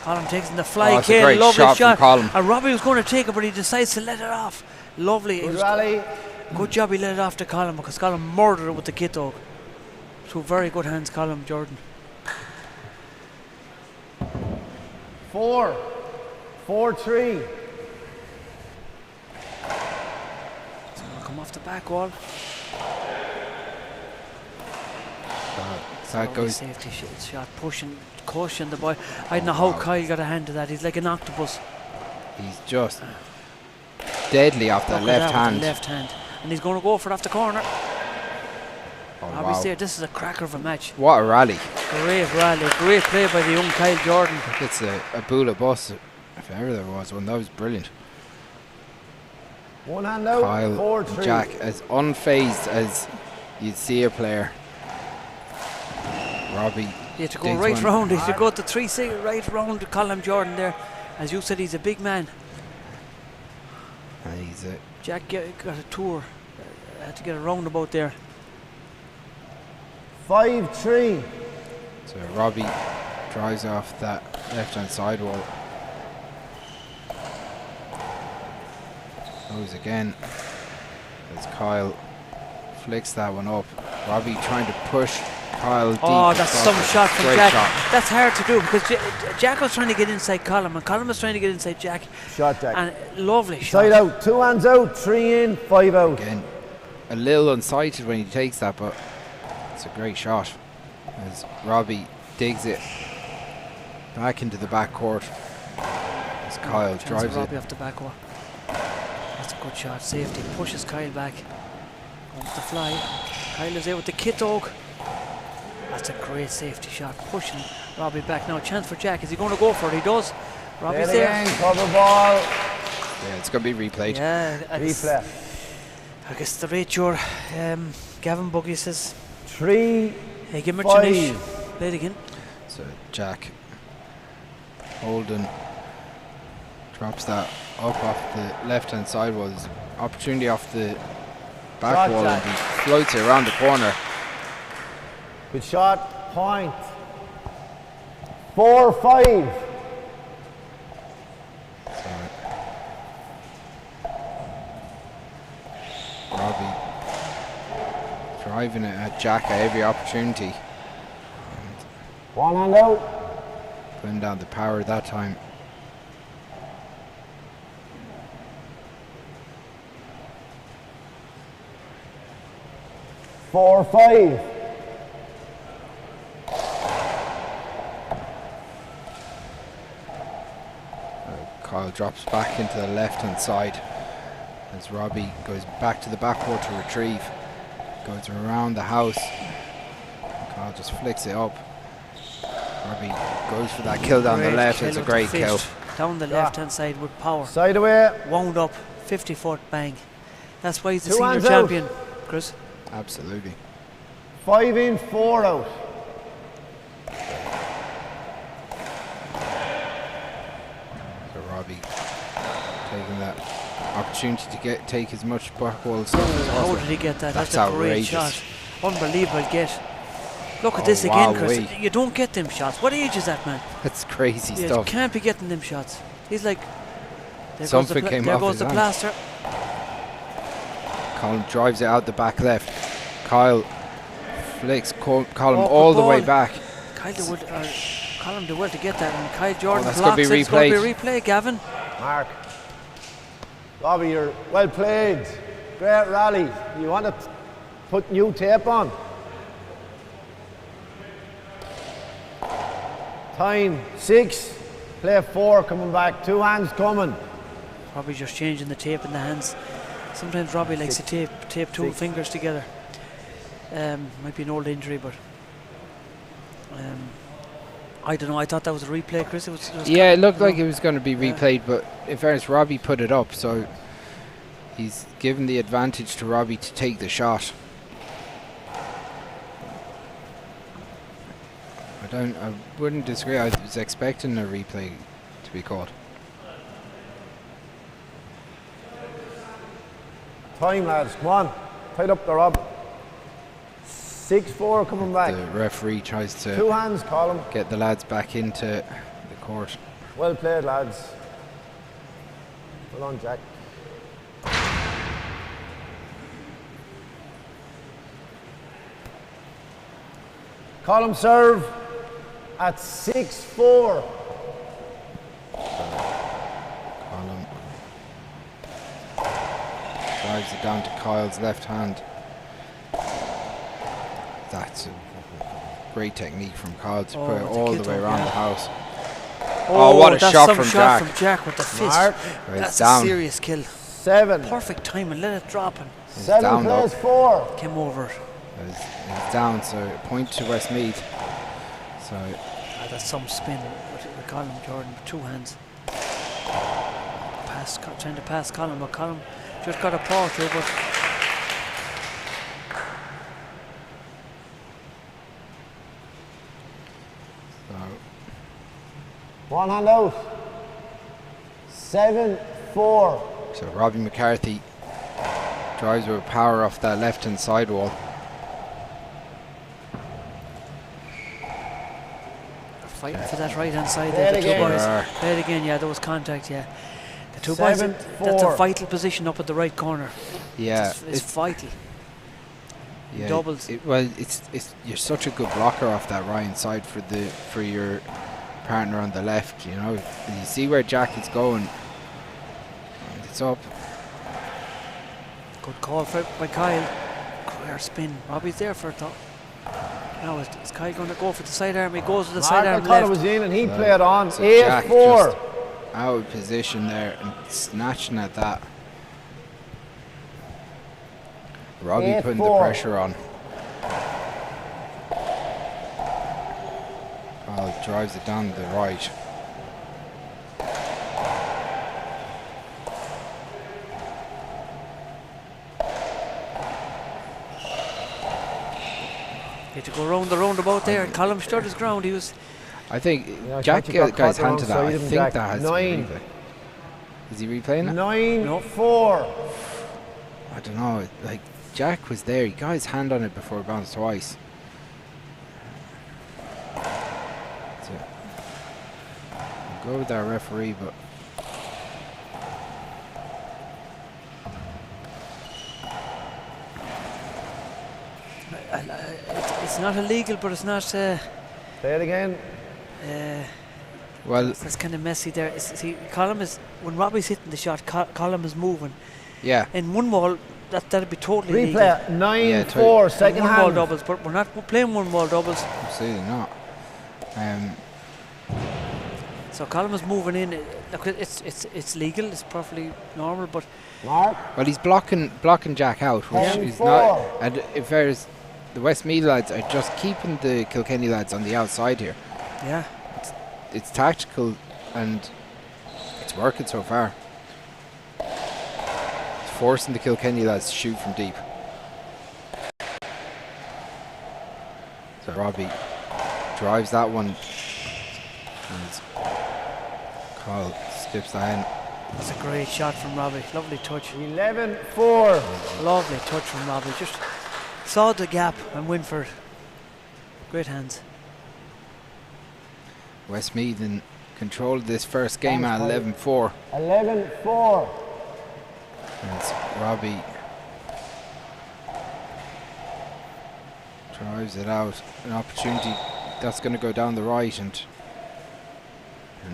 Colin takes in the fly kill. Lovely shot. From Colin. And Robbie was going to take it, but he decides to let it off. Lovely. Good rally. Good job he let it off to Colin, because Colin murdered it with the kit dog. 2 very good hands, Colin Jordan. 4-3. It's going to come off the back wall. So that goes. Safety shot, caution the boy. I don't know how Kyle got a hand to that. He's like an octopus. He's just deadly off that left hand. And he's going to go for it off the corner. Oh, Robbie's there. This is a cracker of a match. What a rally. Great rally. Great play by the young Kyle Jordan. It's a bullet bus, if ever there was one. That was brilliant. 1 hand out. Kyle 4-3. and Jack as unfazed as you'd see a player. Robbie. He had to go right round. He had to go to 3-6 right round to Colin Jordan there. As you said, he's a big man. And he's a Jack got a tour. Had to get a roundabout there. 5-3. So Robbie drives off that left hand side wall. Goes again as Kyle flicks that one up. Robbie trying to push Kyle deep. Oh, that's some shot from Great Jack. That's hard to do, because Jack was trying to get inside Colin, and Colin was trying to get inside Jack. Shot, Jack. And lovely shot. Side out. 2 hands out. 3 in. 5 out. Again, a little unsighted when he takes that, but it's a great shot. As Robbie digs it back into the back court. As Kyle drives Robbie it. off the back wall. That's a good shot. Safety pushes Kyle back. Comes the fly. Kyle is there with the kit dog. That's a great safety shot. Pushing Robbie back now. Chance for Jack. Is he going to go for it? He does. Robbie's there. Again, cover ball. Yeah, it's going to be replayed. Yeah, Replay. I guess the rate your Gavin Buggy says 3. hey, give him a 5. chance. Play it again. So So Jack Holden drops that up off the left hand side. Was opportunity off the back Shot, wall, Jack. and he floats it around the corner. Good shot, point. 4-5. Robbie driving it at Jack at every opportunity. One hand out. Putting down the power that time. Four, 5. Kyle drops back into the left hand side as Robbie goes back to the backboard to retrieve. Goes around the house. Kyle just flicks it up. Robbie goes for that kill down the left. It's a great kill. Down the left hand side with power. Side away. Wound up, 50-foot bang. That's why he's the Two senior hands champion, out. Chris. Absolutely. 5 in, 4 out. So Robbie taking that opportunity to take as much backwall stuff as How possible. did he get that? That's That's a great outrageous. shot. Unbelievable get. Look at Oh, this again, wow, Chris. wee. You don't get them shots. What age is that, man? That's crazy You stuff. can't be getting them shots. He's like, there Something goes came there off goes his the hand. plaster. Colin drives it out the back left. Kyle flicks Colin Oh, all good the way ball. back. Kyle DeWitt, Colin DeWitt to get that, and Kyle Jordan that's blocks gonna be it. It's going to replayed. be replay, Gavin. Mark. Robbie, you're well played. Great rally. You want to put new tape on? Time 6. Play 4 coming back. 2 hands coming. Robbie just changing the tape in the hands. Sometimes Robbie likes to tape two fingers together. Might be an old injury, but I don't know. I thought that was a replay, Chris. It was Yeah, it looked like it was going to be replayed, but in fairness, Robbie put it up, so he's given the advantage to Robbie to take the shot. I wouldn't disagree. I was expecting a replay to be called. Time, lads. Come on. Tied up the Rob. 6-4 coming back. The referee tries 2 to hands, Colin. get the lads back into the court. Well played, lads. Well on, Jack. Column serve at 6-4. Colin drives it down to Kyle's left hand. That's a great technique from Kyle to put it it's a all kid the way up, around yeah. the house. Oh, what a that's shot some from shot Jack. from Jack with the fist. Mark. That's down. a serious kill. 7. Perfect timing. Let it drop him. 7 down, plays though. 4. Came over it. He's down, so point to Westmeath. So That's some spin with Colin Jordan with 2 hands. Trying to pass Colin, but Colin just got a paw through, but One hand out. 7-4. So Robbie McCarthy drives with power off that left hand side wall. fighting for that right hand side Play there, it the two again. boys. Play it again, yeah, there was contact, yeah. The two boys, 7-4. that's a vital position up at the right corner. Yeah, It's vital. yeah, doubles. It's you're such a good blocker off that right hand side for your partner on the left. You know, you see where Jack is going. And it's up. Good call by Kyle. Queer spin. Robbie's there for it though. Now is Kyle going to go for the sidearm? He goes with the Mark, sidearm I thought it left. was in and he played on. So Jack 8-4. just out of position there and snatching at that. Robbie putting the 8-4. pressure on. Kyle drives it down the right. He had to go round the roundabout there. Colin stood his ground. He was I think Yeah, Jack Catchy got got his caught hand to that. I alongside him, think Jack. that has 9. to be replay. Is he replaying it? 9-4. I don't know. Like, Jack was there. He got his hand on it before it bounced twice. So, I'll go with our referee, but It's not illegal, but it's not. Play it again. well, That's kind of messy there. See, Colm is when Robbie's hitting the shot. Colm is moving. yeah. In one ball, that'd be totally legal. Replay. 9-4. Second One ball hand. doubles, but we're not playing one ball doubles. Absolutely not. So Colm is moving in. Look, it's legal. It's perfectly normal, but Mark. Well, he's blocking Jack out, which is not. And in fairness, the Westmeath lads are just keeping the Kilkenny lads on the outside here. yeah. It's tactical and it's working so far. It's forcing the Kilkenny lads to shoot from deep. So Robbie drives that one. And Kyle skips that in. That's a great shot from Robbie. Lovely touch. 11-4. Lovely touch from Robbie. Just saw the gap and went for it. Great hands. Westmeath in control of this first game at 11-4. 11-4. And it's Robbie drives it out. An opportunity that's going to go down the right, and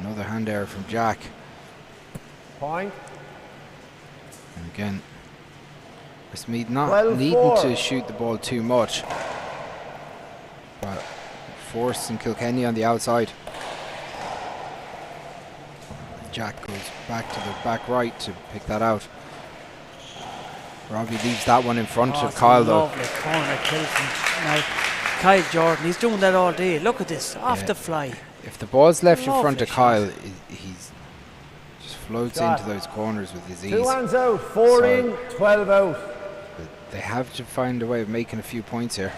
another hand error from Jack. Point. And again, Westmeath not 12-4. needing to shoot the ball too much, but forcing Kilkenny on the outside. Jack goes back to the back right to pick that out. Robbie leaves that one in front of Kyle though. Lovely corner kill from now Kyle Jordan. He's doing that all day. Look at this, off the fly. If the ball's left in front Lovely of Kyle, he's just floats into those corners with his ease. 2 hands out. 4 in, 12 out. But they have to find a way of making a few points here.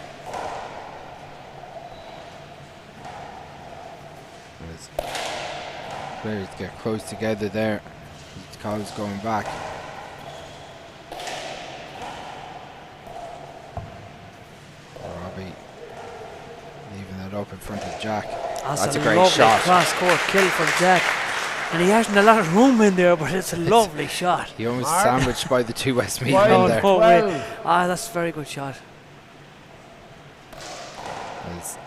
As players get close together there. Kyle's going back. Robbie leaving that up in front of Jack. That's a great lovely shot. cross-court kill from Jack. And he hasn't a lot of room in there, but it's a lovely shot. He almost sandwiched by the two Westmeath Wide. men there. Oh, wait. That's a very good shot. As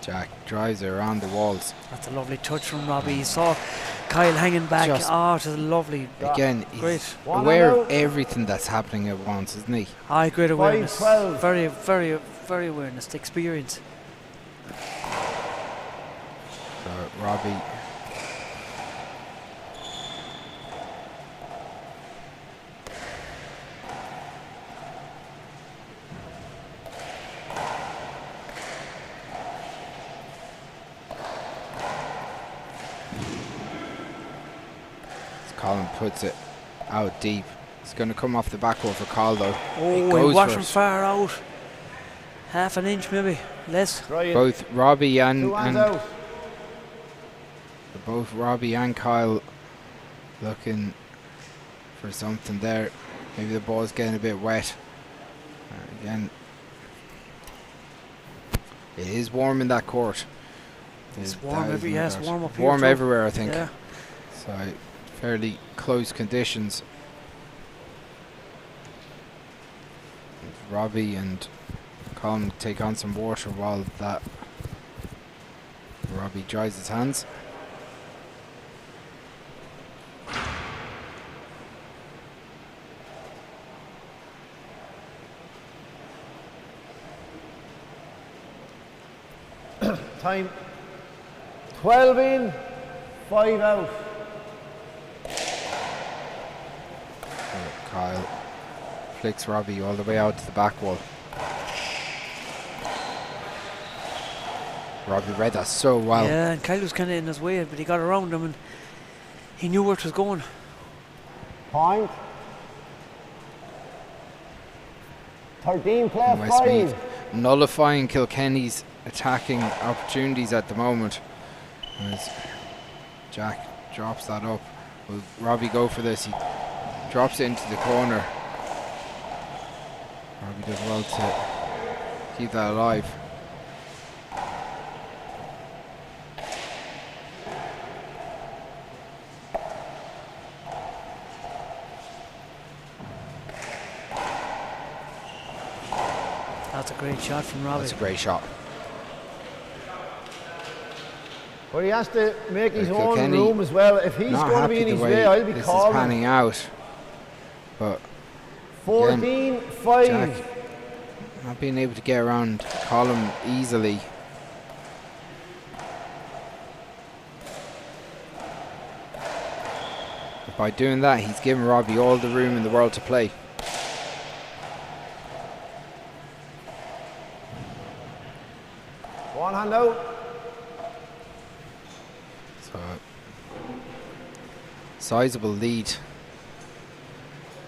Jack drives it around the walls. That's a lovely touch from Robbie. He saw Kyle hanging back. Just It's a lovely. Again, Great. he's aware of everything that's happening at once, isn't he? Great awareness. 5-12. Very, very, very awareness. The experience. So Robbie Colin puts it out deep. It's going to come off the back wall for Kyle though. Oh, he wasn't far out. Half an inch maybe, less. Both Robbie and 2 hands out. both Robbie and Kyle looking for something there. Maybe the ball's getting a bit wet. Again, it is warm in that court. It's warm warm up here. Warm too. everywhere, I think. Yeah. So fairly close conditions. Robbie and Colin take on some water while that Robbie dries his hands. Time. 12 in, 5 out. Kyle flicks Robbie all the way out to the back wall. Robbie read that so well. Yeah, and Kyle was kind of in his way, but he got around him and he knew where it was going. Point. 13 plus Westmeath 5. nullifying Kilkenny's attacking opportunities at the moment. As Jack drops that up. Will Robbie go for this? He drops it into the corner. Robbie does well to keep that alive. That's a great shot from Robbie. That's a great shot. But he has to make his own Kilkenny room as well. If he's not going to be happy in his the way, I'll be this calling. is panning out. But 14-5. Jack not being able to get around Colm easily. But by doing that, he's given Robbie all the room in the world to play. One hand out. So, sizable lead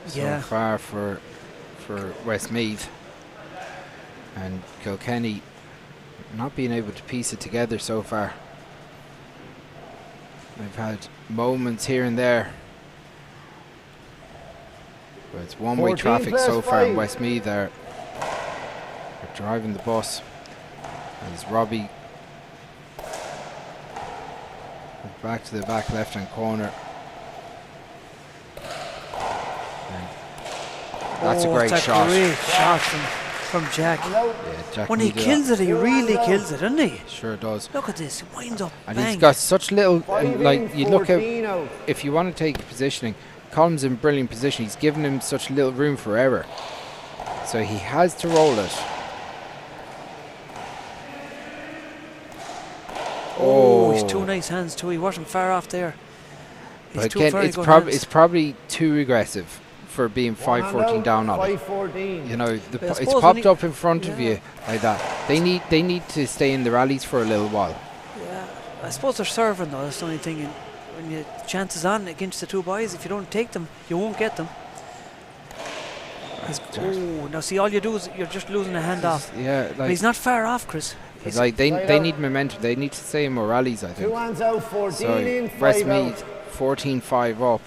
so far for Westmeath, and Kilkenny not being able to piece it together so far. They've had moments here and there, but it's one-way traffic so far in Westmeath. They're driving the bus. As Robbie back to the back left-hand corner. That's a great shot. Great shot from Jack. Yeah, Jack when he kills it, he really kills it, doesn't he? Sure does. Look at this, he winds up. And bang. he's got such little, like, you look at, if you want to take positioning, Colm's in brilliant position. He's given him such little room for error. So he has to roll it. Oh, he's two nice hands too. He wasn't far off there. He's but two again, very it's, good hands. it's probably too aggressive for being 5-14 down on it. 5-14. You know, it's popped up in front of you like that. They need to stay in the rallies for a little while. Yeah, I suppose they're serving though. That's the only thing. When you chances on against the two boys, if you don't take them, you won't get them. Oh, now see, all you do is you're just losing a hand off. Yeah, like, but he's not far off, Chris. Like they need momentum. They need to stay in more rallies, I think. 2 hands out, 14 so in, 5 Westmeath, out. 14-5 up.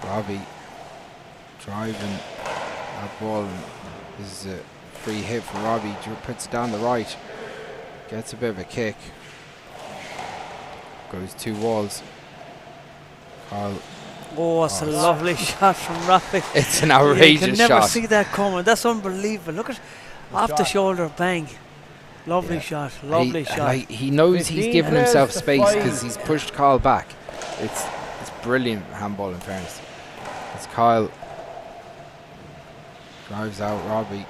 Robbie driving that ball, and this is a free hit for Robbie. Puts it down the right, gets a bit of a kick, goes 2 walls. Carl. Oh, it's a lovely shot from Robbie. It's an outrageous shot. You can never see that coming. That's unbelievable. Look at off the shoulder, bang. Lovely shot, lovely shot. He knows he's given himself space because he's pushed Kyle back. It's brilliant handball in fairness. As Kyle drives out Robbie.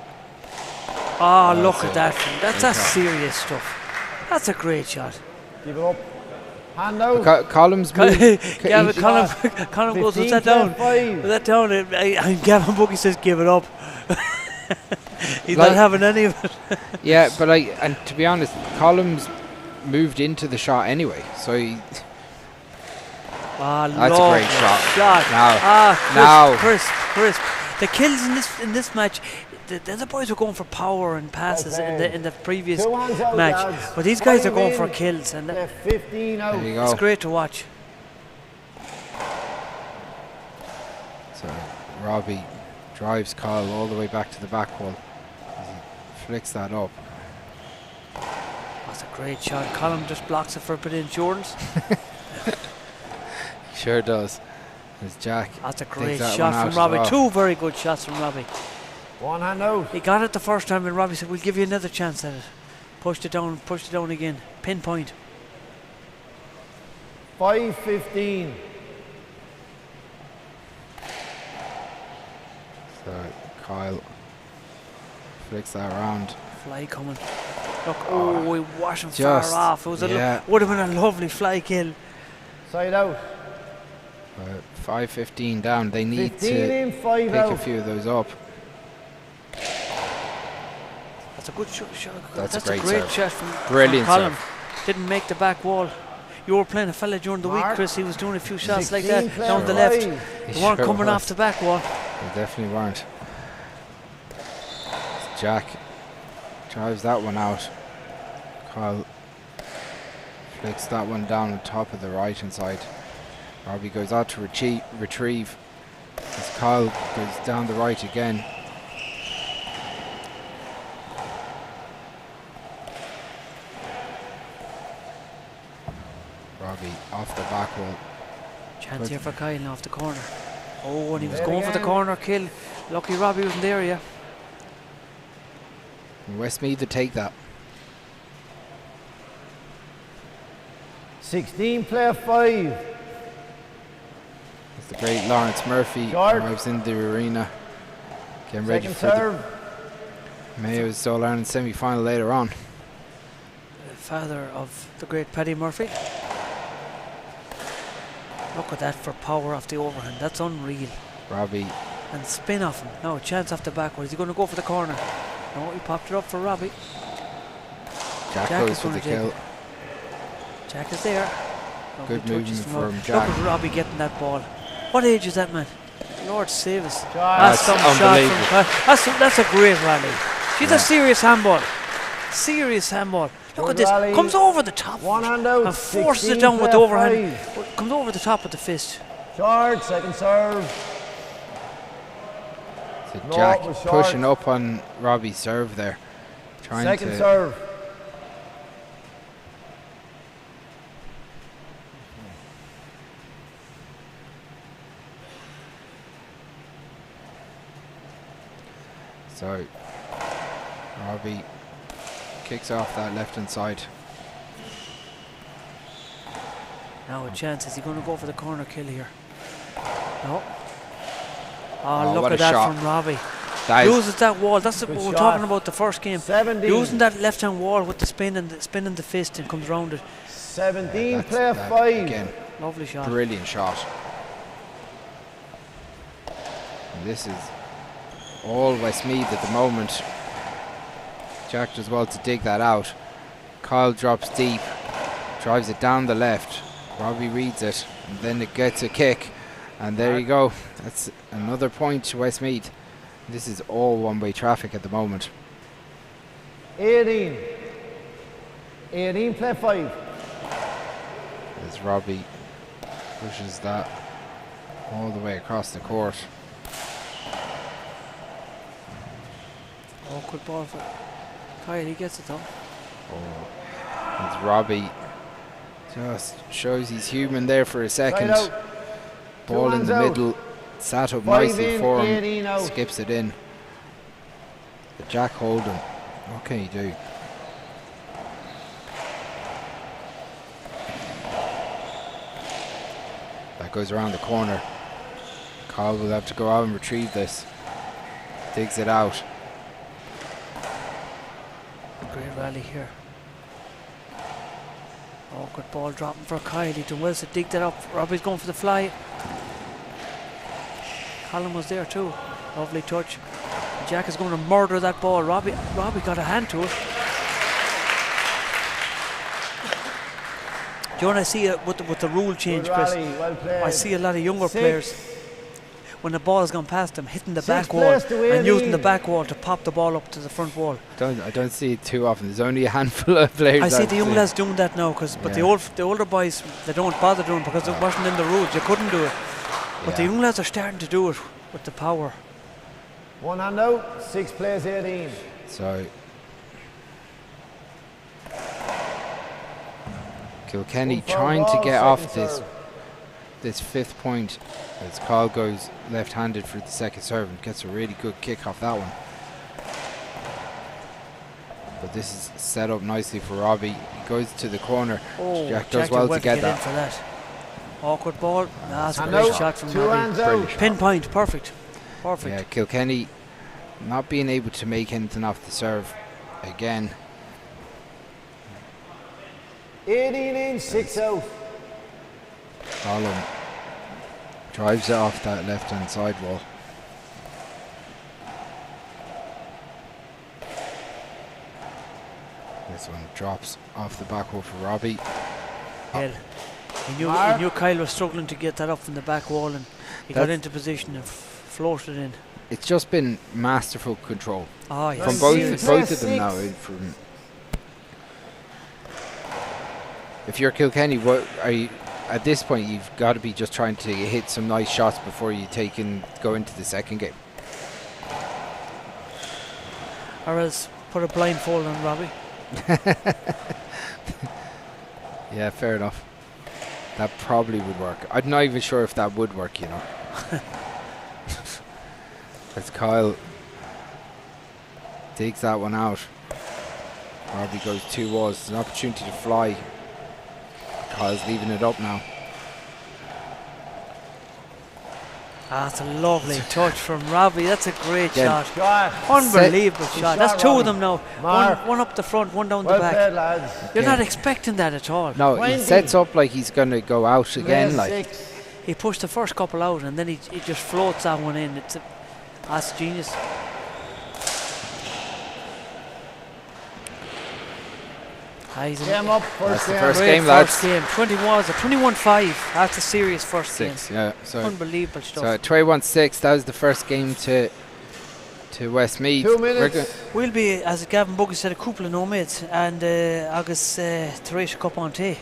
Oh, look at that. That's serious stuff. That's a great shot. Give it up. Hand out. Column's Colin goes, was that down? Was that down? And Gavin Boogie says, give it up. He's not having any of it. Yeah, but and to be honest, Colum's moved into the shot anyway, so he. That's a great shot. Chris, the kills in this match. The other boys were going for power and passes in the previous match, but these guys are going for kills, and 15 out. There you go. It's great to watch. So Robbie drives Kyle all the way back to the back wall. He flicks that up. That's a great shot. Colin just blocks it for a bit of insurance. Sure does. As Jack. That's a great shot from Robbie. 2 very good shots from Robbie. 1 hand out. He got it the first time, and Robbie said, we'll give you another chance at it. Pushed it down again. Pinpoint. 5-15. So Kyle flicks that around. Fly coming. Look, we wasn't far off. It was would have been a lovely fly kill. Side out. 5-15 down. They need to pick a few of those up. That's a good shot. That's a great shot from brilliant Colin. serve. Didn't make the back wall. You were playing a fella during the week, Chris. He was doing a few shots like that down the left. They weren't coming off the back wall. They definitely weren't. Jack drives that one out. Kyle flicks that one down on top of the right hand side. Robbie goes out to retrieve as Kyle goes down the right again. Robbie off the back wall. Chance here for Kyle off the corner. Oh, and he was going for the corner kill. Lucky Robbie wasn't there, yeah. Westmeath to take that. 16 play 5. It's the great Lawrence Murphy arrives in the arena. Getting ready for the Mayo's All-Ireland semi-final later on. The father of the great Paddy Murphy. Look at that for power off the overhand. That's unreal. Robbie. And spin off him. No, chance off the backward. Is he going to go for the corner? No, he popped it up for Robbie. Jack goes for the kill. Jack is there. Good movement from Jack. Look at Robbie getting that ball. What age is that man? Lord save us. That's unbelievable. That's a great rally. She's a serious handball. Serious handball. Look at this. Rally. Comes over the top. One hand out. And forces it down with the overhand. Comes over the top with the fist. Short, second serve. So Jack pushing up on Robbie's serve there. Trying second serve. So Robbie kicks off that left hand side. Now a chance. Is he going to go for the corner kill here? No. Oh, look at that shot from Robbie. Uses that wall. That's what we're talking about the first game. 17. Using that left hand wall with the spin and the fist and comes round it. 17 play 5. Again. Lovely shot. Brilliant shot. And this is all Westmeath at the moment. Jack does well to dig that out. Kyle drops deep, drives it down the left. Robbie reads it, and then it gets a kick. And there you go. That's another point to Westmeath. This is all one-way traffic at the moment. 18. 18 play 5. As Robbie pushes that all the way across the court. Awkward ball for Kyle, he gets it though. Oh, as Robbie just shows he's human there for a second. Ball in the middle, sat up nicely for him, skips it in. But Jack Holden, what can he do? That goes around the corner. Kyle will have to go out and retrieve this. Digs it out. Great rally here. Awkward ball dropping for Kyle. He done well to dig that up. Robbie's going for the fly. Colin was there too. Lovely touch. Jack is going to murder that ball. Robbie got a hand to it. Do you know what I see with the rule change, Chris? I see a lot of younger players, when the ball has gone past them, hitting the back wall and using the back wall to pop the ball up to the front wall. I don't see it too often. There's only a handful of players. I see the young lads doing that now, but the older boys, they don't bother doing it because it wasn't in the rules. You couldn't do it. But the young lads are starting to do it with the power. One hand out, 6 plays 18. So Kilkenny trying to get off this fifth point as Kyle goes left-handed for the second serve and gets a really good kick off that one. But this is set up nicely for Robbie. He goes to the corner. Oh, Jack does well to get that. For that. Awkward ball. That's a great shot from Robbie. Pinpoint, perfect. Perfect. Yeah, Kilkenny not being able to make anything off the serve again. 18 in, 6 out. Colin drives it off that left-hand side wall. This one drops off the back wall for Robbie. Yeah. He knew Kyle was struggling to get that up from the back wall, and he got into position and floated in. it's just been masterful control Oh, yeah. from Nice. both of them now. From if you're Kilkenny, what are you at this point? You've got to be just trying to hit some nice shots before you go into the second game. Or else put a blindfold on Robbie. Yeah, fair enough. That probably would work. I'm not even sure if that would work, you know. As Kyle digs that one out. Robbie goes 2 walls. It's an opportunity to fly. Kyle's leaving it up now. That's a lovely touch from Robbie. That's a great Yeah. shot. Unbelievable shot. That's 2 of them now. Mark. One up the front, one down Well the back. played, lads. You're not expecting that at all. No, he 20. sets up like he's going to go out again. Like 6. He pushed the first couple out and then he just floats that one in. That's genius. Game up, That's first the game. first Great game, lads. first game. 21-5. That's a serious first 6, game. yeah. So Unbelievable stuff. 21-6. That was the first game to Westmeath. 2 minutes. We'll be, as Gavin Buggy said, a couple of nomads and August Tarisha Cup on tea.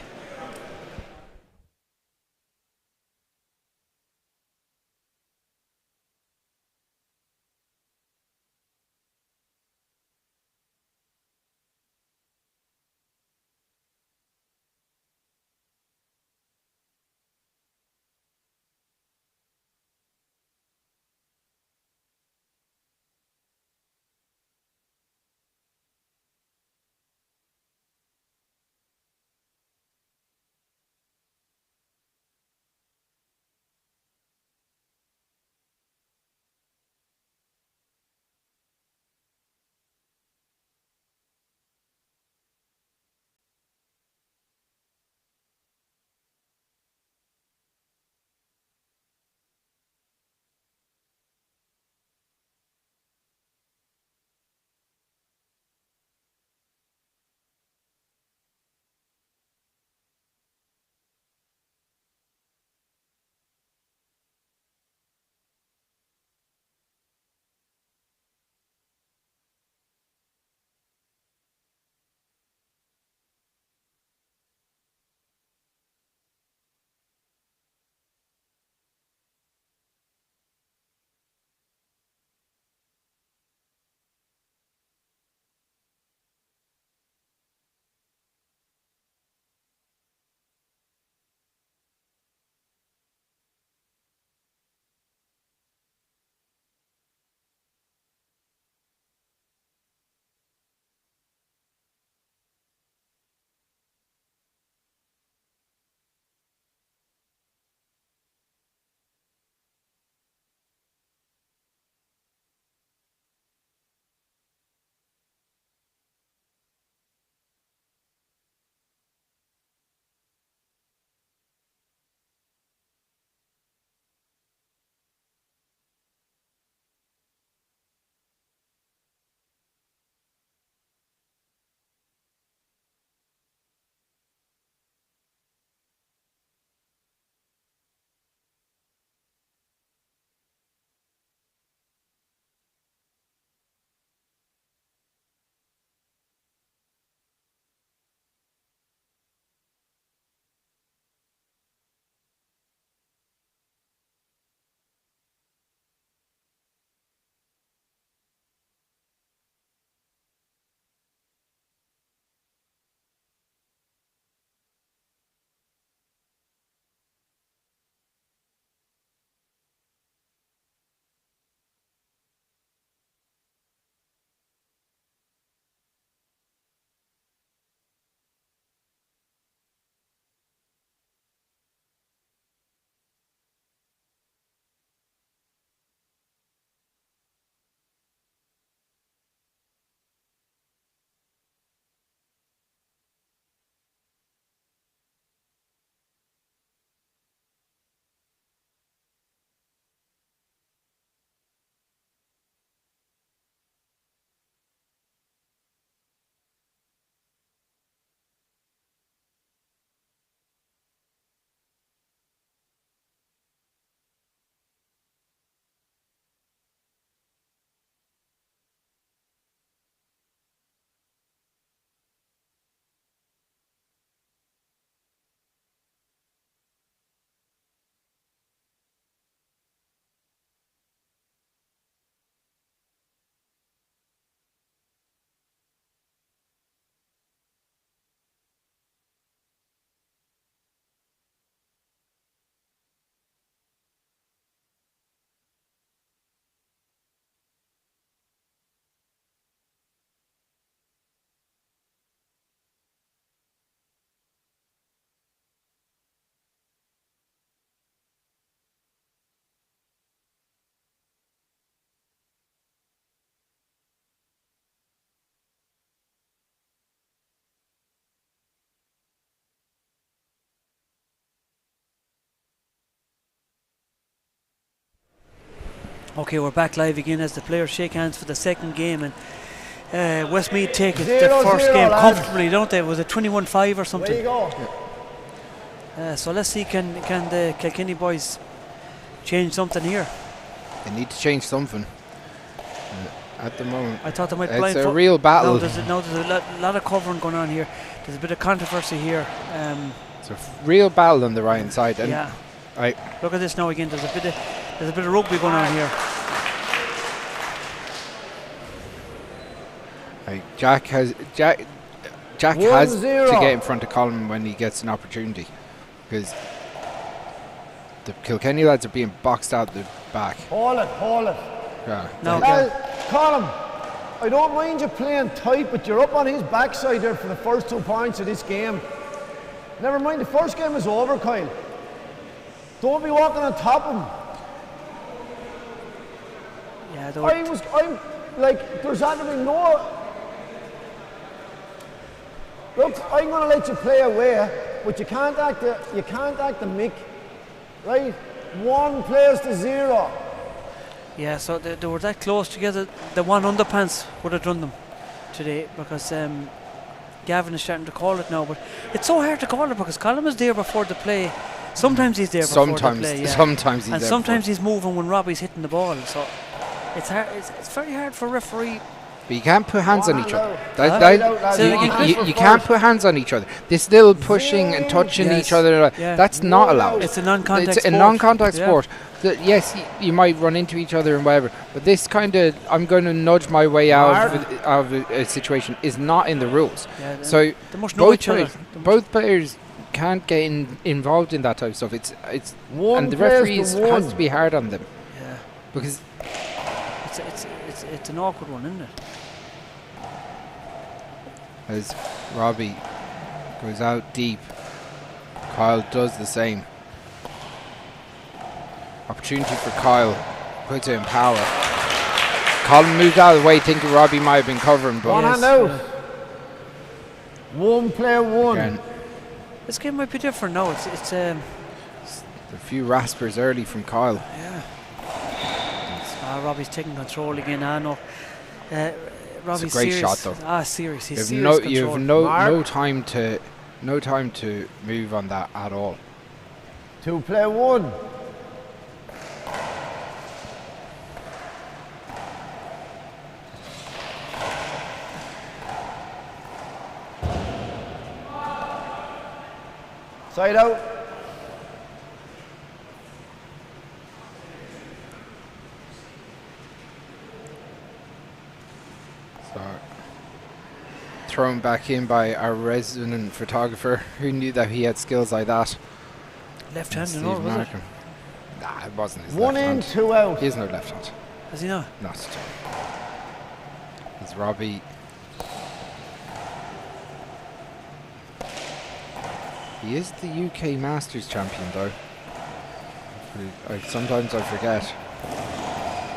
Okay, we're back live again as the players shake hands for the second game, and Westmeath take it, the 0-0, first game lads. comfortably, don't they? Was it 21-5 or Way something? you go. So let's see, can the Kilkenny boys change something here? They need to change something. At the moment, I thought they might it's blind a foot. real battle. There's a lot of covering going on here. There's a bit of controversy here. It's a real battle on the right side. And Yeah. Look at this now again. There's a bit of rugby going on here. Jack has to 1-0. get in front of Colin when he gets an opportunity, because the Kilkenny lads are being boxed out the back. Hold it. Yeah. No, Colin, I don't mind you playing tight, but you're up on his backside there for the first 2 points of this game. Never mind, the first game is over, Kyle. Don't be walking on top of him. yeah, I'm like, there's actually no. Look, I'm going to let you play away, but you can't act the Mick, right? 1 plays to 0. yeah. So they were that close together. The one underpants would have done them today, because Gavin is starting to call it now. But it's so hard to call it because Colin was there before the play. Sometimes he's there before the play, yeah. Sometimes he's and there sometimes before. he's moving when Robbie's hitting the ball. So it's hard. It's very hard for a referee. But you can't put hands on each other. You can't can't put hands on each other. This little pushing and touching Yes. each other, Yeah. that's not allowed. It's a non-contact It's a sport. non-contact Yeah. sport. Yes, you might run into each other and whatever, but this kind of, I'm going to nudge my way out of a situation, is not in the rules. Yeah, So they must know each other. both players can't get involved in that type of stuff. It's and the referees has to be hard on them. Yeah. Because it's an awkward one, isn't it? as Robbie goes out deep, Kyle does the same. Opportunity for Kyle, puts it in power. Colin moved out of the way thinking Robbie might have been covering, but One hand out. 1 player 1. again, This game might be different now. It's a few raspers early from Kyle. yeah. Robbie's taking control again. No. Robbie's It's a great serious. shot, though. Serious. He's You've serious control. no time to move on that at all. 2 player 1. Side out. So thrown back in by our resident photographer, who knew that he had skills like that. Left-handed, Steve no, was it? Markham. Nah, it wasn't his 1 left in, hand. 2 out. He has no left hand. Has he not? Not at all. It's Robbie. He is the UK Masters champion, though. Sometimes I forget.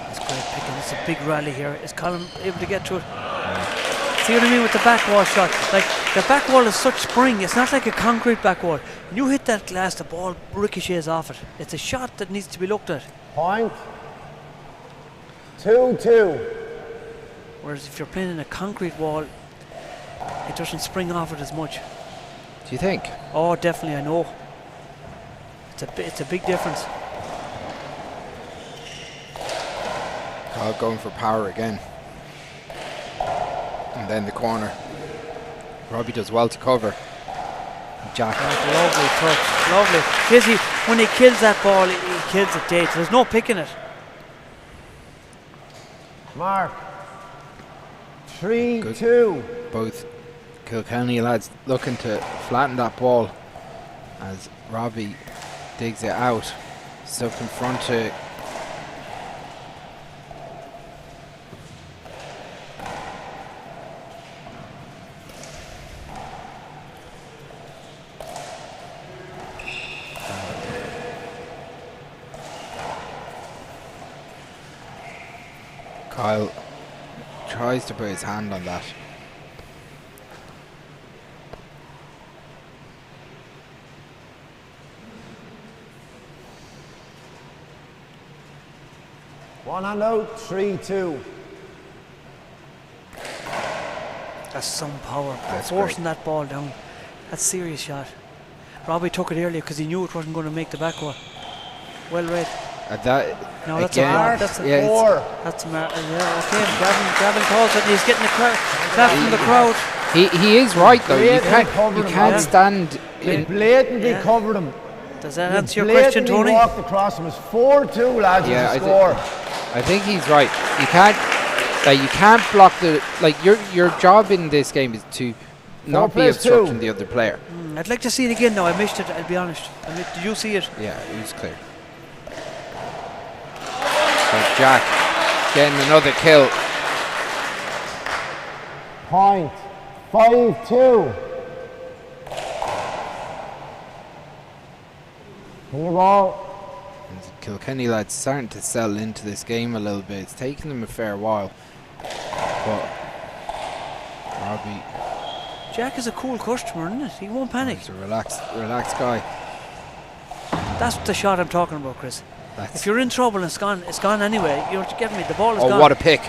It's great picking. It's a big rally here. Is Colin able to get to it? See what I mean with the back wall shot? Like, the back wall is such spring. It's not like a concrete back wall. When you hit that glass, the ball ricochets off it. It's a shot that needs to be looked at. Point. 2-2. Whereas if you're playing in a concrete wall, it doesn't spring off it as much. Do you think? Oh, definitely, I know. It's a big difference. Kyle going for power again. And then the corner. Robbie does well to cover. Jack. Lovely touch, lovely. Kizzy, when he kills that ball, he kills it dead. There's no picking it. Mark. 3-2. Both Kilkenny lads looking to flatten that ball as Robbie digs it out. Stuck in front to Kyle tries to put his hand on that. One hand out, 3-2. That's some power. That's Forcing that ball down. That's a serious shot. Robbie took it earlier because he knew it wasn't going to make the back wall. Well read. That No, that's again, a mark. That's a yeah, Four. That's a mark. Yeah, okay. Gavin calls it and he's getting a clap from the crowd. he is right though. You Blatantly can't stand They in. blatantly covered him. Does that They answer your question, blatantly Tony? walked across him. It's 4-2, lads, Yeah, is the score. I think he's right. You can't block the your job in this game is to not be plays obstructing two. the other player. I'd like to see it again now. I missed it, I'll be honest. Did you see it? Yeah, it was clear. So Jack getting another kill. Point. 5-2. Can you ball? And the Kilkenny lads starting to settle into this game a little bit. It's taken them a fair while. But Robbie, Jack is a cool customer, isn't it? He won't panic. he's a relaxed guy. That's the shot I'm talking about, Chris. That's If you're in trouble and it's gone anyway, you're getting me. The ball is gone. oh, what a pick.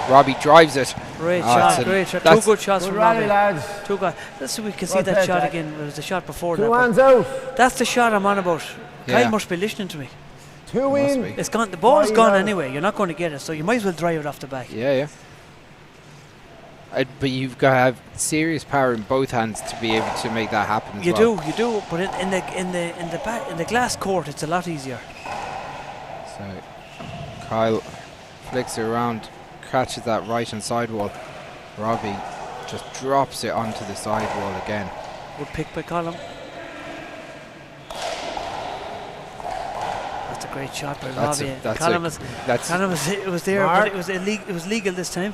Robbie drives it. Great Oh, shot, it's a- great shot. Two that's- good shots Good from rally, Robbie. lads. Two guys. Let's see if we can see Well that played, shot Jack. again. It was the shot before that. Two but hands out. That's the shot I'm on about. Yeah. Kyle must be listening to me. Two Must in. be. It's gone. The ball is Wide gone out. anyway. You're not going to get it, so you might as well drive it off the back. Yeah. But you've got to have serious power in both hands to be able to make that happen as You well. do. But in the glass court, it's a lot easier. So Kyle flicks it around, catches that right hand side wall. Robbie just drops it onto the side wall again. Good pick by Colin. That's a great shot by Robbie. It was there, Mark. but it was legal this time.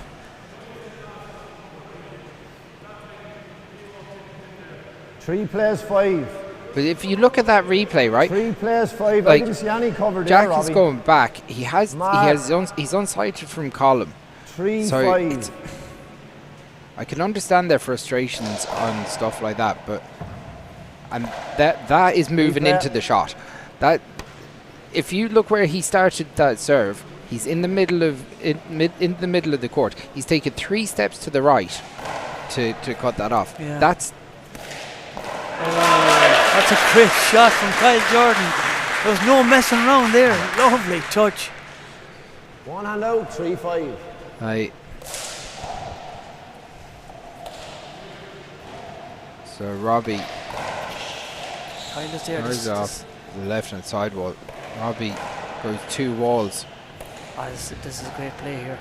Three plays 5. But if you look at that replay, right? 3 plays 5. Like, I didn't see any cover there, Jack is Robbie. going back. He's Mark. unsighted from column. 3-5. I can understand their frustrations on stuff like that, but that is moving Replay. into the shot. That if you look where he started that serve, he's in the middle of in the middle of the court. He's taken 3 steps to the right to cut that off. Yeah. That's That's a great shot from Kyle Jordan. There was no messing around there. Lovely touch. One hand out, 3-5. So Robbie Kyle is there. turns off the left hand side wall. Robbie goes 2 walls. This is a great play here.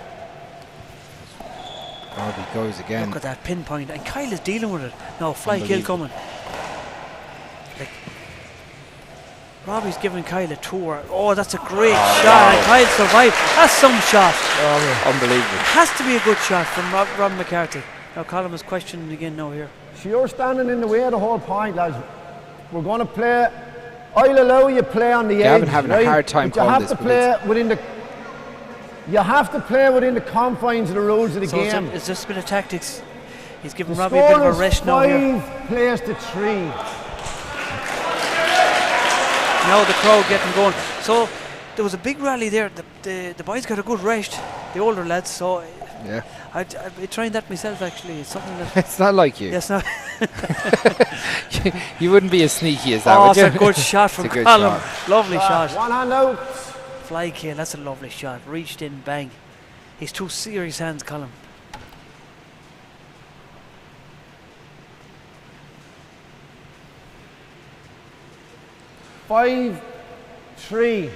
Robbie goes again. Look at that pinpoint, and Kyle is dealing with it. No, fly kill coming. Like, Robbie's giving Kyle a tour. Oh, that's a great shot, and Kyle survived. That's some shot. Unbelievable. It has to be a good shot from Rob McCarthy. Now Colin is questioning again now here. So you're standing in the way of the whole point, lads. We're going to play. I'll allow you play on the Gavin edge. having right? a hard time But you calling have this, to but play within the. You have to play within the confines of the rules of the So game. it's just a bit of tactics. He's giving The Robbie a bit score of is a rest now here. 5 plays to 3. Now the crowd getting going. So there was a big rally there. The boys got a good rest, the older lads. So Yeah. I'd be trying that myself actually. It's something that. It's not like you. Yes, no. You wouldn't be as sneaky as that, Oh, would it's you? a good shot from It's a good Colin. shot. Lovely shot. One hand out. Fly kill. That's a lovely shot. Reached in, bang. He's 2 serious hands, Colin. Five, 3.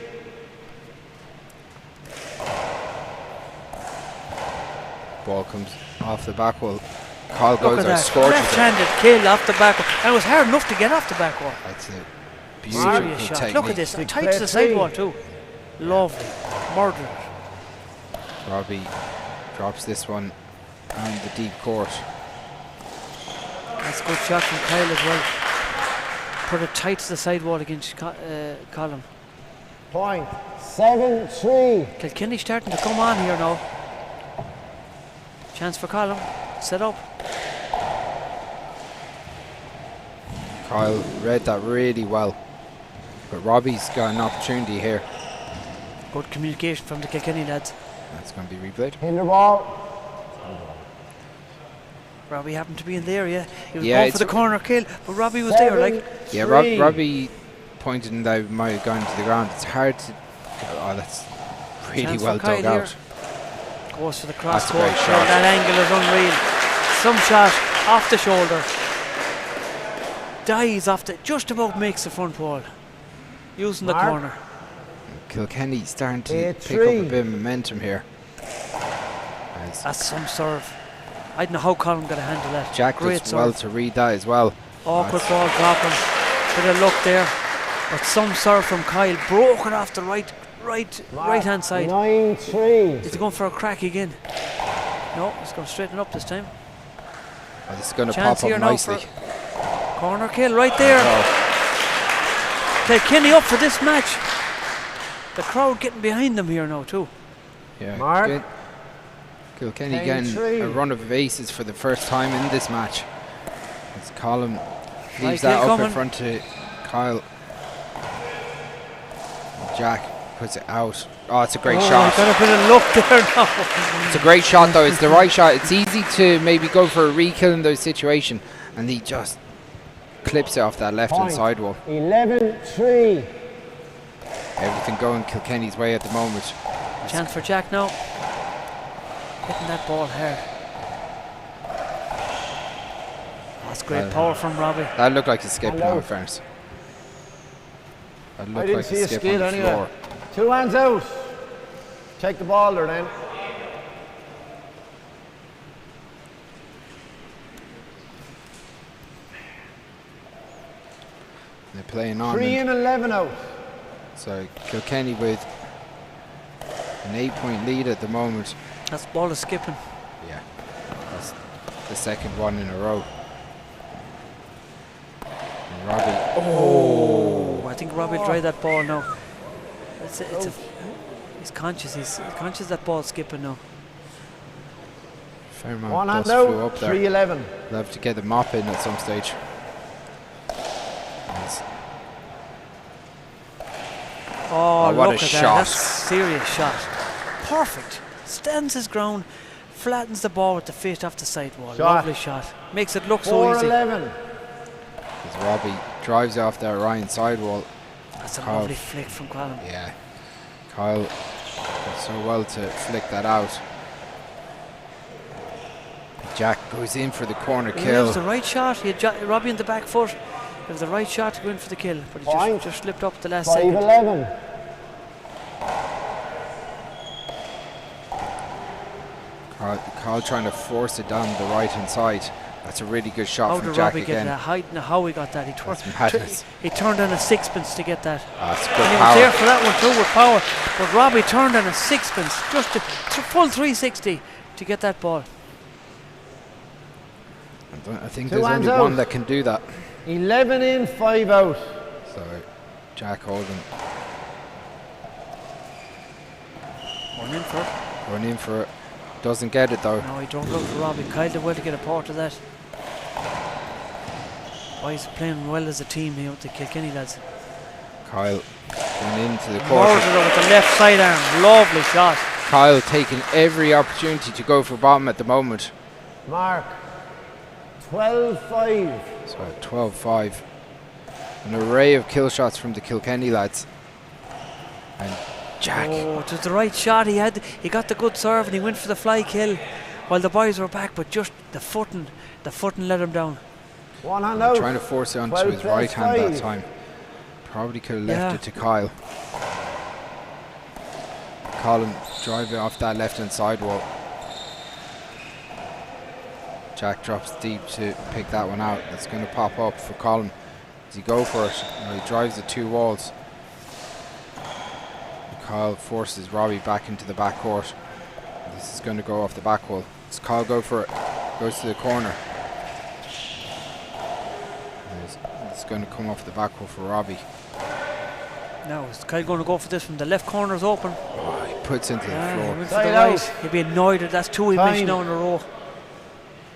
Ball comes off the back wall. Kyle Look goes at or that. scorches it. Left-handed kill off the back wall. And it was hard enough to get off the back wall. That's a beautiful Serious shot. technique. Look at this. Big Tight play to the side three. wall too. Lovely. Murdered. Robbie drops this one on the deep court. That's a good shot from Kyle as well. Put it tight to the side wall against Colin. Point. 7-3. Kilkenny starting to come on here now. Chance for Colin. Set up. Kyle read that really well. But Robbie's got an opportunity here. Good communication from the Kilkenny lads. That's going to be replayed. Hinder ball. Robbie happened to be in the area. He was Yeah, going for the corner kill, but Robbie was there, like. Yeah, Robbie pointed that it might have gone to the ground. It's hard to. Oh, that's really Chance well for Kyle dug here. out. Goes for the cross That's a court. great shot. That angle is unreal. Some shot off the shoulder. Dies off the, just about makes the front wall. Using the corner. Kilkenny starting to pick up a bit of momentum here. That's some serve. I don't know how Colin got a handle that. Jack Great does well serve. to read that as well. Awkward ball dropping. Bit of luck there. But some serve from Kyle. Broke it off the right hand side. 9-3. Is he going for a crack again? No, he's going straighten up this time. Oh, this is going to Chance pop here up now nicely. Corner kill right there. Kilkenny up for this match. The crowd getting behind them here now too. Yeah, Mark. Kilkenny getting a run of aces for the first time in this match. As Colin leaves that up in front to Kyle. Jack puts it out. Oh, it's a great shot. Got a bit of luck there now. It's a great shot though. It's the right shot. It's easy to maybe go for a re-kill in those situations, and he just clips it off that left-hand sidewall. 11-3. Everything going Kilkenny's way at the moment. Chance for Jack now. Hitting that ball hard. That's great power from Robbie. That looked like a skip now, in fairness. That I looked didn't like see a a skip skill on the anyway. floor. 2 hands out. Take the ball there then. They're playing on. 3 in, 11 out. So Kilkenny with an 8-point lead at the moment. That's ball is skipping. Yeah, that's the second one in a row. And Robbie. Oh, I think Robbie tried that ball now. He's conscious. He's conscious that ball's skipping now. Fair amount 1 of hand dust flew out. up there. 3-11. They'll have to get the mop in at some stage. Nice. Oh, what look a at shot. that. That's a serious shot. Perfect. Stands his ground, flattens the ball with the feet off the sidewall. Lovely shot. Makes it look so easy. 4-11. As Robbie drives off that Ryan sidewall. That's a lovely flick from Colin. Yeah. Kyle did so well to flick that out. Jack goes in for the corner He kill. was the right shot. He had Robbie in the back foot. It was the right shot to go in for the kill, but he just slipped up at the last second. 5-11. Kyle trying to force it down the right hand side. That's a really good shot How from did Jack Robbie again. get that? I don't know how he got that. He turned on a sixpence to get that. That's good and he power. was there for that one too with power. But Robbie turned on a sixpence, just a full 360 to get that ball. I think Two there's hands only out. one that can do that. 11 in, 5 out. So Jack Holden going in for it. Doesn't get it though. No, he don't look for Robbie. Kyle did well to get a part of that. Boys playing well as a team here with the Kilkenny lads. Kyle going into the court. Murdered it with the left side arm. Lovely shot. Kyle taking every opportunity to go for bottom at the moment. Mark. 12-5. So 12-5. An array of kill shots from the Kilkenny lads. And Jack. Oh, it was the right shot he had. He got the good serve and he went for the fly kill while the boys were back, but just the footing let him down. 1 hand out. Trying to force it onto his right hand that time. Probably could have left it to Kyle. Colin driving off that left hand sidewall. Jack drops deep to pick that one out. That's going to pop up for Colin. Does he go for it? No, he drives the 2 walls. And Kyle forces Robbie back into the back court. This is going to go off the back wall. Does Kyle go for it? Goes to the corner. It's going to come off the back wall for Robbie. Now is Kyle going to go for this from the left corner's open? Oh, he puts into the floor. He went for the right. He'd be annoyed that that's 2 he missed now in a row.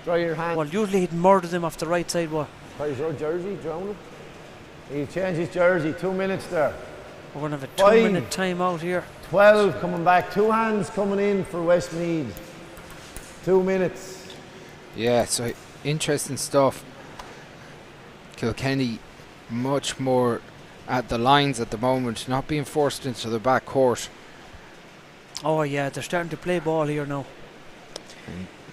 Dry your hand. Well, usually he'd murdered him off the right side. What? Tries your jersey, drone him. He changed his jersey. 2 minutes there. We're going to have a 5. 2-minute timeout here. 12 coming back. 2 hands coming in for Westmeath. 2 minutes. Yeah, so interesting stuff. Kilkenny much more at the lines at the moment, not being forced into the back court. Oh yeah, they're starting to play ball here now.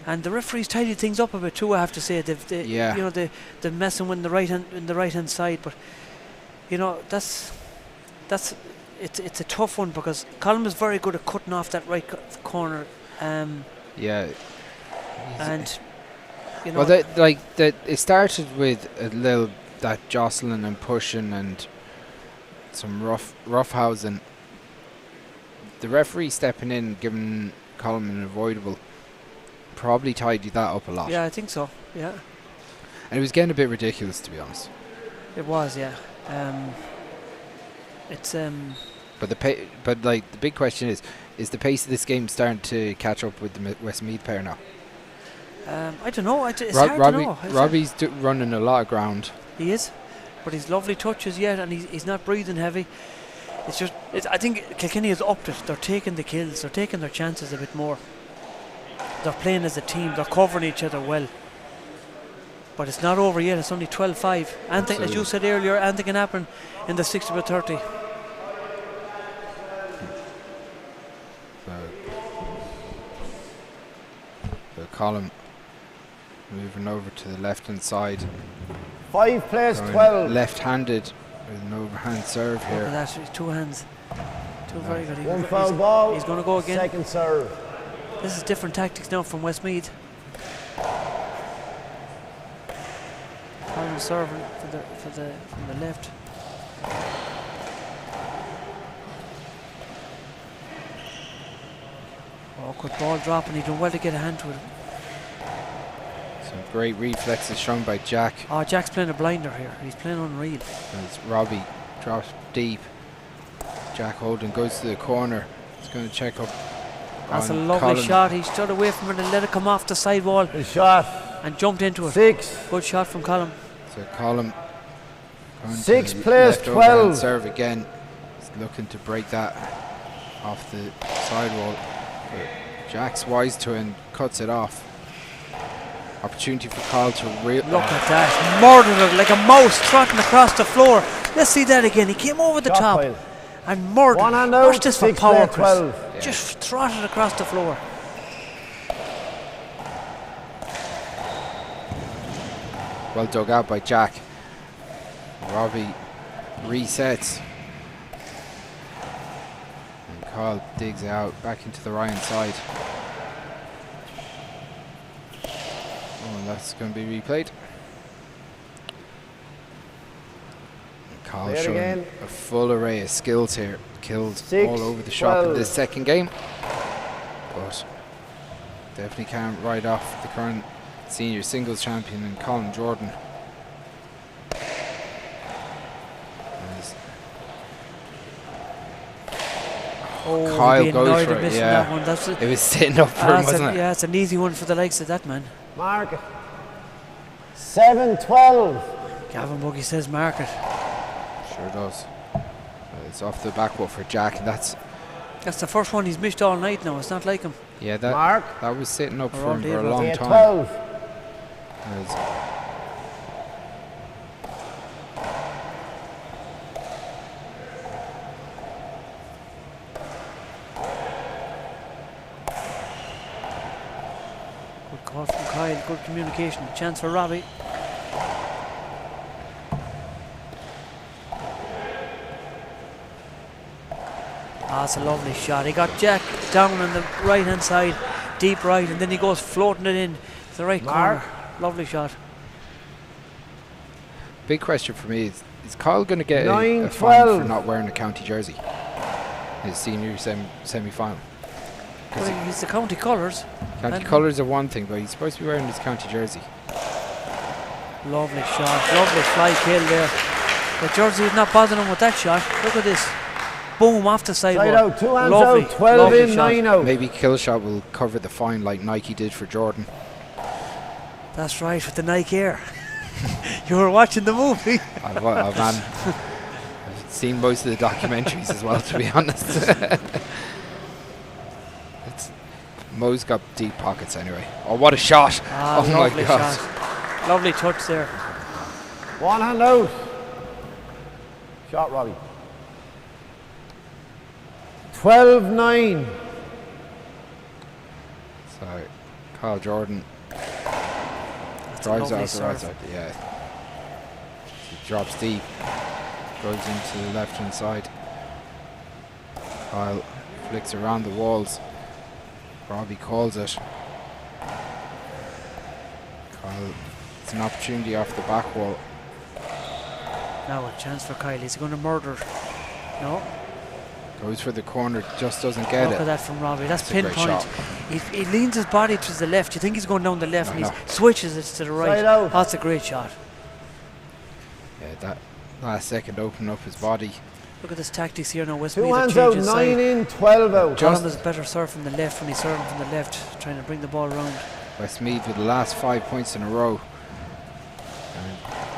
And the referees tidied things up a bit too, I have to say. Yeah. You know, they're messing with the right hand side, but you know it's a tough one because Colm is very good at cutting off that right corner. Yeah. And you know, well, it started with a little that jostling and pushing and some rough housing. The referee stepping in, giving Colm an avoidable, probably tidied that up a lot. Yeah, I think so. Yeah. And it was getting a bit ridiculous, to be honest. It was, yeah. It's But the big question is the pace of this game starting to catch up with the Westmeath pair now? I don't know. It's hard to know. Robbie's running a lot of ground. He is, but he's lovely touches yet, and he's not breathing heavy. It's just, I think Kilkenny has upped it. They're taking the kills. They're taking their chances a bit more. They're playing as a team. They're covering each other well. But it's not over yet. It's only 12-5. Anything, as you said earlier, anything can happen in the 60-30. The Colm moving over to the left-hand side. 5 plays 12. Left-handed with an overhand serve here. Look at that, 2 hands. 2 very good. One foul ball. He's going to go again. Second serve. This is different tactics now from Westmeath. Colm serving from the left. Awkward ball dropping. He done well to get a hand to it. Some great reflexes shown by Jack. Oh, Jack's playing a blinder here. He's playing unreal. As Robbie drops deep. Jack Holden goes to the corner. He's going to check up. That's a lovely shot. He stood away from it and let it come off the sidewall. Good shot. And jumped into it. 6. Good shot from Colm. So Colm 6 plays 12. Serve again. He's looking to break that off the sidewall. But Jack's wise to it and cuts it off. Opportunity for Carl to look at that. Murdered it like a mouse trotting across the floor. Let's see that again. He came over the top and murdered. One hand out. Watch this for power, 12. Yeah. Just trotted across the floor. Well dug out by Jack. Robbie resets. And Carl digs out back into the right hand side. Oh, and that's going to be replayed. And Carl showing a full array of skills here. Killed 6, all over the shop 12. in this second game. But definitely can't write off the current senior singles champion in Colin Jordan. Oh, Kyle goes for it, that one. That's it was sitting up for him, wasn't it? Yeah, it's an easy one for the likes of that man. Mark it. 7-12. Gavin Buggy says mark it. Sure does. It's off the back foot for Jack, and that's the first one he's missed all night now. It's not like him. yeah. Mark. That was sitting up for him all for a day, long Yeah, time. 12. Good call from Kyle. Good communication. Chance for Robbie. That's a lovely shot. He got Jack down on the right hand side, deep right, and then he goes floating it in to the right corner. Lovely shot. Big question for me is Kyle going to get a 9-12. fine for not wearing a county jersey? His senior semi-final. Well, he's the county colours. County colours are one thing, but he's supposed to be wearing his county jersey. Lovely shot. Lovely fly kill there. The jersey is not bothering him with that shot. Look at this. Boom, off the sidewall. Side out, 2 hands Lovely, out, 12 lovely in, shot. 9 out. Maybe Killshot will cover the fine like Nike did for Jordan. That's right, with the Nike Air. You were watching the movie. Man, seen most of the documentaries as well, to be honest. Mo's got deep pockets anyway. Oh, what a shot! Oh my Lovely God! shot. Lovely touch there. One hand out. Shot, Robbie. 12-9. So, Kyle Jordan drives out the right side. Yeah. He drops deep. Goes into the left hand side. Kyle flicks around the walls. Robbie calls it. Kyle, it's an opportunity off the back wall. Now a chance for Kyle. He's going to murder. No. Goes for the corner, just doesn't get Look it. at that from Robbie. That's a great pinpoint. shot. He leans his body to the left. You think he's going down the left, and he switches it to the right. Side out. That's a great shot. Yeah, that last second opened up his body. Look at this tactics here now. 2 Westmeath hands out, changes 9 side. in, 12 out. Colin is better serve from the left when he's serving from the left, trying to bring the ball around. Westmeath with the last 5 points in a row.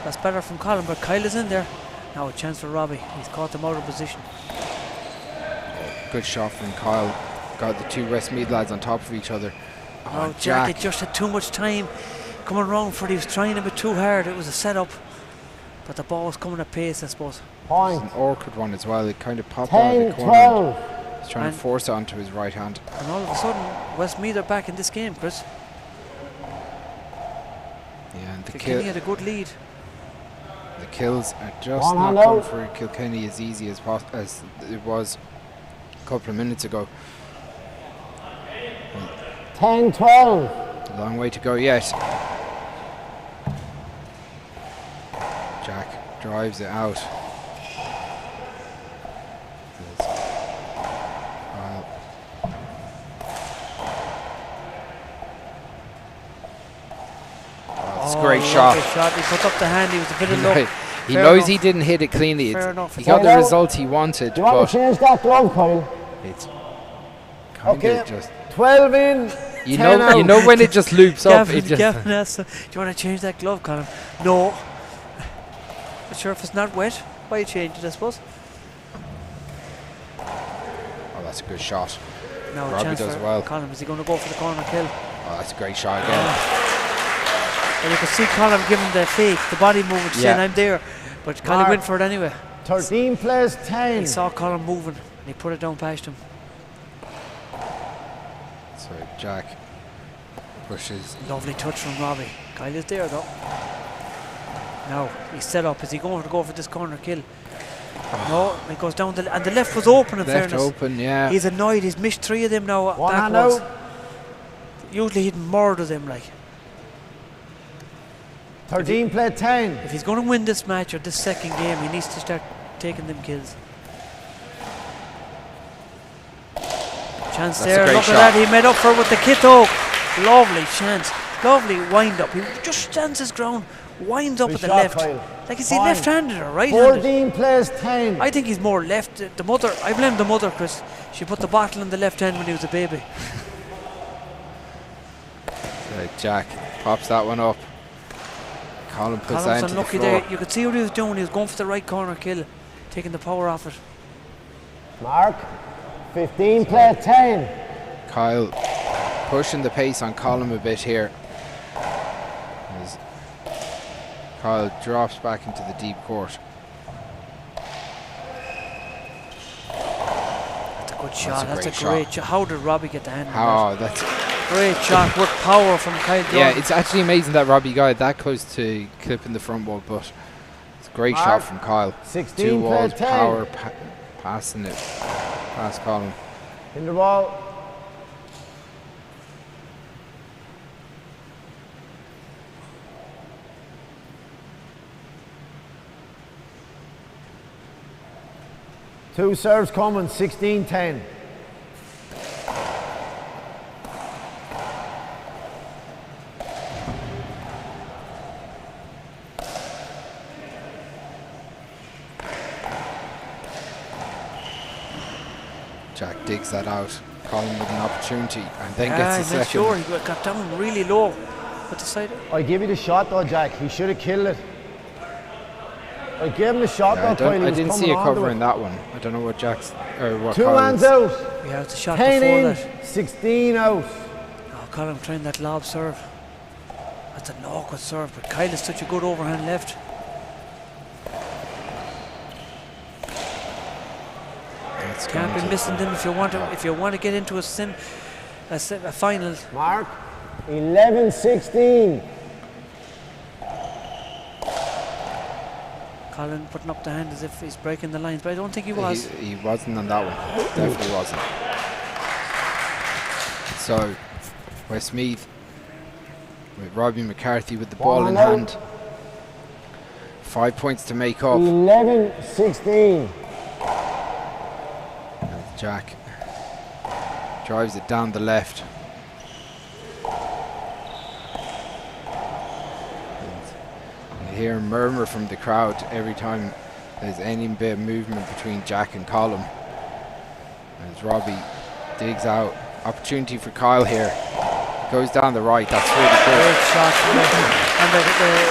That's better from Colin, but Kyle is in there. Now a chance for Robbie. He's caught them out of position. Good shot from Kyle. Got the two Westmeath lads on top of each other. Oh, Jack, it just had too much time coming around for it. He was trying a bit too hard. It was a setup, but the ball was coming at pace, I suppose. Point. It's an awkward one as well. It kind of popped out of the 10, corner. 12. He's trying to force it onto his right hand. And all of a sudden, Westmeath are back in this game, Chris. Yeah, and the Kilkenny had a good lead. The kills are just One not hand going out. for Kilkenny as easy as it was a couple of minutes ago. 10, 12. A long way to go yet. Jack drives it out. It's a great shot. He put up the hand. He was a bit of luck. He Fair knows enough. he didn't hit it cleanly. Fair enough. He got the result he wanted, Do you want but to change that glove, Kyle? it's kind Okay. of just 12 in, you 10 know out. when it just loops up. Gavin, It just Gavin asked, do you want to change that glove, Colin? No. But sure, if it's not wet, why you change it, I suppose? Oh, that's a good shot. No, a Robbie chance does for well. Colin. Is he going to go for the corner kill? Oh, that's a great shot again. And you can see Colin giving the fake, the body movement, saying I'm there. But Colin Mark. went for it anyway. 13 plays 10. He saw Colin moving and he put it down past him. So Jack pushes. Lovely touch from Robbie. Kyle is there though. Now he's set up. Is he going to go for this corner kill? No, he goes down and the left was open in Left fairness. open, yeah. He's annoyed. He's missed 3 of them now. One hand backwards. out. Usually he'd murder them like. 13 play 10. If he's going to win this match or this second game, he needs to start taking them kills. Chance That's there. a great Look shot. at that. He made up for it with the kiddo. Lovely chance. Lovely wind up. He just stands his ground. Winds up Good with the shot, left. Kyle. Like is he Fine. left-handed or right-handed? 14 plays 10. I think he's more left. The mother. I blame the mother, Chris. She put the bottle in the left hand when he was a baby. Jack pops that one up. Colin puts that Colin's into the unlucky floor. there. You could see what he was doing. He was going for the right corner kill, taking the power off it. Mark. 15 play 10. Kyle pushing the pace on Colin a bit here. As Kyle drops back into the deep court. That's a good shot. That's a great great shot. shot. How did Robbie get the hand on Oh, that's that? Great shot with power from Kyle Jordan. yeah. It's actually amazing that Robbie got that close to clipping the front wall, but it's a great Mark, shot from Kyle. 16 Two walls, play 10. power, passing it past Colin. In the ball. Two serves coming, 16-10. Jack digs that out. Colin with an opportunity and then Yeah, gets the he made second. sure he got down really low. But decided. I give you the shot though, Jack. He should have killed it. I gave him a shot that time. I didn't see a cover in that one. I don't know what Jack's or what. 2 hands out. Yeah, it's a shot 10 before in, that. 16 out. Oh, Colin trying that lob serve. That's an awkward serve, but Kyle is such a good overhand left. Can't be missing them if you want to get into a final. Mark, 11-16. Colin putting up the hand as if he's breaking the lines, but I don't think he was. He wasn't on that one. Definitely wasn't. So, Westmeath with Robbie McCarthy with the ball in hand. 5 points to make up. 11-16. Jack drives it down the left. And you hear a murmur from the crowd every time there's any bit of movement between Jack and Colin. As Robbie digs out. Opportunity for Kyle here. Goes down the right. That's really good. Great shot. And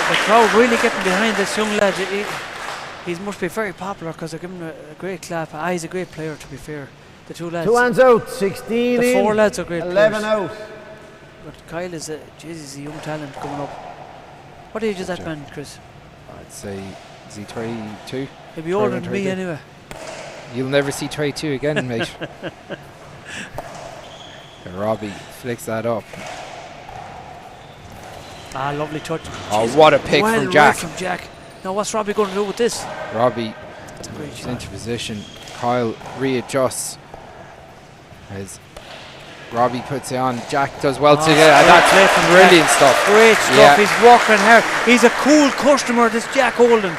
the crowd really getting behind this young lad. He must be very popular because they're giving him a great clap. He's a great player, to be fair. The 2 lads. 2 hands out, 16 the in. 4 lads are great 11 players. out. But Kyle is he's a young talent coming up. What age is that man, Chris? I'd say, is he 22? He'll be older than me anyway. You'll never see 22 again, mate. And Robbie flicks that up. Lovely touch. Oh, jeez, what a pick from Jack. From Jack. Now what's Robbie going to do with this? Robbie is into position. Kyle readjusts as Robbie puts it on. Jack does well to get it. That's brilliant stuff. Great stuff. He's working hard. He's a cool customer, this Jack Holden.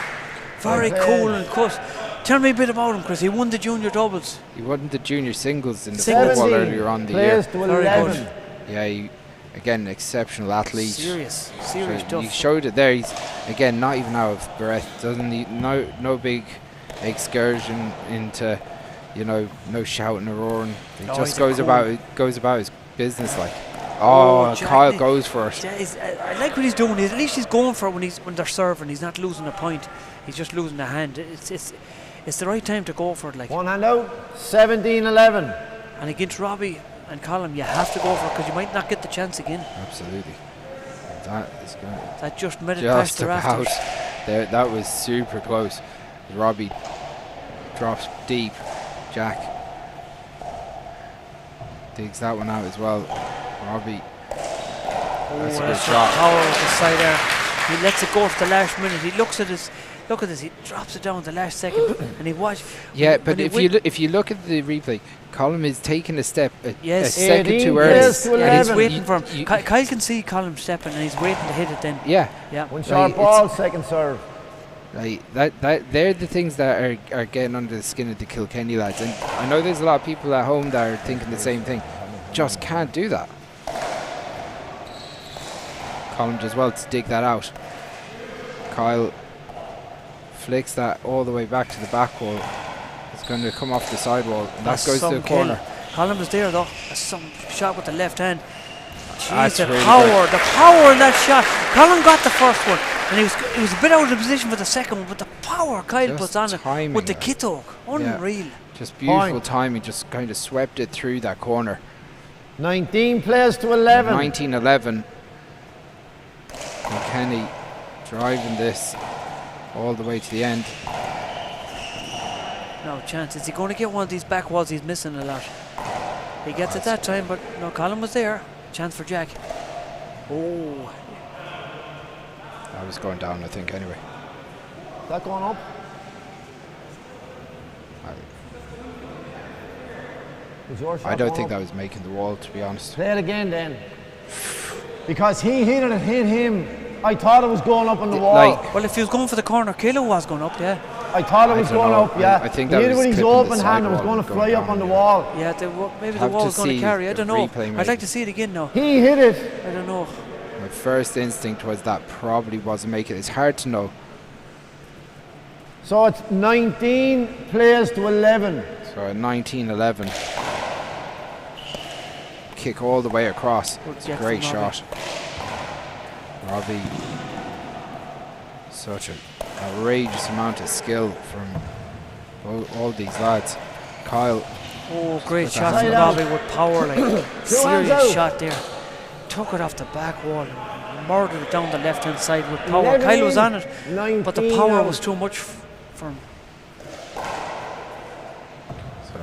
Very cool and cuss. Tell me a bit about him, Chris. He won the junior doubles. He won the junior singles in the football earlier on the year. Very good. Yeah, again, exceptional athlete. Serious stuff. He showed it there. He's again not even out of breath. Doesn't need no big excursion into, no shouting or roaring. He just goes about his business like. Oh, Kyle goes for it. I like what he's doing. At least he's going for it when they're serving. He's not losing a point. He's just losing the hand. It's the right time to go for it. Like 1 hand out, 17-11. And against Robbie and Colin, you have to go for it because you might not get the chance again. Absolutely. That is good. That just made it past the rafters. That was super close. Robbie drops deep. Jack digs that one out as well. Robbie. That's a good shot. Power with the side there. He lets it go to the last minute. He looks at this. Look at this. He drops it down at the last second, and he watch. Yeah, but if you look at the replay, Colin is taking a step a second 18 too early, and he's waiting for him. Kyle can see Colin stepping, and he's waiting to hit it. Then yeah. One shot ball, second serve. That they're the things that are getting under the skin of the Kilkenny lads, and I know there's a lot of people at home that are thinking the same thing. Just can't do that. Colin does well to dig that out. Kyle flicks that all the way back to the back wall. It's going to come off the side wall. And that goes to the corner. Colin was there though. That's some shot with the left hand. Jeez, the power in that shot. Colin got the first one, and he was a bit out of position for the second one, but the power Kyle puts on it with the kittock, unreal. Just beautiful timing. Just kind of swept it through that corner. 19 plays to 11. 19-11. Kenny driving this all the way to the end. No chance. Is he going to get one of these back walls? He's missing a lot. He gets it that time, but no, Colin was there. Chance for Jack. Oh. That was going down, I think, anyway. Is that going up? I don't think that was making the wall, to be honest. Play it again then. Because he hit it and hit him. I thought it was going up on the wall. Well, if he was going for the corner, Kilo was going up, yeah. I thought it was going up, yeah. I think that was with his open hand, it was going to fly up on the wall. Yeah, maybe the wall was going to carry. I don't know. I'd like to see it again now. He hit it. I don't know. My first instinct was that probably wasn't making it. It's hard to know. So it's 19 plays to 11. So 19-11. Kick all the way across. It's a great shot. Robbie Such an outrageous amount of skill from all these lads. Kyle. Oh, great with the shot from hand. Robbie with power, like serious out. shot there. Took it off the back wall and murdered it down the left hand side with power. 11, Kyle was on it, but the 19 power out. was too much for him. So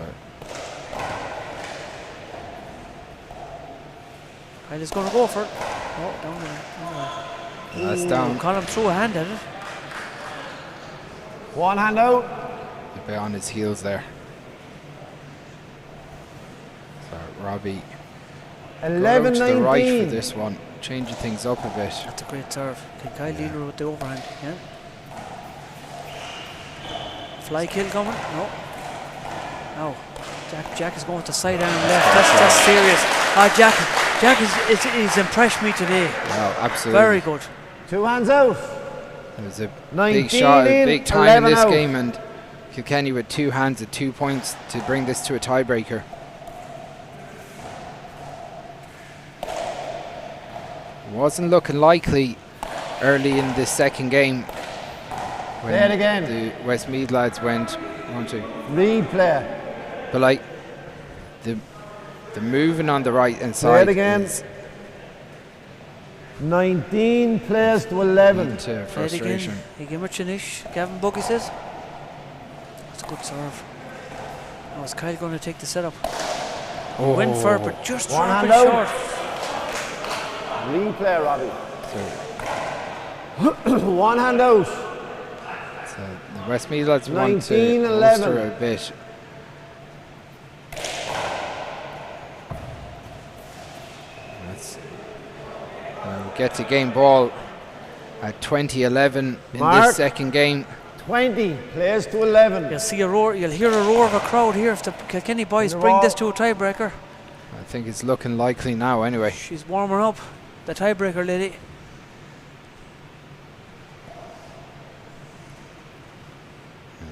Kyle is going to go for it. Oh, down there. that's down. Colin threw a hand at it. One hand out. A bit on his heels there. So Robbie 11, to the right for 19. this one, changing things up a bit. That's a great serve. Can Kyle deal with the overhand? Yeah. Fly kill coming? No. No. Jack is going to side arm left. That's serious. Jack is impressed me today. Well, absolutely. Very good. 2 hands out. It was a 19 big shot, a in, big time in 11 this out. game, and Kilkenny with 2 hands at 2 points to bring this to a tiebreaker. Wasn't looking likely early in the second game when Play it again. the Westmeath lads went 1-2. Replay. But like the moving on the right hand Play side it again. is 19 plays to 11. leading to Play it frustration. again. He gave much finish. Gavin Buggy says. That's a good serve. Now is Kyle going to take the setup? Oh, Went for it, but just One drop hand it out. short. Replay, Robbie. so, 1 hand out. so the Westmeath lads want to 19, bolster 11. a bit. Let's get to game ball at 20-11 in Mark. this second game. 20 plays to 11. You'll see a roar. You'll hear a roar of a crowd here if the Kilkenny boys In a bring row. this to a tiebreaker. I think it's looking likely now anyway. She's warming up. The tiebreaker lady.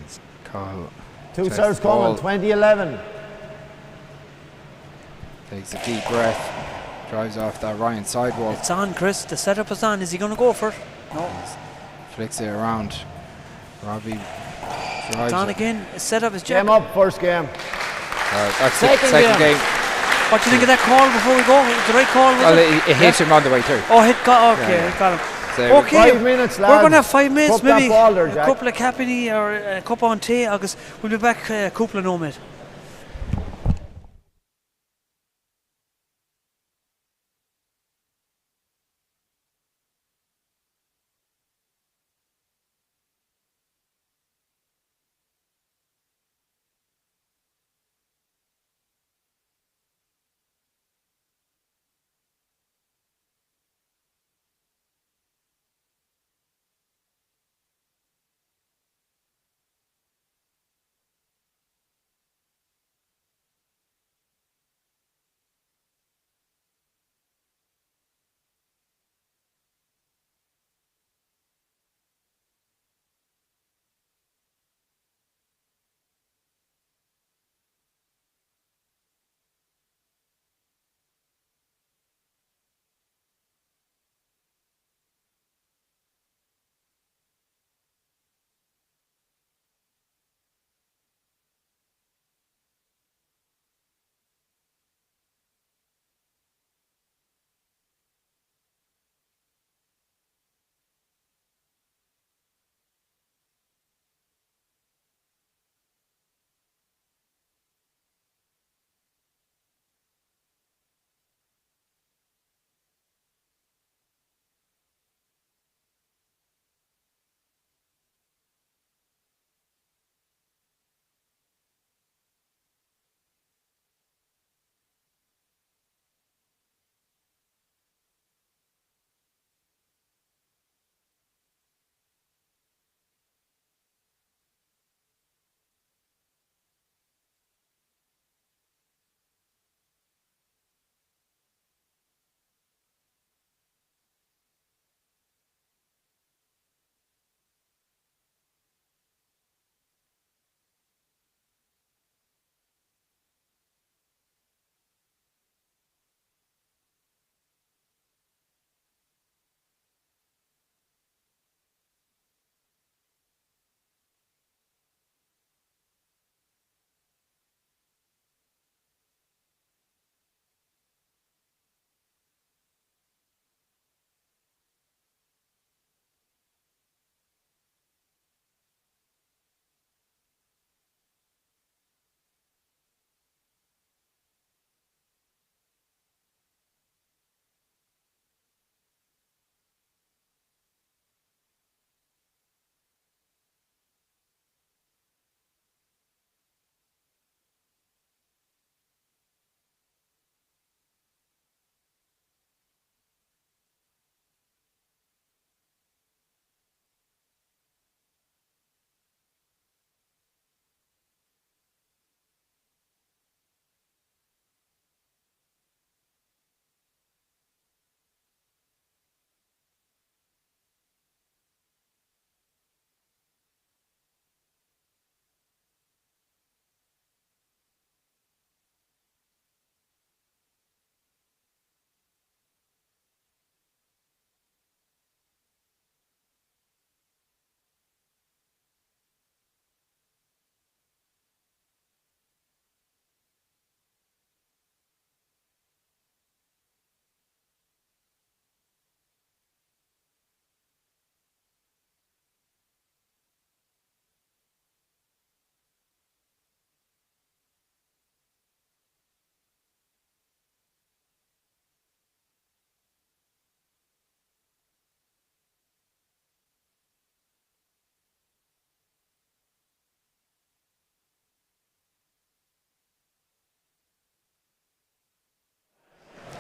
It's Kyle 2 Check serves ball. coming. 20-11. takes a deep breath, drives off that Ryan sidewall, It's on, Chris. The setup is on. Is he going to go for it? No. flicks it around. Robbie It's drives on it. again. The setup is Jack. Game up, first game. That's the Second second game. game. What do you think of that call before we go? It was the right call, was Well, it? it hit him on the way through. Oh, okay, Yeah, yeah. got him. So Okay, 5 minutes, lads. we're going to have 5 minutes, Cup that maybe ball there, a Jack. couple of capini or a cup on tea. August, we'll be back a couple of no minutes.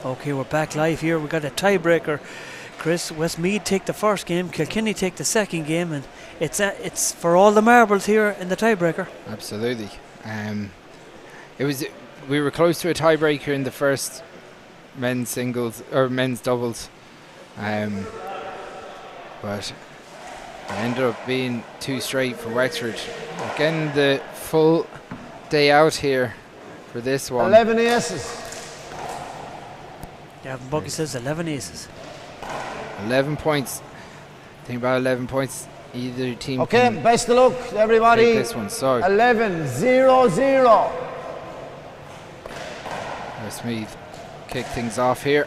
Okay, we're back live here. We've got a tiebreaker. Chris, Westmeath take the first game, Kilkenny take the second game, and it's for all the marbles here in the tiebreaker. Absolutely. We were close to a tiebreaker in the first men's singles or men's doubles, but it ended up being 2 straight for Wexford. Getting the full day out here for this one. 11 aces. Gavin Buggy says 11 aces. 11 points. Think about 11 points. Either team. Okay, best of luck, everybody. Take this one. So 11-0-0. Westmeath kick things off here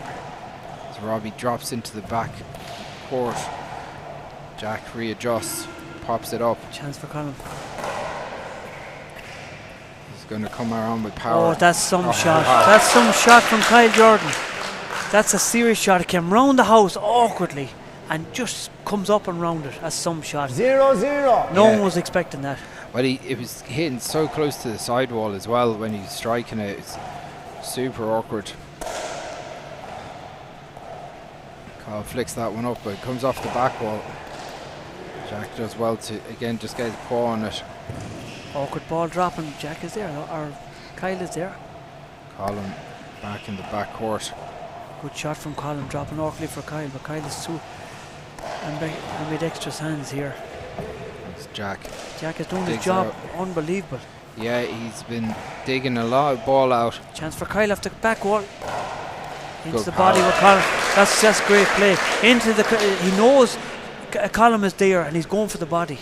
as Robbie drops into the back court. Jack readjusts, pops it up. Chance for Colin. He's going to come around with power. Oh, that's some shot. That's some shot from Kyle Jordan. That's a serious shot. It came round the house awkwardly and just comes up and round it. That's some shot. 0-0. No one was expecting that. Well, it was hitting so close to the sidewall as well when he's striking it. It's super awkward. Kyle flicks that one up, but it comes off the back wall. Jack does well to, again, just get his paw on it. Awkward ball dropping. Jack is there, or Kyle is there. Colin back in the back court. Good shot from Colin, dropping awkwardly for Kyle, but Kyle is too ambidextrous hands here. It's Jack. Jack is doing his job, unbelievable. Yeah, he's been digging a lot of ball out. Chance for Kyle off the back wall. Into Good the power. body with Colin. That's great play. Into the, he knows Colin is there and he's going for the body.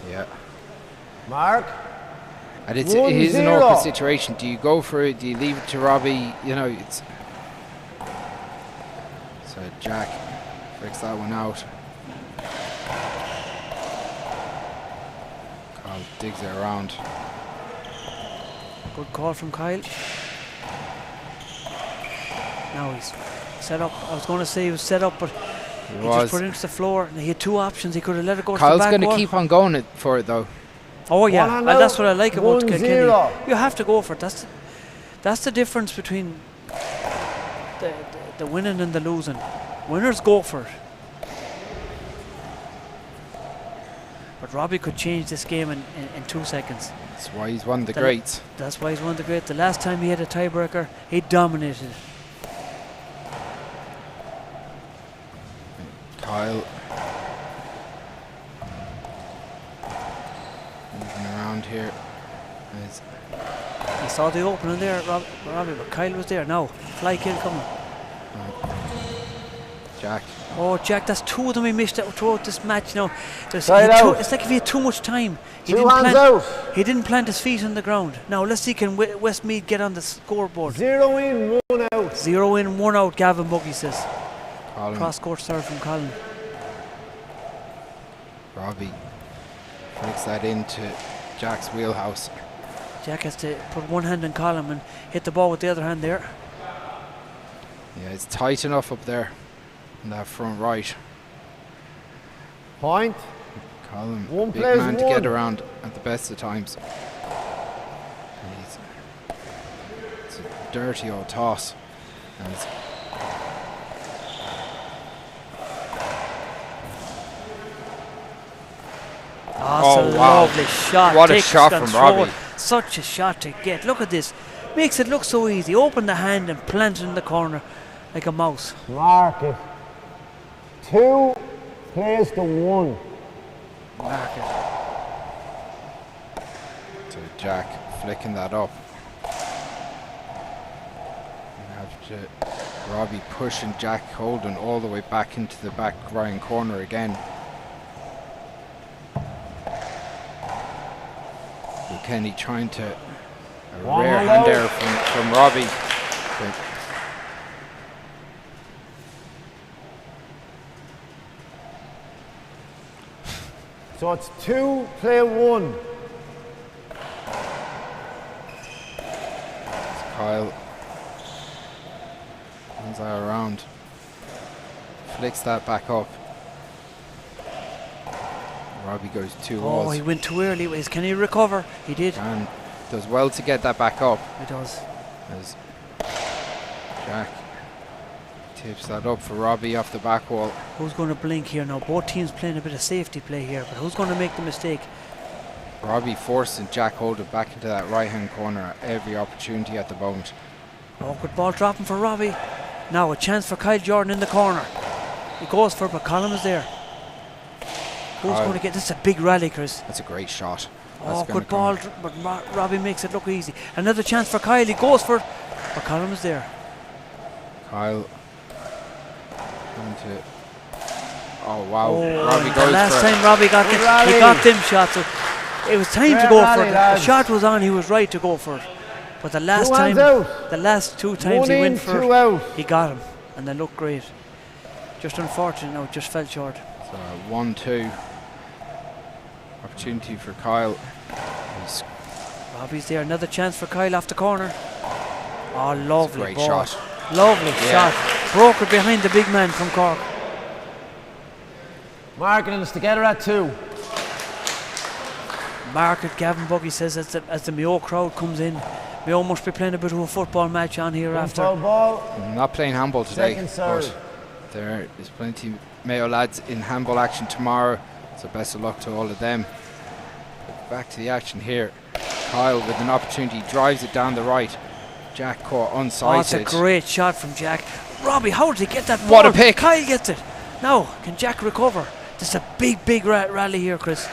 Yeah. Mark. And it is an awkward situation. Do you go for it? Do you leave it to Robbie? You know, it's. So Jack breaks that one out. Kyle digs it around. Good call from Kyle. Now he's set up. I was going to say he was set up, but he just put it into the floor. And he had 2 options. He could have let it go. Kyle's going to keep on going for it though. Oh yeah, and that's what I like about Kilkenny. 1-0. You have to go for it. That's the difference between the winning and the losing. Winners go for it. But Robbie could change this game in 2 seconds. That's why he's one of the greats. That's why he's one of the greats. The last time he had a tiebreaker, he dominated it. Kyle moving around here. He saw the opening there, Robbie, but Kyle was there. Now, fly kill coming. Jack. Oh, Jack, that's 2 of them he missed out throughout this match now. It's like if he had too much time. He didn't plant his feet on the ground. Now, let's see, can Westmeath get on the scoreboard? 0 in, 1 out. 0 in, 1 out, Gavin Buggy says. Colin. Cross-court serve from Colin. Robbie flicks that into Jack's wheelhouse. Jack has to put one hand on Colin and hit the ball with the other hand there. Yeah, it's tight enough up there in that front right. Point. Colin, One big plays man to one. get around at the best of times. It's a dirty old toss. And it's Oh, wow. Lovely shot. What a shot from Robbie. Such a shot to get. Look at this. Makes it look so easy. Open the hand and plant it in the corner like a mouse. Mark it. 2 plays to 1. Mark it. So Jack flicking that up. You have to Robbie pushing Jack Holden all the way back into the back right corner again. Kenny trying to a rare hand there from Robbie. But So it's 2 play 1. Kyle runs that around, flicks that back up. Robbie goes 2 walls. Oh, he went too early. Can he recover? He did. And does well to get that back up. He does. Jack tips that up for Robbie off the back wall. Who's going to blink here now? Both teams playing a bit of safety play here, but who's going to make the mistake? Robbie forcing Jack Holder back into that right-hand corner at every opportunity at the moment. Awkward ball dropping for Robbie. Now a chance for Kyle Jordan in the corner. He goes for it, but Colin is there. Who's going to get this? Is a big rally, Chris. That's a great shot. Awkward ball, but Robbie makes it look easy. Another chance for Kyle. He goes for it, but Colin is there. Kyle. Oh wow! Robbie goes the last for time Robbie got it, he got them shots. So it was time to go for it. The shot was on. He was right to go for it. But the last time, the last two times he went for it, he got him, and they looked great. Just unfortunate, now it just fell short. So 1-2 opportunity for Kyle. Robbie's there. Another chance for Kyle off the corner. Oh, lovely great ball. shot. Lovely shot. Broke it behind the big man from Cork. Marking us together at 2. Market Gavin Buggy says as the Mayo crowd comes in, Mayo must be playing a bit of a football match on here after. Ball. I'm not playing handball today, Second but there is plenty of Mayo lads in handball action tomorrow, so best of luck to all of them. But back to the action here. Kyle with an opportunity, drives it down the right. Jack caught unsighted. Oh, it's a great shot from Jack. Robbie, how did he get that ball? What a pick! Kyle gets it. Now, can Jack recover? This is a big rally here, Chris.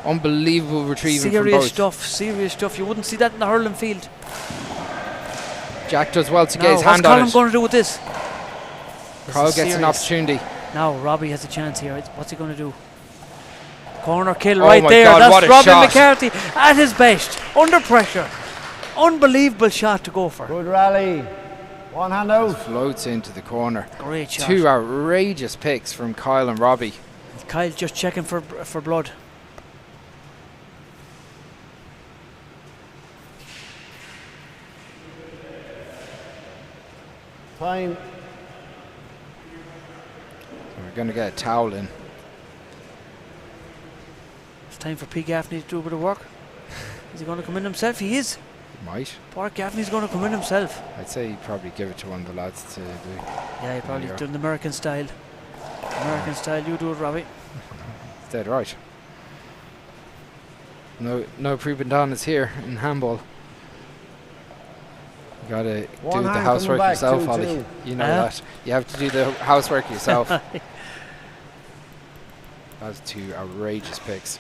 Unbelievable retrieving serious from both. Serious stuff. You wouldn't see that in the hurling field. Jack does well to get his hand on it. What's Colin going to do with this? Kyle gets an opportunity. Now Robbie has a chance here. What's he going to do? Corner kill Oh right my there. God, That's what a Robbie shot. McCarthy at his best, under pressure. Unbelievable shot to go for. Good rally. One hand out. Floats into the corner. Great shot. 2 outrageous picks from Kyle and Robbie. Kyle just checking for blood. Time. So we're going to get a towel in. It's time for P. Gaffney to do a bit of work. Is he going to come in himself? He is. He might. Poor Gaffney's going to come in himself. I'd say he'd probably give it to one of the lads to do. Yeah, he probably done the American style. American style, you do it, Robbie. It's dead right. No pre-bandanas here in handball. You gotta do the housework yourself, Ollie. You know that. You have to do the housework yourself. That's 2 outrageous picks.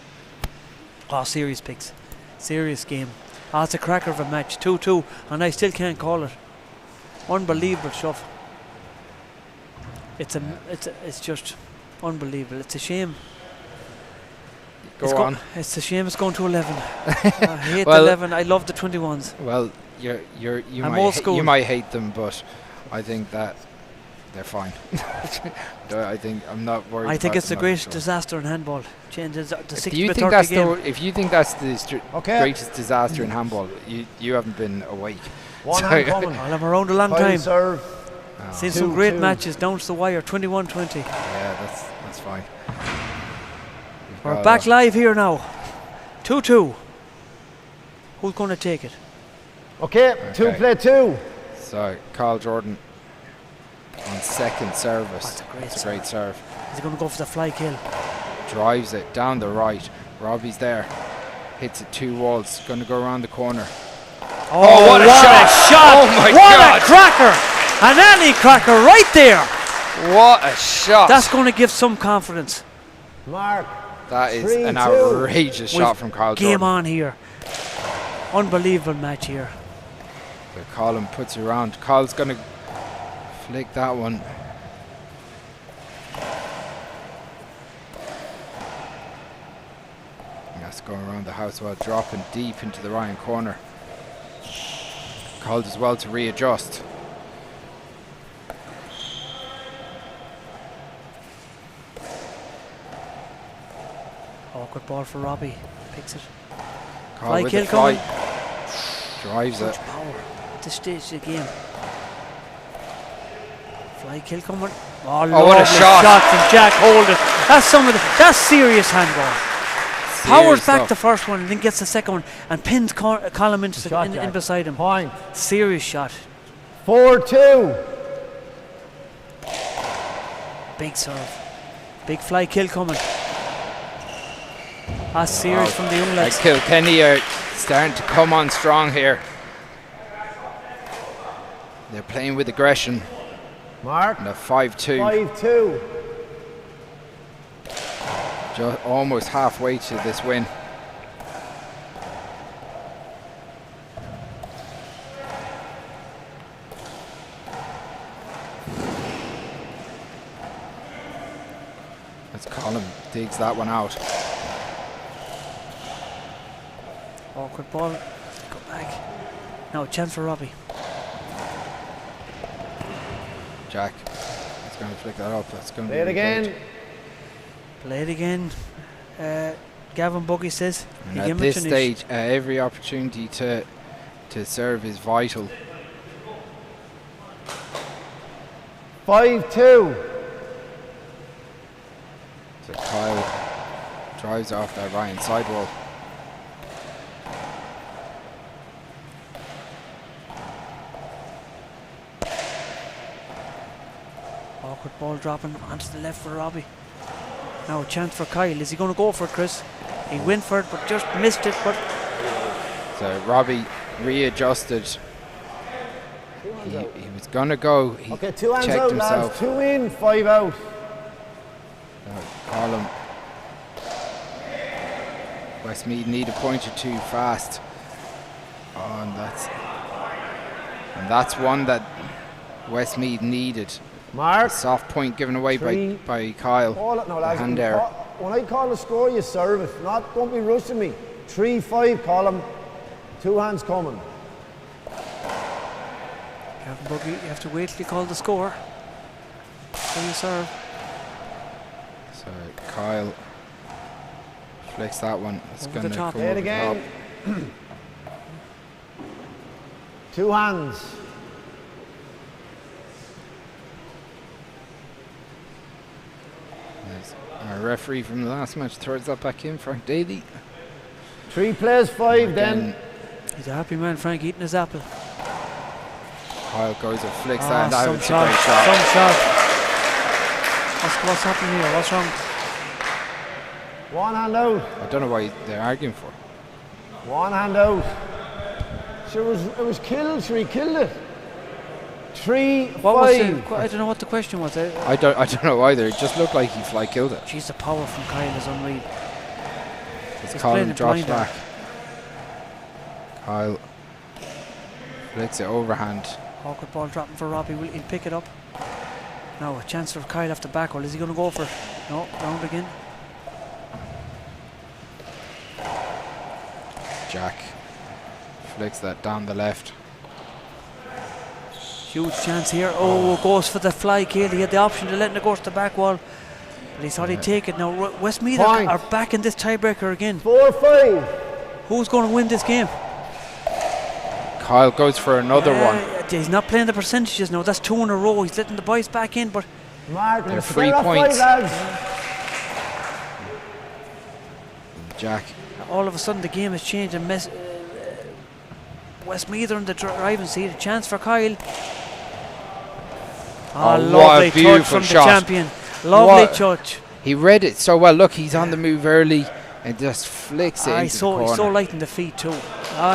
Oh, serious picks. Serious game. Oh, it's a cracker of a match. 2-2, and I still can't call it. Unbelievable stuff. It's just unbelievable. It's a shame. Go on. It's a shame it's going to 11. I hate the 11. I love the 21s. Well, you might hate them, but I think that they're fine. I think I'm not worried. I think about it's the greatest disaster in handball. Changes the 6 you think that's if you think that's the greatest disaster in handball, you haven't been awake. One hand coming. Well, I'm around a long time. Serve. Seen some great matches down to the wire. 21-20. Yeah, that's fine. We're back live here now. 2-2. Who's going to take it? Okay, 2 play 2. So Carl Jordan on second service. That's a great serve. Is he going to go for the fly kill? Drives it down the right. Robbie's there. Hits it 2 walls. Going to go around the corner. Oh, what a shot! Oh my God! What a cracker! An alley cracker right there! What a shot! That's going to give some confidence. Mark. That is an outrageous shot from Carl Jordan. Game on here. Unbelievable match here. So Colin puts it around. Carl's going to flick that one. That's going around the house while dropping deep into the right corner. Carl does well to readjust. Awkward ball for Robbie. Picks it. Fly kill coming. Drives it. Power at this stage of the game. Fly kill coming. Oh, what a shot from Jack Holden. That's serious handball. Powers back the first one and then gets the second one and pins Colin in beside him. Point. Serious shot. 4-2. Big serve. Big fly kill coming. That's serious from the young lads. Kilkenny are starting to come on strong here. They're playing with aggression. Mark. And a 5-2. 5-2. Almost halfway to this win. Let's call him. Digs that one out. Awkward ball. Go back. Now chance for Robbie. Jack. He's going to flick that up. That's going to Play it again. Play it again. Gavin Buggy says. And at this stage, every opportunity to serve is vital. 5-2. So Kyle drives off that Ryan sidewall. Awkward ball dropping onto the left for Robbie. Now a chance for Kyle. Is he going to go for it, Chris? He went for it, but just missed it. But so Robbie readjusted. He was going to go. He okay, 2 hands checked out, himself. lads. 2 in, 5 out. Colin. Westmeath need a point or two fast. Oh, and that's one that Westmeath needed. Mark. A soft point given away by Kyle. No, lads, hand there. When I call a score, you serve it. Don't be rushing me. 3-5, Colin. 2 hands coming. Gavin Buggy, you have to wait till you call the score. So you serve. So Kyle flicks that one. It's going to come Play it again. 2 hands. Our referee from the last match throws that back in, Frank Daly. 3 plays 5 then. He's a happy man, Frank, eating his apple. Kyle goes and flicks that. That was a shot, great shot. some shot. What's happening here? What's wrong? 1 hand out. I don't know why they're arguing for. 1 hand out. Sure, it was killed. Sure, he killed it. 3-5. I don't know what the question was. I don't know either. It just looked like he fly killed it. Jeez, the power from Kyle is unreal. As Colin drops back. Kyle flicks it overhand. Awkward ball dropping for Robbie. Will he pick it up? Now a chance for Kyle off the back. Well, is he going to go for it? No, round again. Jack flicks that down the left. Huge chance here. Oh, goes for the fly kill. He had the option to letting it go to the back wall, but he thought he'd take it. Now Westmeath are back in this tiebreaker again. 4-5. Who's going to win this game? Kyle goes for another one. He's not playing the percentages now. That's 2 in a row. He's letting the boys back in, but they're 3 points. Jack. All of a sudden the game has changed and Westmeath are in the driving seat. A chance for Kyle. Oh, lovely touch from the champion. Lovely touch. He read it so well. Look, he's on the move early and just flicks it into the corner. He's so light in the feet too.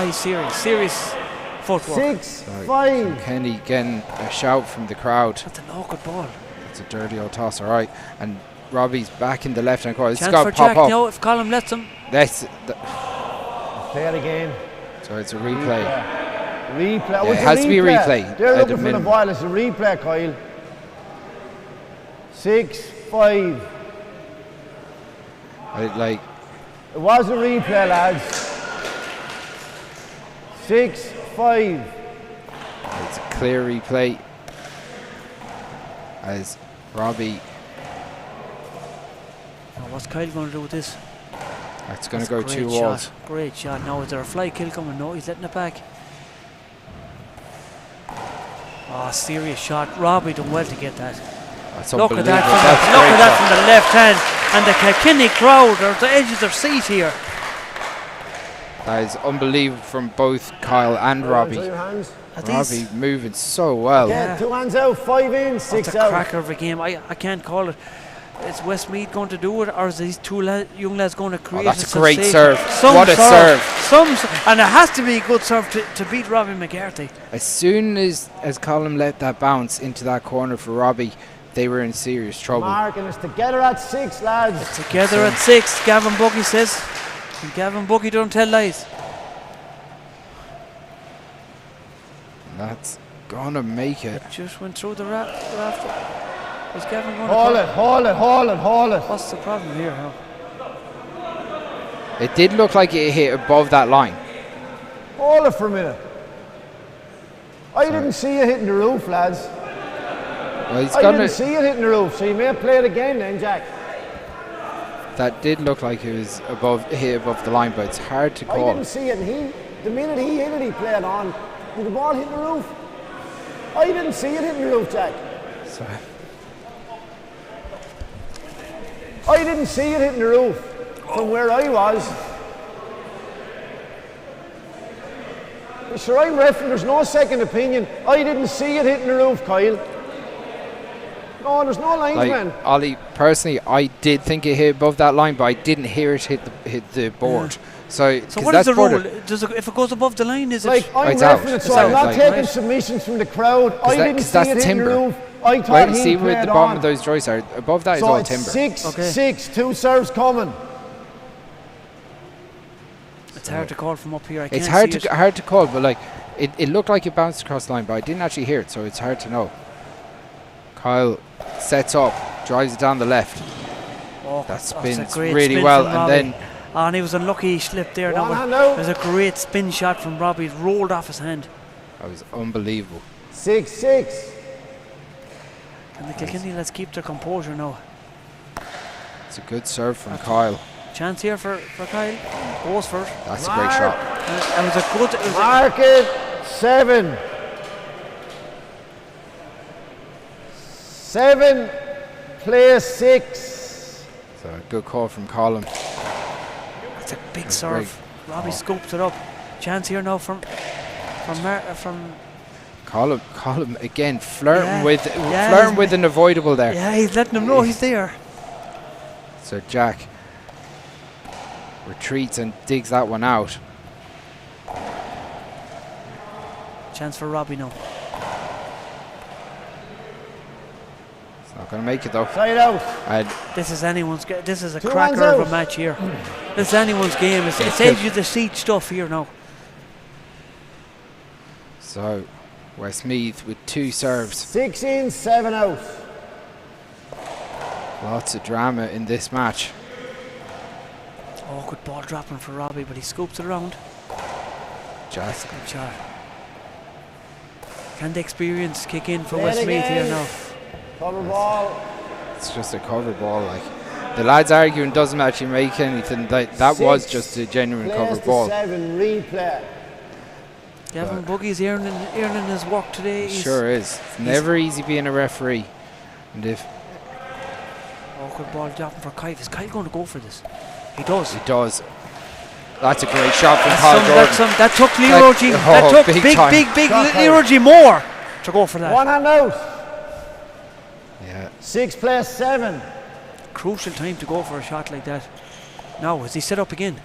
He's serious footwork. 6-5. Kenny getting a shout from the crowd. That's an awkward ball. It's a dirty old toss, all right. And Robbie's back in the left hand corner. It's chance got for to pop Jack up. now if Colin lets him. Play it again. So it's a replay. Replay. Yeah, it has to be a replay. They're looking for the violence. It's a replay, Kyle. 6-5. Like. It was a replay, lads. 6-5. It's a clear replay. As Robbie. Now what's Kyle going to do with this? It's going to go 2 walls. Great shot. Now is there a fly kill coming? No, he's letting it back. Oh, serious shot. Robbie done well to get that. That's look at that from the left hand. And the Kilkenny crowd are at the edge of their seat here. That is unbelievable from both Kyle and Robbie. Your hands. Robbie moving so well. Yeah, 2 hands out, 5 in, 6 That's a out. cracker of a game. I can't call it. Is Westmeath going to do it, or is these two young lads going to create that's a a great sensation? serve. What a serve. And it has to be a good serve to beat Robbie McCarthy. As soon as Colin let that bounce into that corner for Robbie, they were in serious trouble. Mark, and it's together at 6, lads. It's together at 6, Gavin Buggy says. And Gavin Buggy don't tell lies. That's gonna make it. Just went through the rafter. Was Gavin going Haul to it, haul it, haul it, haul it. What's the problem here, huh? It did look like it hit above that line. Hold it for a minute. I didn't see it hitting the roof, lads. Well, he's I gonna. didn't see it hitting the roof, so you may play it again then, Jack. That did look like it was hit above the line, but it's hard to I call. didn't see it, and the minute he hit it, he played on. Did the ball hit the roof? I didn't see it hitting the roof, Jack. Sorry. I didn't see it hitting the roof from where I was. Sure, I'm refereeing, there's no second opinion. I didn't see it hitting the roof, Kyle. No, there's no linesman. Ollie, personally, I did think it hit above that line, but I didn't hear it hit the board. So what is the rule? If it goes above the line, is like, it? I'm it's refereeing out. it, so I'm not taking submissions from the crowd. I didn't see it hitting the roof. I thought he see where played the bottom on. of those joists are. Above that is So all it's timber. 6-6, 2 serves coming. It's hard to call from up here. I can't It's see hard to call, but like it looked like it bounced across the line, but I didn't actually hear it, so it's hard to know. Kyle sets up, drives it down the left. Oh, that that's a spins great really spin well, from and Robbie. then and he was unlucky. He slipped there. It was a great spin shot from Robbie. It rolled off his hand. that was unbelievable. 6-6. Can the Kilkenny lads keep their composure now? It's a good serve from Kyle. Chance here for Kyle. Goes for it. That's a great shot. It was a good. It was Mark it, 7. 7, play 6. So a good call from Colin. That's a big serve. Robbie scoops it up. Chance here now from Colin again flirting with an avoidable there. Yeah, he's letting him know he's there. So Jack retreats and digs that one out. Chance for Robbie now. It's not going to make it though. Side out. This is anyone's. This is a 2 cracker hands of out. a match here. This is anyone's game. It saves you the seat stuff here now. So Westmeath with 2 serves. 6 in, 7 out. Lots of drama in this match. Oh, good ball dropping for Robbie, but he scoops it around. Just Good shot. Can the experience kick in for Play it Westmeath here again. now? Cover ball. it's just a cover ball. Like the lads arguing doesn't actually make anything. That was just a genuine cover ball. 7, replay. Gavin Buggy's earning his work today. Sure is. It's never easy being a referee. And if good ball dropping for Kyle. Is Kyle going to go for this? He does. he does, that's a great shot from Kyle Jordan. That took Liathróid. That took big Liathróid more to go for that. 1 hand out. Yeah. 6 play 7. Crucial time to go for a shot like that. Now, is he set up again?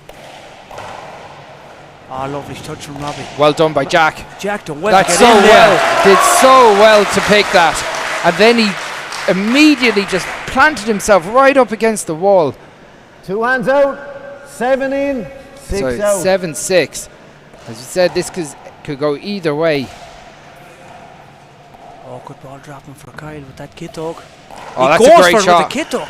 Ah, lovely touch from Robbie. Well done by Jack. Jack done well. That's to get so in there. well. Did so well to pick that. And then he immediately just planted himself right up against the wall. 2 hands out. 7 in, 6 So out. 7-6. As you said, this could go either way. Oh, good ball dropping for Kyle with that kit dog. Oh, he that's a goes great for it shot. with the kit dog.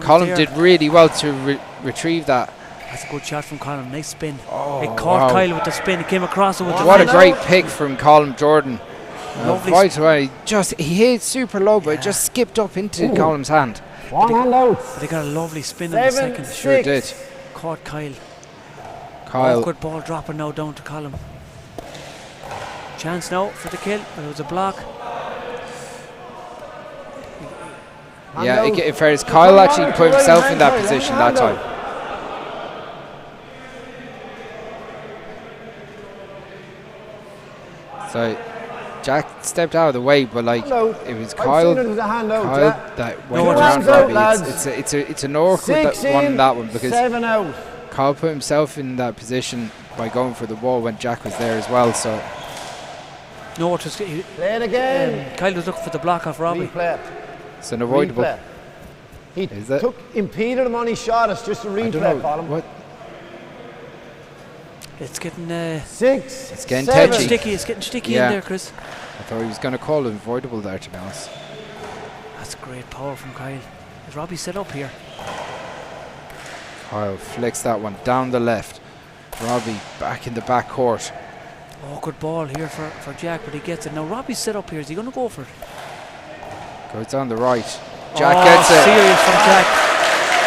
Colin did really well to retrieve that. That's a good shot from Colin. Nice spin. Oh, It caught wow. Kyle with the spin. It came across it with the What a fence. great pick from Colin Jordan. Lovely Right away. He hit super low, but it just skipped up into Colin's hand. 1 hand out. But they got a lovely spin in the 7, second. Sure did. Caught Kyle. Kyle. Oh, good ball dropping now down to Colin. Chance now for the kill, but it was a block. Yeah, in fairness, Kyle actually put himself in that position that time. So Jack stepped out of the way, but like it was Kyle that went around Robbie. It's an awkward one, that one, because 7 out. Kyle put himself in that position by going for the ball when Jack was there as well. So no, it was, play it again. Kyle was looking for the block off Robbie. Replay. It's an avoidable. Replay. He impeded him on his shot. It's just a replay, Colin. What? It's getting 6. It's getting 7. touchy. sticky. It's getting sticky in there, Chris. I thought he was going to call it avoidable there, to be honest. That's great power from Kyle. Is Robbie set up here? Kyle flicks that one down the left. Robbie back in the back court. Oh, good ball here for Jack, but he gets it. Now Robbie's set up here. Is he going to go for it? Goes on the right. Jack gets it. Serious from Jack.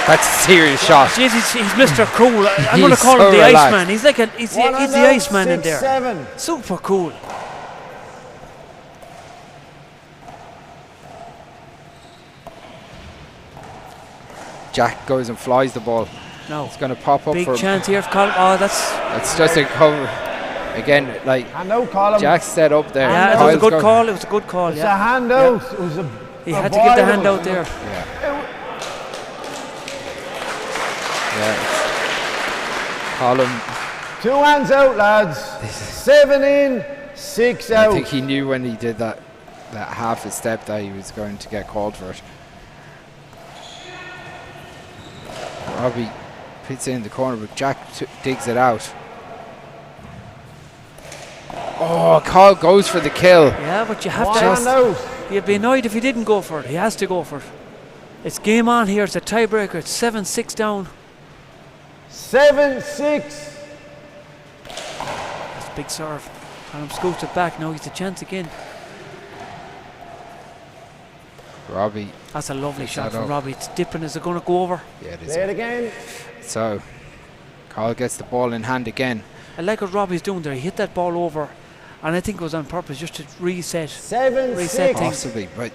That's a serious shot. Jeez, he's Mr. Cool. I'm going to call him the Iceman. He's like he's the Iceman in there. 7. Super cool. Jack goes and flies the ball. No. It's going to pop up Big for chance here for Colin. Oh, it's just a cover. Again, like Jack's set up there. Yeah, it was a good call. It was a good call. It's a handout. Yeah. It was he had to give the handout there. Yeah. Colin. 2 hands out, lads. 7 in, 6 out. I think he knew when he did that half a step that he was going to get called for it. Robbie puts it in the corner, but Jack digs it out. Oh, Kyle goes for the kill. Yeah, but you have to. You'd be annoyed if he didn't go for it. He has to go for it. It's game on here. It's a tiebreaker. It's 7-6 down. 7-6. That's a big serve. Colin scoots it back. Now he's a chance again. Robbie. That's a lovely shot from Robbie. It's dipping. Is it going to go over? Yeah, it is. Play it again. So, Kyle gets the ball in hand again. I like what Robbie's doing there. He hit that ball over, and I think it was on purpose just to reset. 7-6. Reset things. Possibly, but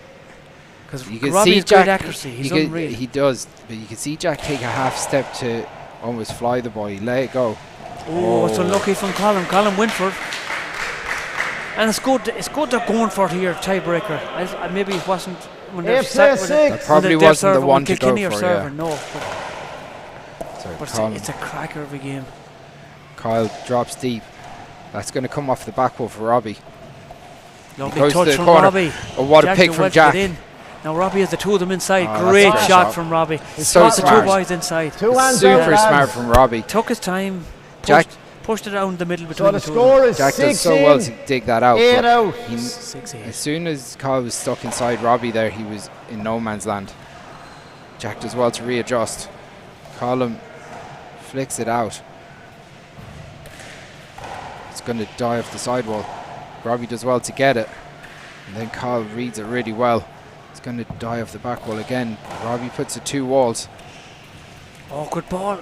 because you can Robbie's see Jack, great accuracy. He's unreal. He does, but you can see Jack take a half step to almost fly the ball. He let it go. Oh, it's unlucky from Colin. Colin went for it. And it's good. It's good they're going for it here, tiebreaker. Maybe it wasn't when they're sat with it. That probably wasn't the one to go for. Yeah. No, but it's a cracker of a game. Kyle drops deep. That's going to come off the back wall for Robbie. Lovely touch from Robbie. Oh, what a pick from Jack. Now Robbie has the two of them inside. Great shot from Robbie. So smart. The two boys inside. Super smart from Robbie. Took his time. Jack pushed it down the middle between the two. Score is Jack does so well to dig that out. 8 out. As soon as Kyle was stuck inside Robbie there, he was in no man's land. Jack does well to readjust. Colin flicks it out. It's going to die off the sidewall. Robbie does well to get it. And then Kyle reads it really well. It's going to die off the back wall again. Robbie puts it 2 walls. Oh, good ball.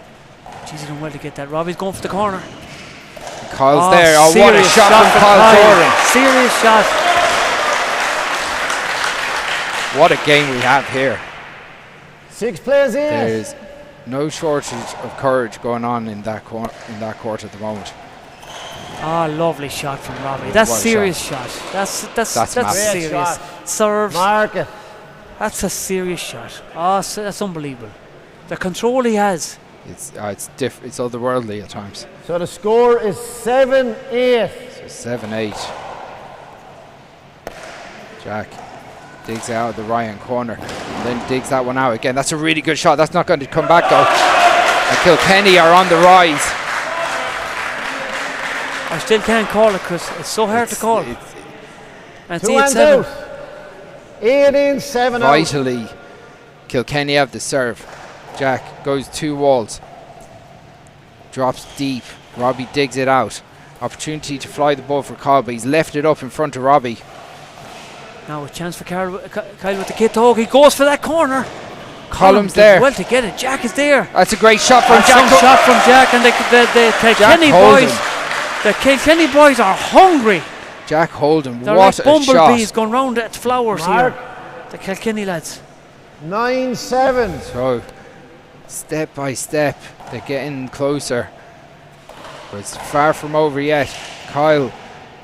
Jeez, he done well to get that. Robbie's going for the corner. And Kyle's there. Oh, what a shot from Kyle Doran. Serious shot. What a game we have here. 6 players in. There's no shortage of courage going on in that court at the moment. Ah, lovely shot from Robbie. That's a serious shot. That's serious. Shot. Serves. Mark it. That's a serious shot. Oh, that's unbelievable. The control he has. It's otherworldly at times. So the score is 7-8. So 7-8. Jack digs out of the right-hand corner and then digs that one out again. That's a really good shot. That's not going to come back though. And Kilkenny are on the rise. I still can't call it because it's so hard to call. And 2 hands out. 8 in, 7 out. Vitally, Kilkenny have the serve. Jack goes 2 walls. Drops deep. Robbie digs it out. Opportunity to fly the ball for Kyle, but he's left it up in front of Robbie. Now a chance for Kyle with the kid talk. He goes for that corner. Column's there. Well to get it. Jack is there. That's a great shot from Jack. Shot from Jack, and the Kilkenny boys. The Kilkenny boys are hungry. Jack Holden, they're what like a shot. bumblebees going round at flowers here. The Kilkenny lads. 9-7. So, step by step, they're getting closer. But it's far from over yet. Kyle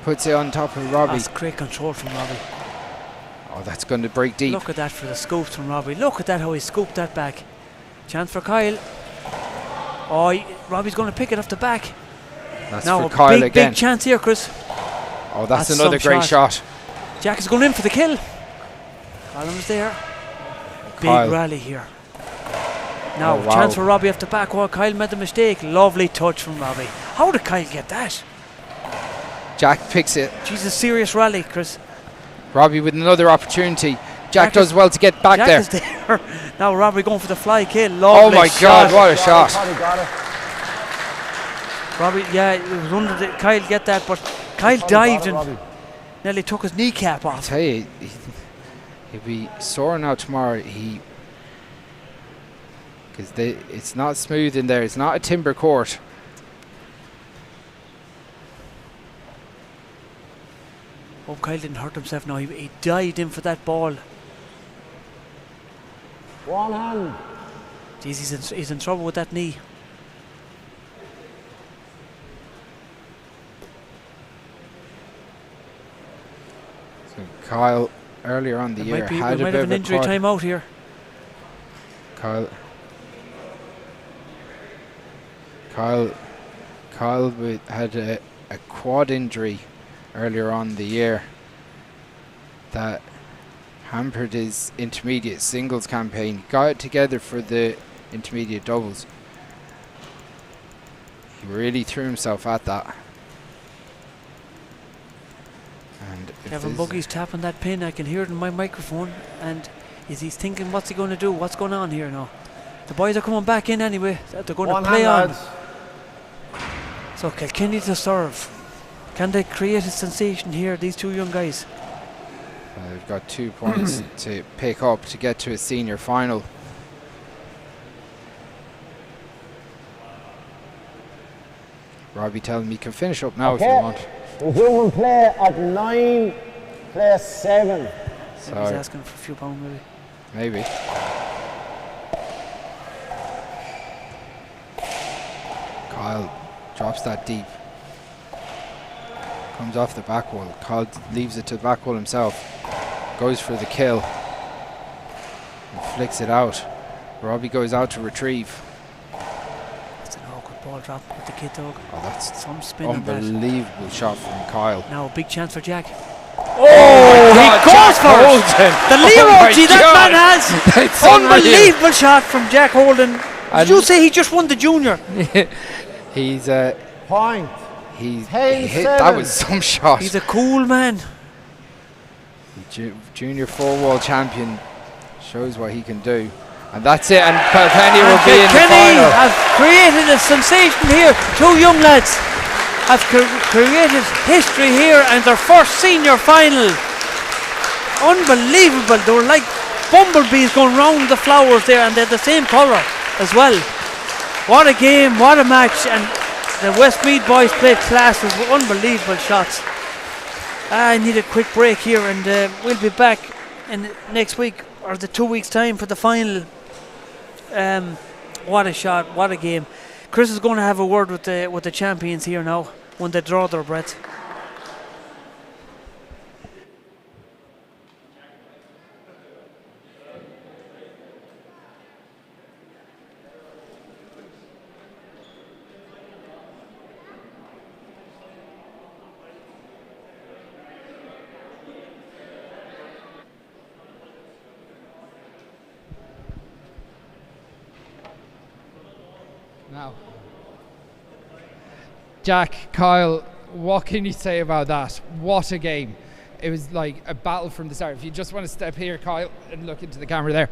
Puts it on top of Robbie. That's great control from Robbie. Oh, that's going to break deep. Look at that for the scoops from Robbie. Look at that how he scooped that back. Chance for Kyle. Oh, Robbie's going to pick it off the back. That's now for Kyle big, again. Big chance here, Chris. Oh, that's another great shot. Jack is going in for the kill. Colin is there. Kyle. Big rally here. Now, chance for Robbie off the back wall. Kyle made the mistake. Lovely touch from Robbie. How did Kyle get that? Jack picks it. Jesus, serious rally, Chris. Robbie with another opportunity. Jack does well to get back Jack there. Is there. Now Robbie going for the fly kill. Lovely oh my God, what a shot. Robbie, yeah, it was under the, Kyle get that, but Kyle dived and nearly took his kneecap off. I tell you, he'll be sore now tomorrow. Because it's not smooth in there. It's not a timber court. Oh, Kyle didn't hurt himself now. He dived in for that ball. One hand. Jeez, he's in trouble with that knee. So Kyle, earlier on the year, had a bit of an injury time out here. Kyle had a quad injury earlier on the year that hampered his intermediate singles campaign. He got it together for the intermediate doubles. He really threw himself at that. And Kevin Buggy's tapping that pin. I can hear it in my microphone, and he's thinking, what's he going to do? What's going on here now? The boys are coming back in anyway. They're going to play on. So Kilkenny to serve. Can they create a sensation here, these two young guys? They've got 2 points to pick up to get to a senior final. Robbie telling me you can finish up now if you want. Resume play at 9, play 7. So he's asking for a few pounds maybe. Maybe. Kyle drops that deep. Comes off the back wall. Kyle leaves it to the back wall himself. Goes for the kill. And flicks it out. Robbie goes out to retrieve. It's an awkward ball drop with the kid dog. Oh, that's some spin. Unbelievable shot from Kyle. Now a big chance for Jack. Oh, he goes for it. The Liathróid that man has. Unbelievable shot from Jack Holden. Did you say he just won the junior? He's point. That was some shot. He's a cool man. Junior four-wall champion, shows what he can do. And that's it, and Kilkenny will be in the final. Have created a sensation here. Two young lads have created history here and their first senior final. Unbelievable. They were like bumblebees going round the flowers there, and they're the same colour as well. What a game, what a match, and the Westmeath boys played class with unbelievable shots. I need a quick break here, and we'll be back in next week or the 2 weeks time for the final. What a shot, what a game. Chris is going to have a word with the champions here now when they draw their breath. Now, Jack, Kyle, what can you say about that? What a game. It was like a battle from the start. If you just want to step here, Kyle, and look into the camera there.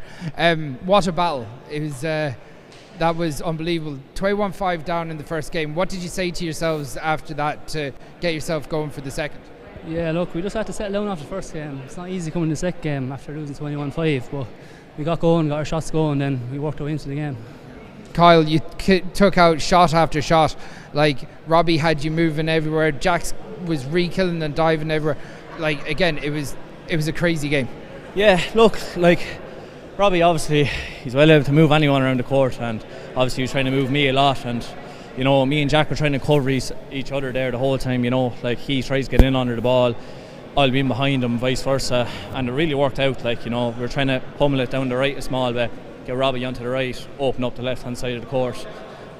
What a battle. It was that was unbelievable. 21-5 down in the first game. What did you say to yourselves after that to get yourself going for the second? Yeah, look, we just had to settle down after the first game. It's not easy coming to the second game after losing 21-5, but we got going, got our shots going, then we worked our way into the game. Kyle, you took out shot after shot. Like, Robbie had you moving everywhere. Jack was re-killing and diving everywhere. Like, again, it was a crazy game. Yeah, look, like, Robbie, obviously, he's well able to move anyone around the court, and obviously he was trying to move me a lot, and you know, me and Jack were trying to cover each other there the whole time, you know, like he tries to get in under the ball, I'll be in behind him, vice versa, and it really worked out. Like, you know, we were trying to pummel it down the right a small bit, get Robbie onto the right, open up the left hand side of the court,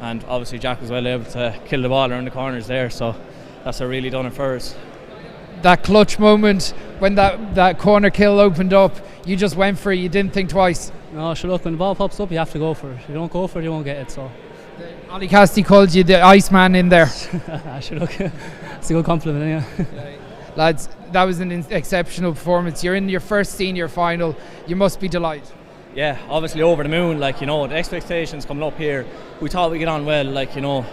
and obviously Jack was well able to kill the ball around the corners there, so that's what really done it for us. That clutch moment when that corner kill opened up, you just went for it, you didn't think twice. No, sure, look, when the ball pops up, you have to go for it. If you don't go for it, you won't get it. So Ollie Cassidy called you the Iceman in there. Sure, look, it's a good compliment, yeah. Lads, that was an exceptional performance. You're in your first senior final. You must be delighted. Yeah, obviously over the moon. Like, you know, the expectations coming up here, we thought we'd get on well. Like, you know,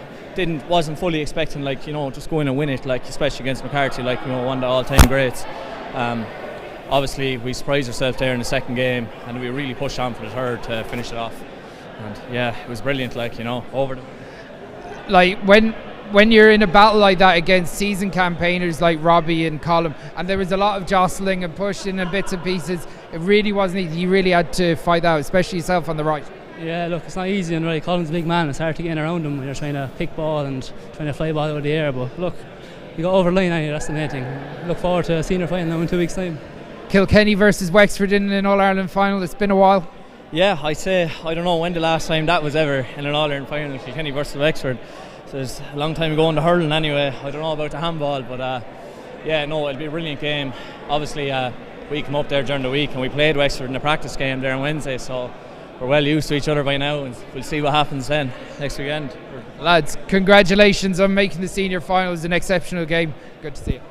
wasn't fully expecting, like, you know, just go in and win it, like, especially against McCarthy, like, you know, one of the all-time greats. Obviously we surprised ourselves there in the second game, and we really pushed on for the third to finish it off. And yeah, it was brilliant, like, you know, over the... Like, when you're in a battle like that against seasoned campaigners like Robbie and Colm, and there was a lot of jostling and pushing and bits and pieces, it really wasn't easy. You really had to fight out, especially yourself on the right. Yeah, look, it's not easy on the right. Colm's a big man, it's hard to get in around him when you're trying to pick ball and trying to fly ball out of the air, but look, you got over the line anyway, that's the main thing. Look forward to a senior final now in 2 weeks' time. Kilkenny versus Wexford in an All-Ireland final, it's been a while. Yeah, I'd say, I don't know when the last time that was ever in an All-Ireland final, Kilkenny versus Wexford. So it's a long time ago in the hurling anyway. I don't know about the handball, but yeah, no, it'll be a brilliant game. Obviously, we come up there during the week and we played Wexford in the practice game there on Wednesday, so we're well used to each other by now, and we'll see what happens then next weekend. Lads, congratulations on making the senior final. It was an exceptional game. Good to see you.